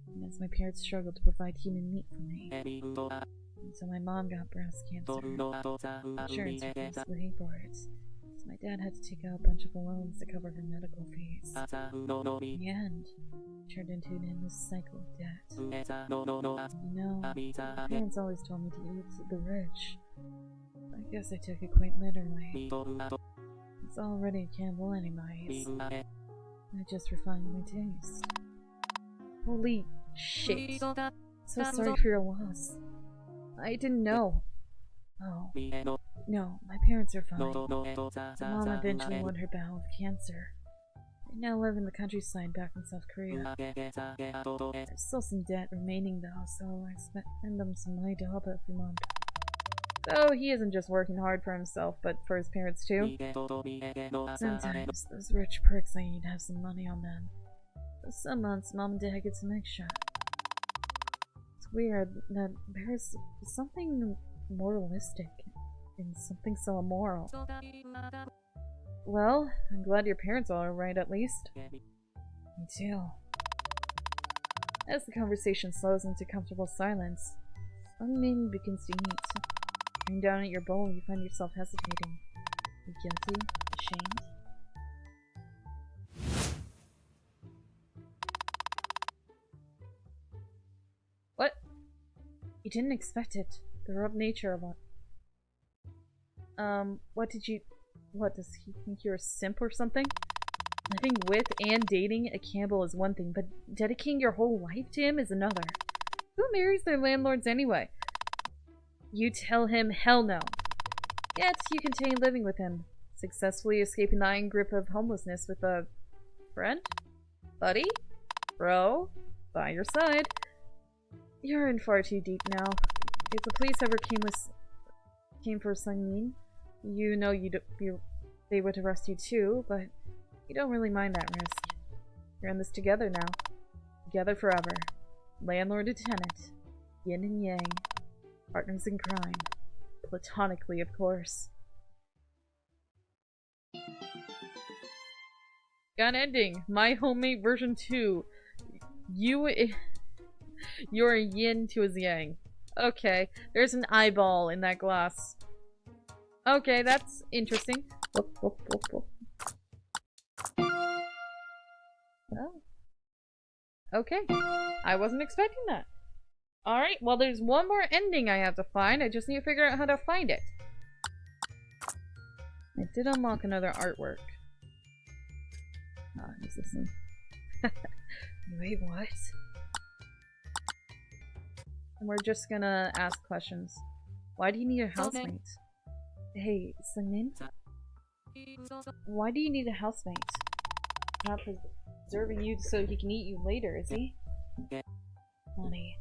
And as my parents struggled to provide human meat for me. And so my mom got breast cancer. Insurance refused to pay for it. So my dad had to take out a bunch of loans to cover her medical fees. In the end, it turned into an endless cycle of debt. You know, my parents always told me to eat the rich. I guess I took it quite literally. It's already a cannibal anyways. I just refined my taste. Holy shit. So sorry for your loss. I didn't know. Oh. No, my parents are fine. Mom eventually won her battle with cancer. I now live in the countryside back in South Korea. There's still some debt remaining though, so I send them some money to help out every month. So he isn't just working hard for himself, but for his parents too. Sometimes those rich pricks need to have some money on them. But some months, Mom and Dad get some extra. It's weird that there's something moralistic in something so immoral. Well, I'm glad your parents are alright at least. Me too. As the conversation slows into comfortable silence, Sungmin begins to eat. Looking down at your bowl, you find yourself hesitating. Are you guilty? Ashamed? What? You didn't expect it. The rough nature of it. What, does he think you're a simp or something? Living with and dating a cannibal is one thing, but dedicating your whole life to him is another. Who marries their landlords anyway? You tell him hell no. Yet, you continue living with him, successfully escaping the iron grip of homelessness with a friend? Buddy? Bro? By your side. You're in far too deep now. If the police ever came for Sungmin, you know they would arrest you too, but you don't really mind that risk. You're in this together now. Together forever. Landlord to tenant. Yin and yang. Partners in crime. Platonically, of course. Got an ending. My Homemate version 2. You're a yin to his yang. Okay, there's an eyeball in that glass. Okay, that's interesting. Whoop, whoop, whoop, whoop. Oh. Okay, I wasn't expecting that. Alright, well there's one more ending I have to find. I just need to figure out how to find it. I did unlock another artwork. Ah, who's this one? Wait, what? And we're just gonna ask questions. Why do you need a housemate? Hey, Sungmin? Why do you need a housemate? Not preserving you so he can eat you later, is he? Money.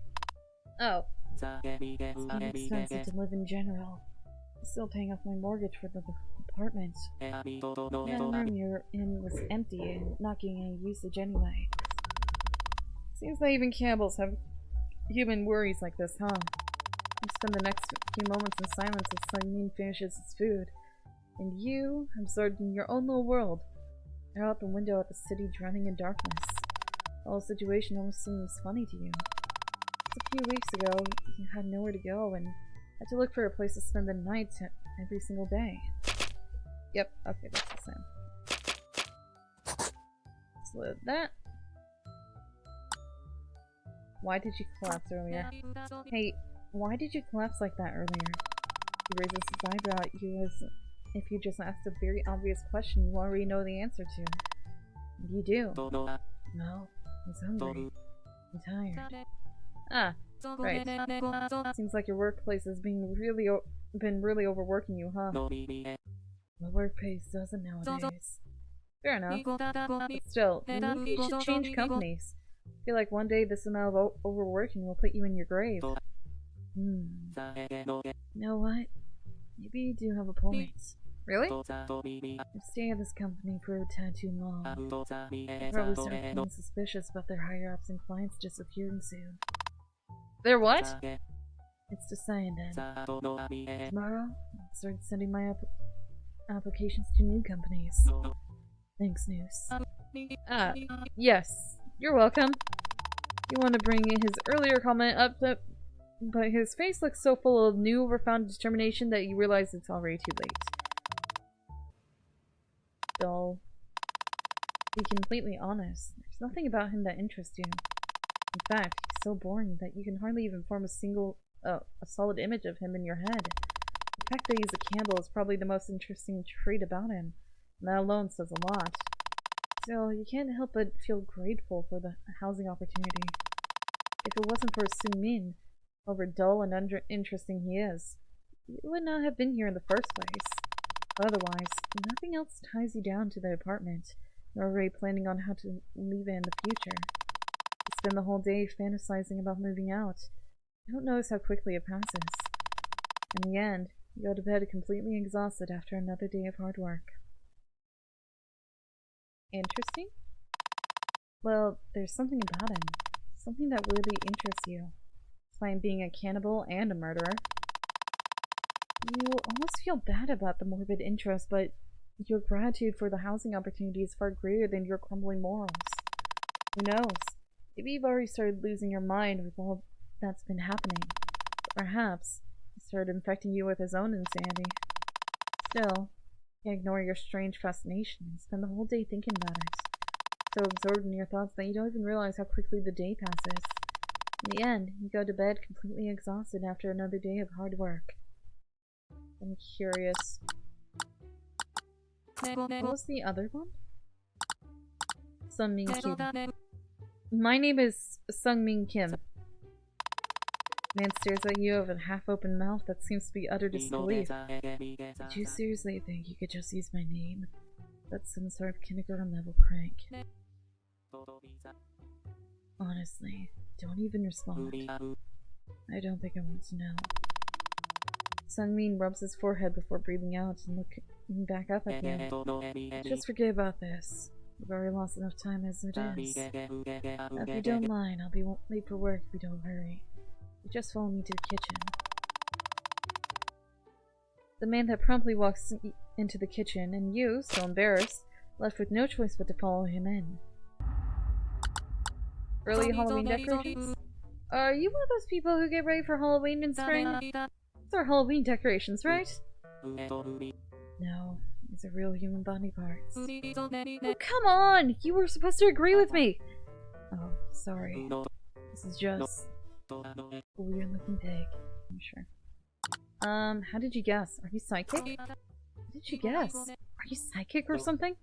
Oh. It's too expensive to live in general. I'm still paying off my mortgage for the apartment. The room you're in was empty and not getting any usage anyway. Seems that even cannibals have human worries like this, huh? You spend the next few moments in silence as Sungmin finishes his food. And you, absorbed in your own little world, stare out the window at the city drowning in darkness. The whole situation almost seems funny to you. Just a few weeks ago, you had nowhere to go and had to look for a place to spend the night every single day. Yep, okay, that's the same. Let's load that. Why did you collapse earlier? Hey, why did you collapse like that earlier? He raises his eyebrow at you as if you just asked a very obvious question you already know the answer to. And you do. No, he's hungry. I'm tired. Ah, right. Seems like your workplace has been really overworking you, huh? My workplace doesn't nowadays. Fair enough. But still, maybe you should change companies. I feel like one day this amount of overworking will put you in your grave. You know what? Maybe you do have a point. Really? I'm staying at this company for a tad too long. I'll probably start feeling suspicious about their higher-ups and clients disappearing soon. Their what? It's decided then. Tomorrow, I'll start sending my applications to new companies. Thanks, Noose. Ah, yes. You're welcome. You want to bring in his earlier comment up, but his face looks so full of new overfound determination that you realize it's already too late. Dull. To be completely honest, there's nothing about him that interests you. In fact, he's so boring that you can hardly even form a solid image of him in your head. The fact that he's a cannibal is probably the most interesting trait about him, and that alone says a lot. Still, you can't help but feel grateful for the housing opportunity. If it wasn't for Sungmin, however dull and uninteresting he is, you would not have been here in the first place. Otherwise, nothing else ties you down to the apartment. You're already planning on how to leave it in the future. You spend the whole day fantasizing about moving out. You don't notice how quickly it passes. In the end, you go to bed completely exhausted after another day of hard work. Interesting? Well, there's something about him. Something that really interests you. Despite being a cannibal and a murderer. You almost feel bad about the morbid interest, but your gratitude for the housing opportunity is far greater than your crumbling morals. Who knows? Maybe you've already started losing your mind with all that's been happening. Perhaps he started infecting you with his own insanity. Still, you can't ignore your strange fascination and spend the whole day thinking about it. So absorbed in your thoughts that you don't even realize how quickly the day passes. In the end, you go to bed completely exhausted after another day of hard work. I'm curious. What was the other one? Sungmin Kim. My name is Sungmin Kim. Man stares at you with a half-open mouth that seems to be utter disbelief. Did you seriously think you could just use my name? That's some sort of kindergarten level prank. Honestly, don't even respond. I don't think I want to know. Sungmin rubs his forehead before breathing out and looking back up at you. Just forget about this. We've already lost enough time as it is. Now, if you don't mind, I'll be late for work if we don't hurry. You just follow me to the kitchen. The man that promptly walks into the kitchen, and you, still embarrassed, left with no choice but to follow him in. Early Halloween decorations? Are you one of those people who get ready for Halloween in spring? Those are Halloween decorations, right? No, these are real human body parts. Oh, come on! You were supposed to agree with me! Oh, sorry. This is just a weird-looking pig. I'm sure. How did you guess? Are you psychic? How did you guess? Are you psychic or something?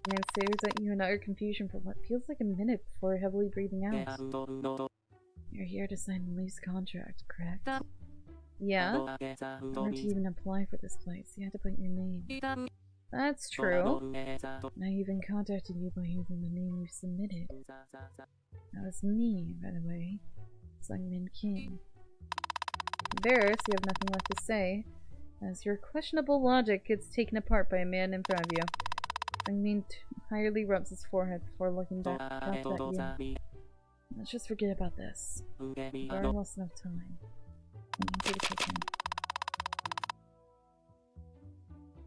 The man stares at you in utter confusion for what feels like a minute before heavily breathing out. You're here to sign a lease contract, correct? Yeah. In order to even apply for this place, you had to put your name. That's true. I even contacted you by using the name you submitted. That was me, by the way. Sungmin Kim. Embarrassed, you have nothing left to say, as your questionable logic gets taken apart by a man in front of you. Sungmin entirely rubs his forehead before looking back at you. Let's just forget about this. We've already lost enough time. Into the kitchen.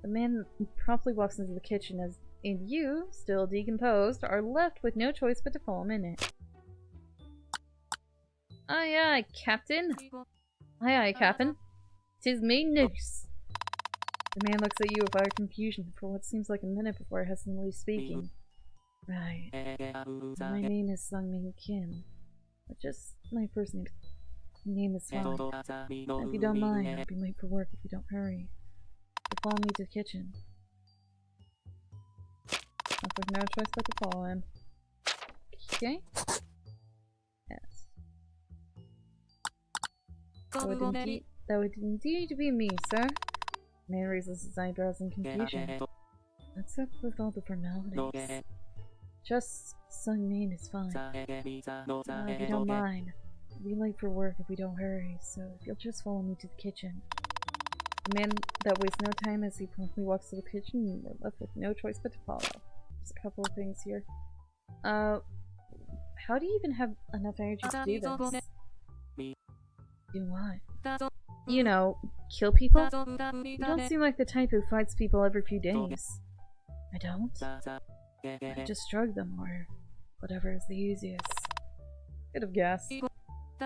The man promptly walks into the kitchen and you, still decomposed, are left with no choice but to follow him in it. Aye aye, Captain. Aye aye, Captain. 'Tis me, Noose. The man looks at you with utter confusion for what seems like a minute before hesitantly speaking. Right. My name is Sungmin Kim. But just my first name is fine. If you don't mind, I'll be late for work if you don't hurry. So follow me to the kitchen. Left with no choice but to follow him. Okay. Yes. That would indeed be me, sir. The man raises his eyebrows in confusion. Let's up with all the formalities. Just Sungmin is fine. If you don't mind. I'll be late for work if we don't hurry, so if you'll just follow me to the kitchen. The man that wastes no time as he promptly walks to the kitchen, we're left with no choice but to follow. There's a couple of things here. How do you even have enough energy to do this? Do what? You know, kill people? You don't seem like the type who fights people every few days. I don't? I just drug them, or whatever is the easiest. Could have guessed.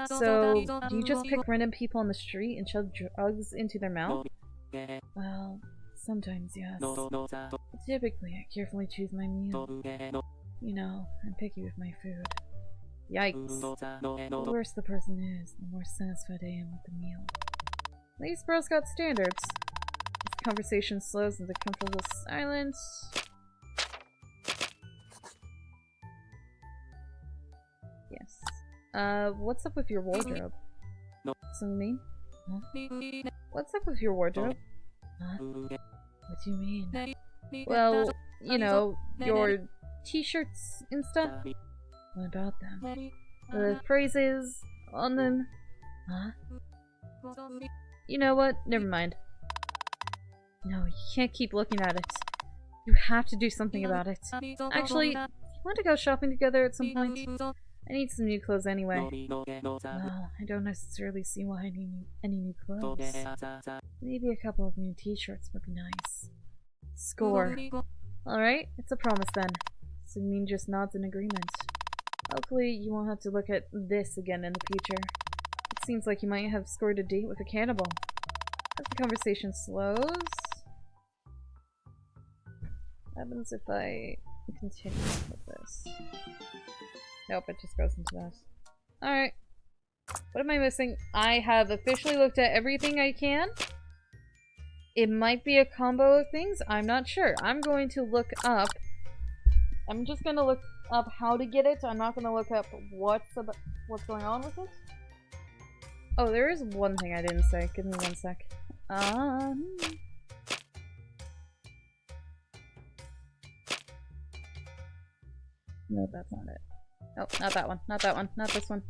So, do you just pick random people on the street and shove drugs into their mouth? Well, sometimes yes. But typically, I carefully choose my meal. You know, I'm picky with my food. Yikes. The worse the person is, the more satisfied I am with the meal. At least bro's got standards. As the conversation slows into comfortable silence. Yes. What's up with your wardrobe? Sungmin? Huh? What's up with your wardrobe? Huh? What do you mean? Well, you know, your t-shirts and stuff. What about them? The phrases on them. Huh? You know what? Never mind. No, you can't keep looking at it. You have to do something about it. Actually, you want to go shopping together at some point? I need some new clothes anyway. Well, I don't necessarily see why I need any new clothes. Maybe a couple of new t-shirts would be nice. Score. Alright, it's a promise then. Sungmin just nods in agreement. Hopefully you won't have to look at this again in the future. It seems like you might have scored a date with a cannibal. As the conversation slows... What happens if I continue with this? Nope, it just goes into this. Alright. What am I missing? I have officially looked at everything I can. It might be a combo of things. I'm not sure. I'm going to look up... I'm just going to look up how to get it. I'm not going to look up what's going on with it. Oh, there is one thing I didn't say. Give me one sec. No, that's not it. Oh, not that one. Not that one. Not this one.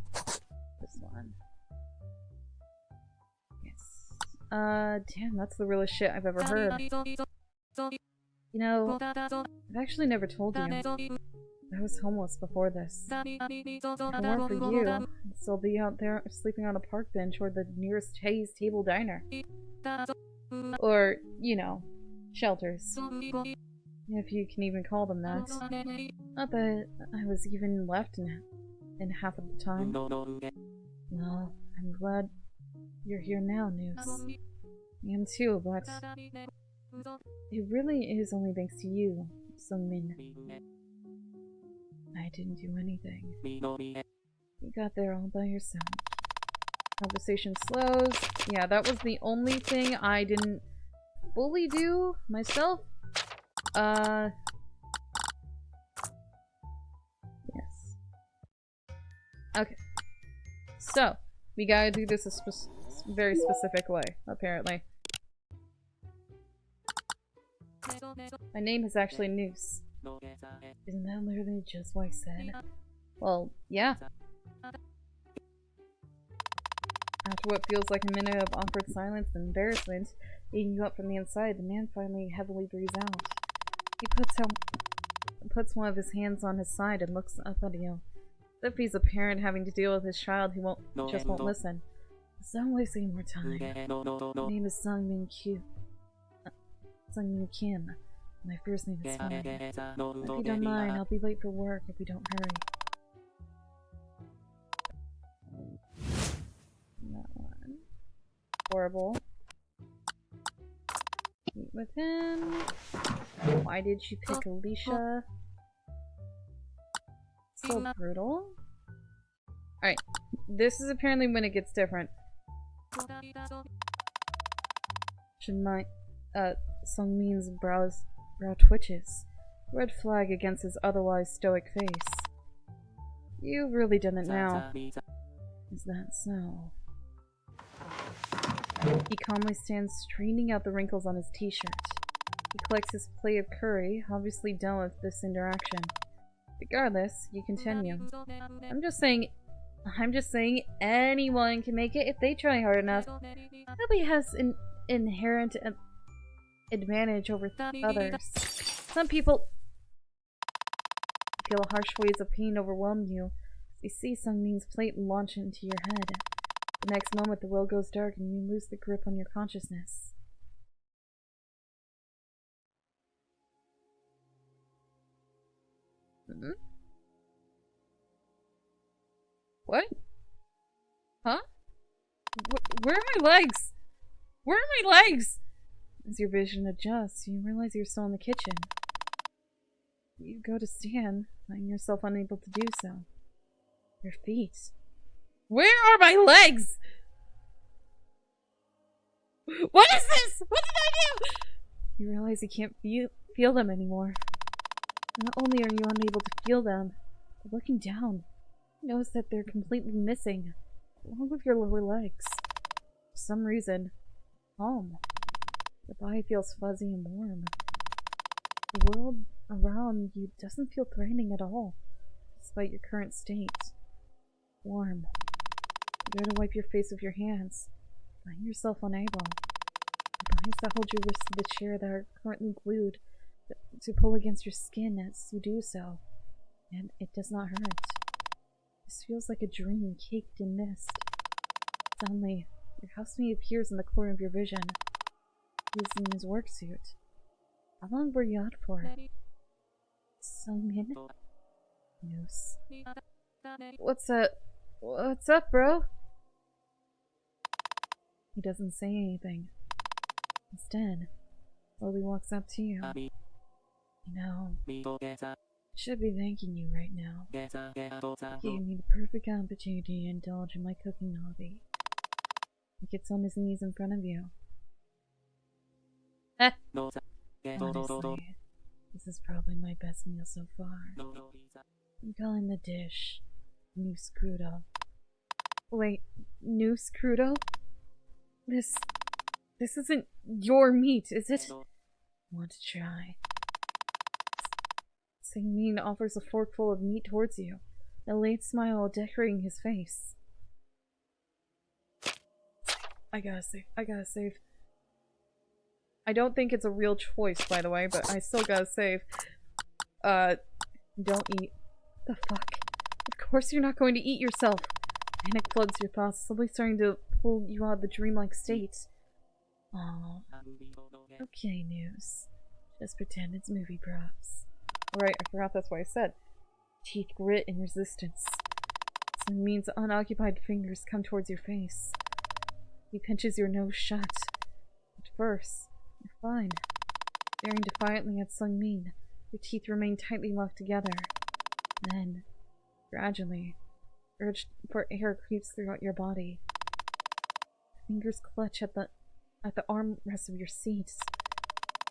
This one. Yes. Damn, that's the realest shit I've ever heard. You know, I've actually never told you. I was homeless before this. If it weren't for you, I'd still be out there sleeping on a park bench or the nearest Hayes Table Diner. Or, you know, shelters. If you can even call them that. Not that I was even left in half of the time. Well, I'm glad you're here now, Noose. I am too, but it really is only thanks to you, Sungmin. I didn't do anything. You got there all by yourself. Conversation slows. Yeah, that was the only thing I didn't fully do myself. Yes. Okay. So, we gotta do this a very specific way, apparently. My name is actually Noose. Isn't that literally just what I said? Well, yeah. After what feels like a minute of awkward silence and embarrassment eating you up from the inside, the man finally heavily breathes out. He puts one of his hands on his side and looks up at you. As if he's a parent having to deal with his child who just won't listen. So don't waste any more time. My name is Sungmin Kim. My first name is Sungmin. If you don't mind, I'll be late for work if we don't hurry. That one. Horrible. Meet with him. Why did you pick Alicia? So brutal. Alright. This is apparently when it gets different. Sungmin's brow twitches. Red flag against his otherwise stoic face. You've really done it now. Is that so? He calmly stands straining out the wrinkles on his t-shirt. He collects his plate of curry, obviously done with this interaction. Regardless, you continue. I'm just saying anyone can make it if they try hard enough. Nobody has an inherent advantage over others. Some people feel harsh waves of pain overwhelm you. You see Sungmin's plate launch into your head. The next moment, the world goes dark and you lose the grip on your consciousness. Hmm? What? Huh? Where are my legs? Where are my legs? As your vision adjusts, you realize you're still in the kitchen. You go to stand, finding yourself unable to do so. Your feet. Where are my legs? What is this? What did I do? You realize you can't feel them anymore. Not only are you unable to feel them, but looking down, you notice that they're completely missing, along with your lower legs. For some reason, calm. Your body feels fuzzy and warm. The world around you doesn't feel threatening at all, despite your current state. Warm. You go to wipe your face with your hands, find yourself unable. The vines that hold your wrists to the chair that are currently glued to pull against your skin as you do so, and it does not hurt. This feels like a dream caked in mist. Suddenly, your housemate appears in the corner of your vision. He's in his work suit. How long were you out for? Sungmin? Noose. What's up? What's up, bro? He doesn't say anything. Instead, slowly walks up to you. You know, I should be thanking you right now. You gave me the perfect opportunity to indulge in my cooking hobby. He gets on his knees in front of you. Honestly, this is probably my best meal so far. I'm calling the dish Noose Crudo. Wait, Noose Crudo? This isn't your meat, is it? Want to try? Sungmin offers a forkful of meat towards you, a late smile decorating his face. I gotta save. I don't think it's a real choice, by the way, but I still gotta save. Don't eat. The fuck? Of course you're not going to eat yourself. Panic floods your thoughts, slowly starting to pull you out of the dreamlike state. Aww. Okay, News. Just pretend it's movie props. Right, I forgot that's what I said. Teeth grit in resistance. Something means unoccupied fingers come towards your face. He pinches your nose shut. At first, you're fine. Staring defiantly at Sungmin, your teeth remain tightly locked together. Then, gradually, urge for air creeps throughout your body. Fingers clutch at the armrest of your seat.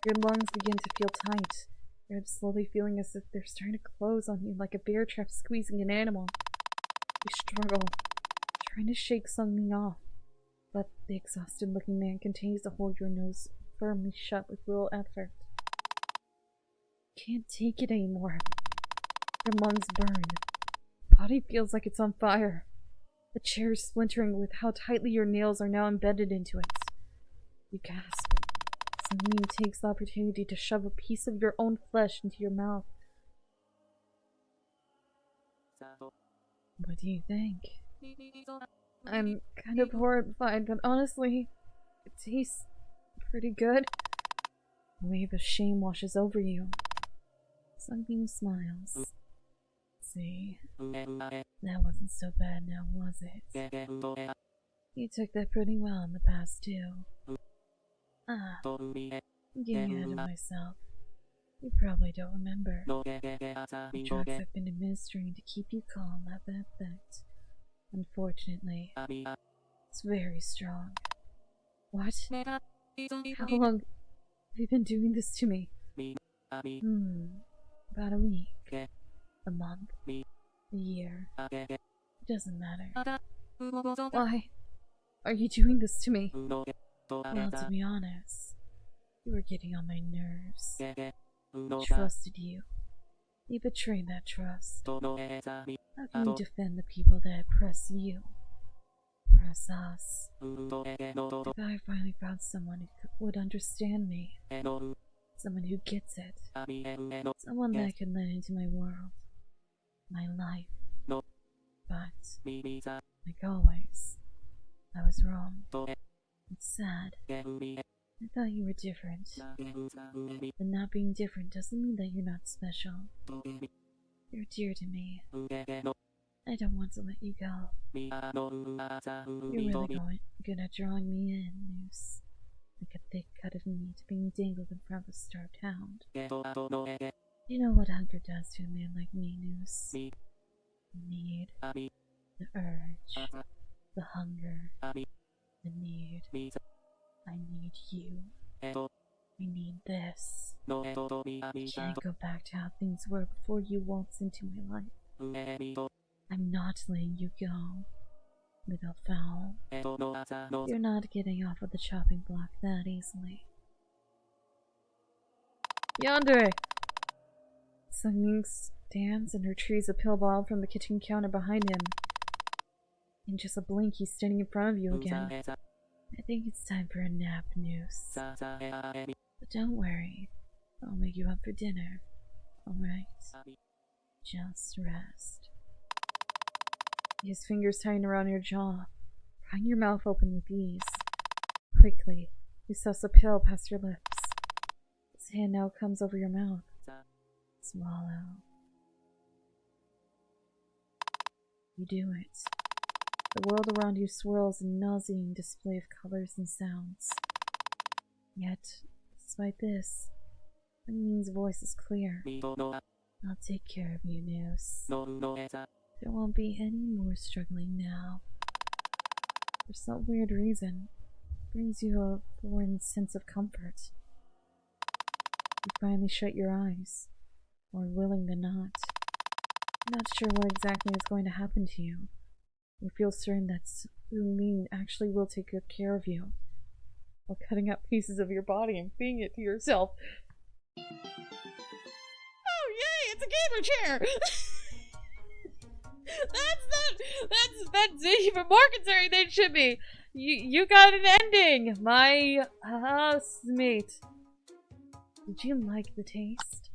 Your lungs begin to feel tight. Your head slowly feeling as if they're starting to close on you like a bear trap squeezing an animal. You struggle, trying to shake Sungmin off, but the exhausted-looking man continues to hold your nose firmly shut with little effort. Can't take it anymore. Your lungs burn. Body feels like it's on fire. The chair is splintering with how tightly your nails are now embedded into it. You gasp. Sungmin takes the opportunity to shove a piece of your own flesh into your mouth. What do you think? I'm kind of horrified, but honestly, it tastes pretty good. A wave of shame washes over you. Sungmin smiles. See, that wasn't so bad now, was it? You took that pretty well in the past, too. Ah, I'm getting ahead of myself. You probably don't remember. The drugs I've been administering to keep you calm have that effect. Unfortunately, it's very strong. What? How long have you been doing this to me? About a week. A month. A year. It doesn't matter. Why are you doing this to me? Well, to be honest, you were getting on my nerves. I trusted you. You betrayed that trust. How can you defend the people that oppress you? Oppress us? If I finally found someone who would understand me. Someone who gets it. Someone that I could let into my world. My life. But, like always, I was wrong. It's sad. I thought you were different. But not being different doesn't mean that you're not special. You're dear to me. I don't want to let you go. You're really good at drawing me in, Noose. Like a thick cut of meat being dangled in front of a starved hound. You know what hunger does to a man like me, Noose. The need, the urge, the hunger, the need. I need you. I need this. I can't go back to how things were before you waltzed into my life. I'm not letting you go, little fowl. You're not getting off of the chopping block that easily. Yandere! Sungmin stands and retrieves a pill bottle from the kitchen counter behind him. In just a blink, he's standing in front of you again. I think it's time for a nap, Noose. But don't worry. I'll make you up for dinner. Alright? Just rest. His fingers tighten around your jaw, prying your mouth open with ease. Quickly, you stuff the pill past your lips. His hand now comes over your mouth. Swallow. You do it. The world around you swirls in a nauseating display of colors and sounds. Yet, despite this, Sungmin's voice is clear. I'll take care of you, Noose. There won't be any more struggling now. For some weird reason, it brings you a foreign sense of comfort. You finally shut your eyes, more willing than not. Not sure what exactly is going to happen to you. You feel certain that Sungmin actually will take good care of you, while cutting out pieces of your body and feeding it to yourself. Oh yay! It's a gamer chair. That's even more concerning than it should be. You got an ending, my housemate. Did you like the taste?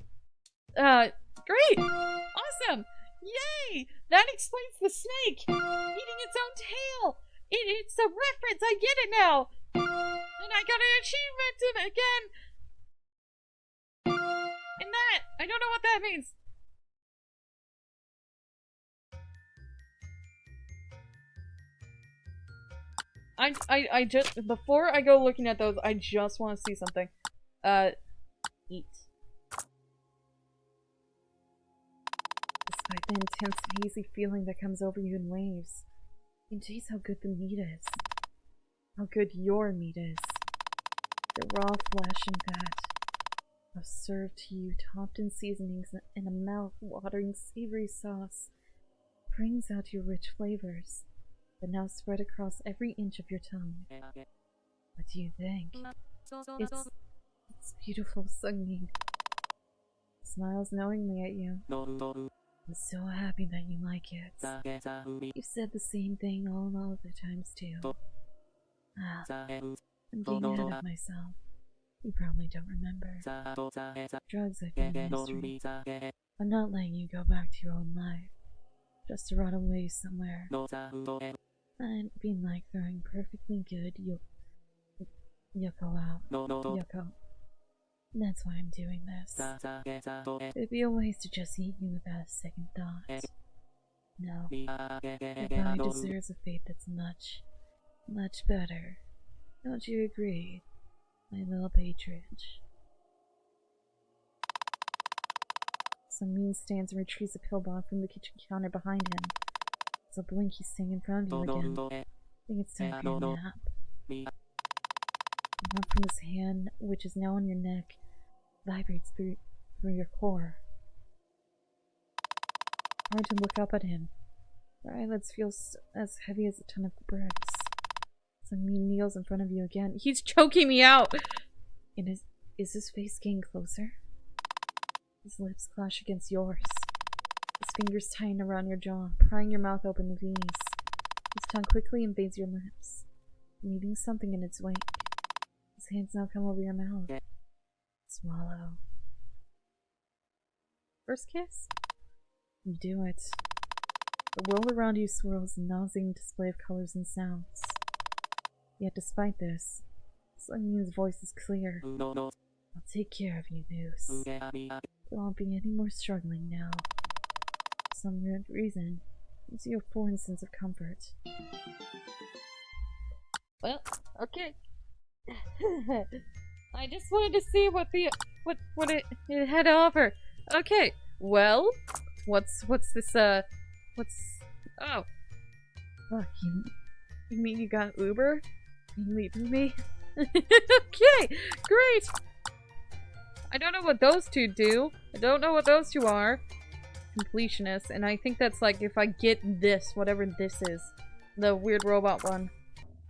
Great! Awesome! Yay! That explains the snake eating its own tail. It's a reference. I get it now. And I got an achievement in again. And that, I don't know what that means. I just, before I go looking at those, I just want to see something. Eat. Despite the intense, hazy feeling that comes over you in waves, you can taste how good the meat is. How good your meat is. The raw flesh and fat. How served to you, topped in seasonings and a mouth-watering savory sauce, brings out your rich flavors, that now spread across every inch of your tongue. What do you think? It's beautiful, Sungmin. Smiles knowingly at you. I'm so happy that you like it. You've said the same thing all other times too. I'm getting ahead of myself. You probably don't remember. Drugs have been history. I'm not letting you go back to your own life, just to rot away somewhere. I'd be like throwing perfectly good Yoko out. Yoko. That's why I'm doing this. It'd be a waste to just eat you without a second thought. No. Your body deserves a fate that's much, much better. Don't you agree, my little patronage? Sungmin stands and retrieves a pill bottle from the kitchen counter behind him. It's a blink he's staying in front of you again. I think it's time for your nap. The warmth from his hand, which is now on your neck, vibrates through your core. Hard to look up at him. Your eyelids feel as heavy as a ton of bricks. Sungmin kneels in front of you again. He's choking me out! And is his face getting closer? His lips clash against yours. His fingers tighten around your jaw, prying your mouth open with ease. His tongue quickly invades your lips, leaving something in its wake. His hands now come over your mouth. Swallow. First kiss? You do it. The world around you swirls in a nauseating display of colors and sounds. Yet despite this, Sungmin's voice is clear. I'll take care of you, Noose. There won't be any more struggling now. For some weird reason, gives you a foreign sense of comfort. Well, okay. I just wanted to see what it had to offer. Okay, well, what's this, oh. Fuck, you mean you got Uber? You leaving me? Okay, great! I don't know what those two do. I don't know what those two are. Completionists, and I think that's like if I get this, whatever this is. The weird robot one.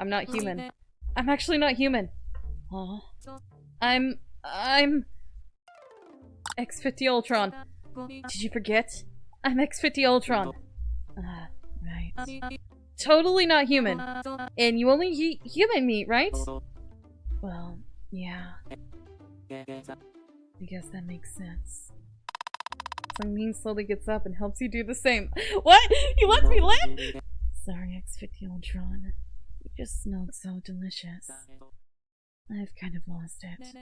I'm not human. I'm actually not human. Huh? I'm X50 Ultron. Did you forget? I'm X50 Ultron. Right. Totally not human. And you only eat human meat, right? Well, yeah. I guess that makes sense. Sungmin slowly gets up and helps you do the same. What? He lets me live? Sorry, X50 Ultron. You just smelled so delicious. I've kind of lost it.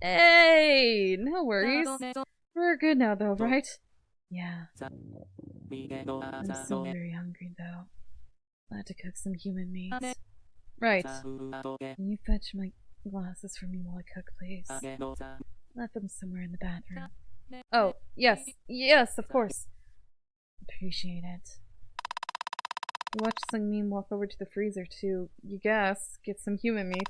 Hey! No worries. We're good now though, right? Yeah. I'm still very hungry though. I'll have to cook some human meat. Right. Can you fetch my glasses for me while I cook, please? Left them somewhere in the bathroom. Oh, yes. Yes, of course. Appreciate it. You watch Sungmin walk over to the freezer to, you guess, get some human meat.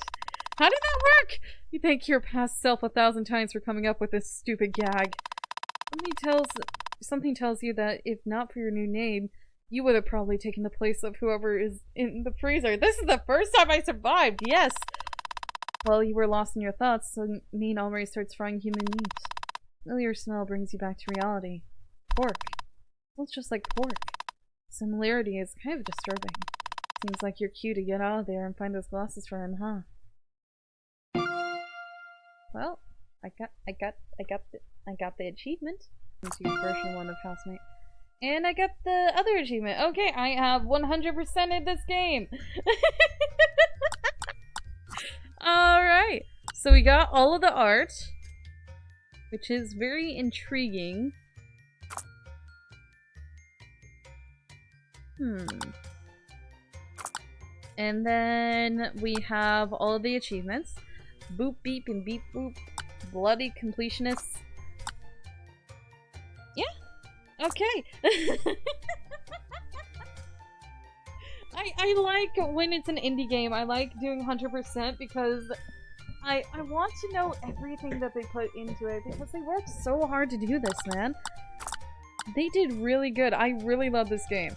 How did that work? You thank your past self 1,000 times for coming up with this stupid gag. Something tells you that if not for your new name, you would have probably taken the place of whoever is in the freezer. This is the first time I survived, yes! While you were lost in your thoughts, Sungmin already starts frying human meat. Familiar smell brings you back to reality. Pork. Smells just like pork. Similarity is kind of disturbing. Seems like you're cute to get out of there and find those glasses for him, huh? Well, I got the achievement. Into your version 1 of Housemate. And I got the other achievement. Okay, I have 100%ed this game. Alright. So we got all of the art, which is very intriguing. And then we have all of the achievements. Boop beep and beep boop. Bloody completionists. Yeah. Okay. I like when it's an indie game. I like doing 100% because I want to know everything that they put into it because they worked so hard to do this, man. They did really good. I really love this game.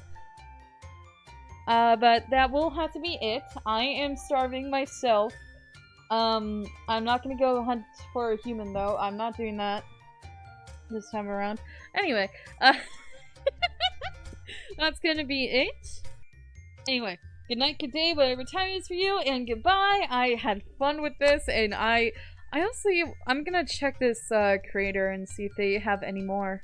But that will have to be it. I am starving myself. I'm not gonna go hunt for a human though. I'm not doing that this time around. Anyway, that's gonna be it. Anyway, good night, good day, whatever time it is for you, and goodbye. I had fun with this, and I honestly, I'm gonna check this creator and see if they have any more.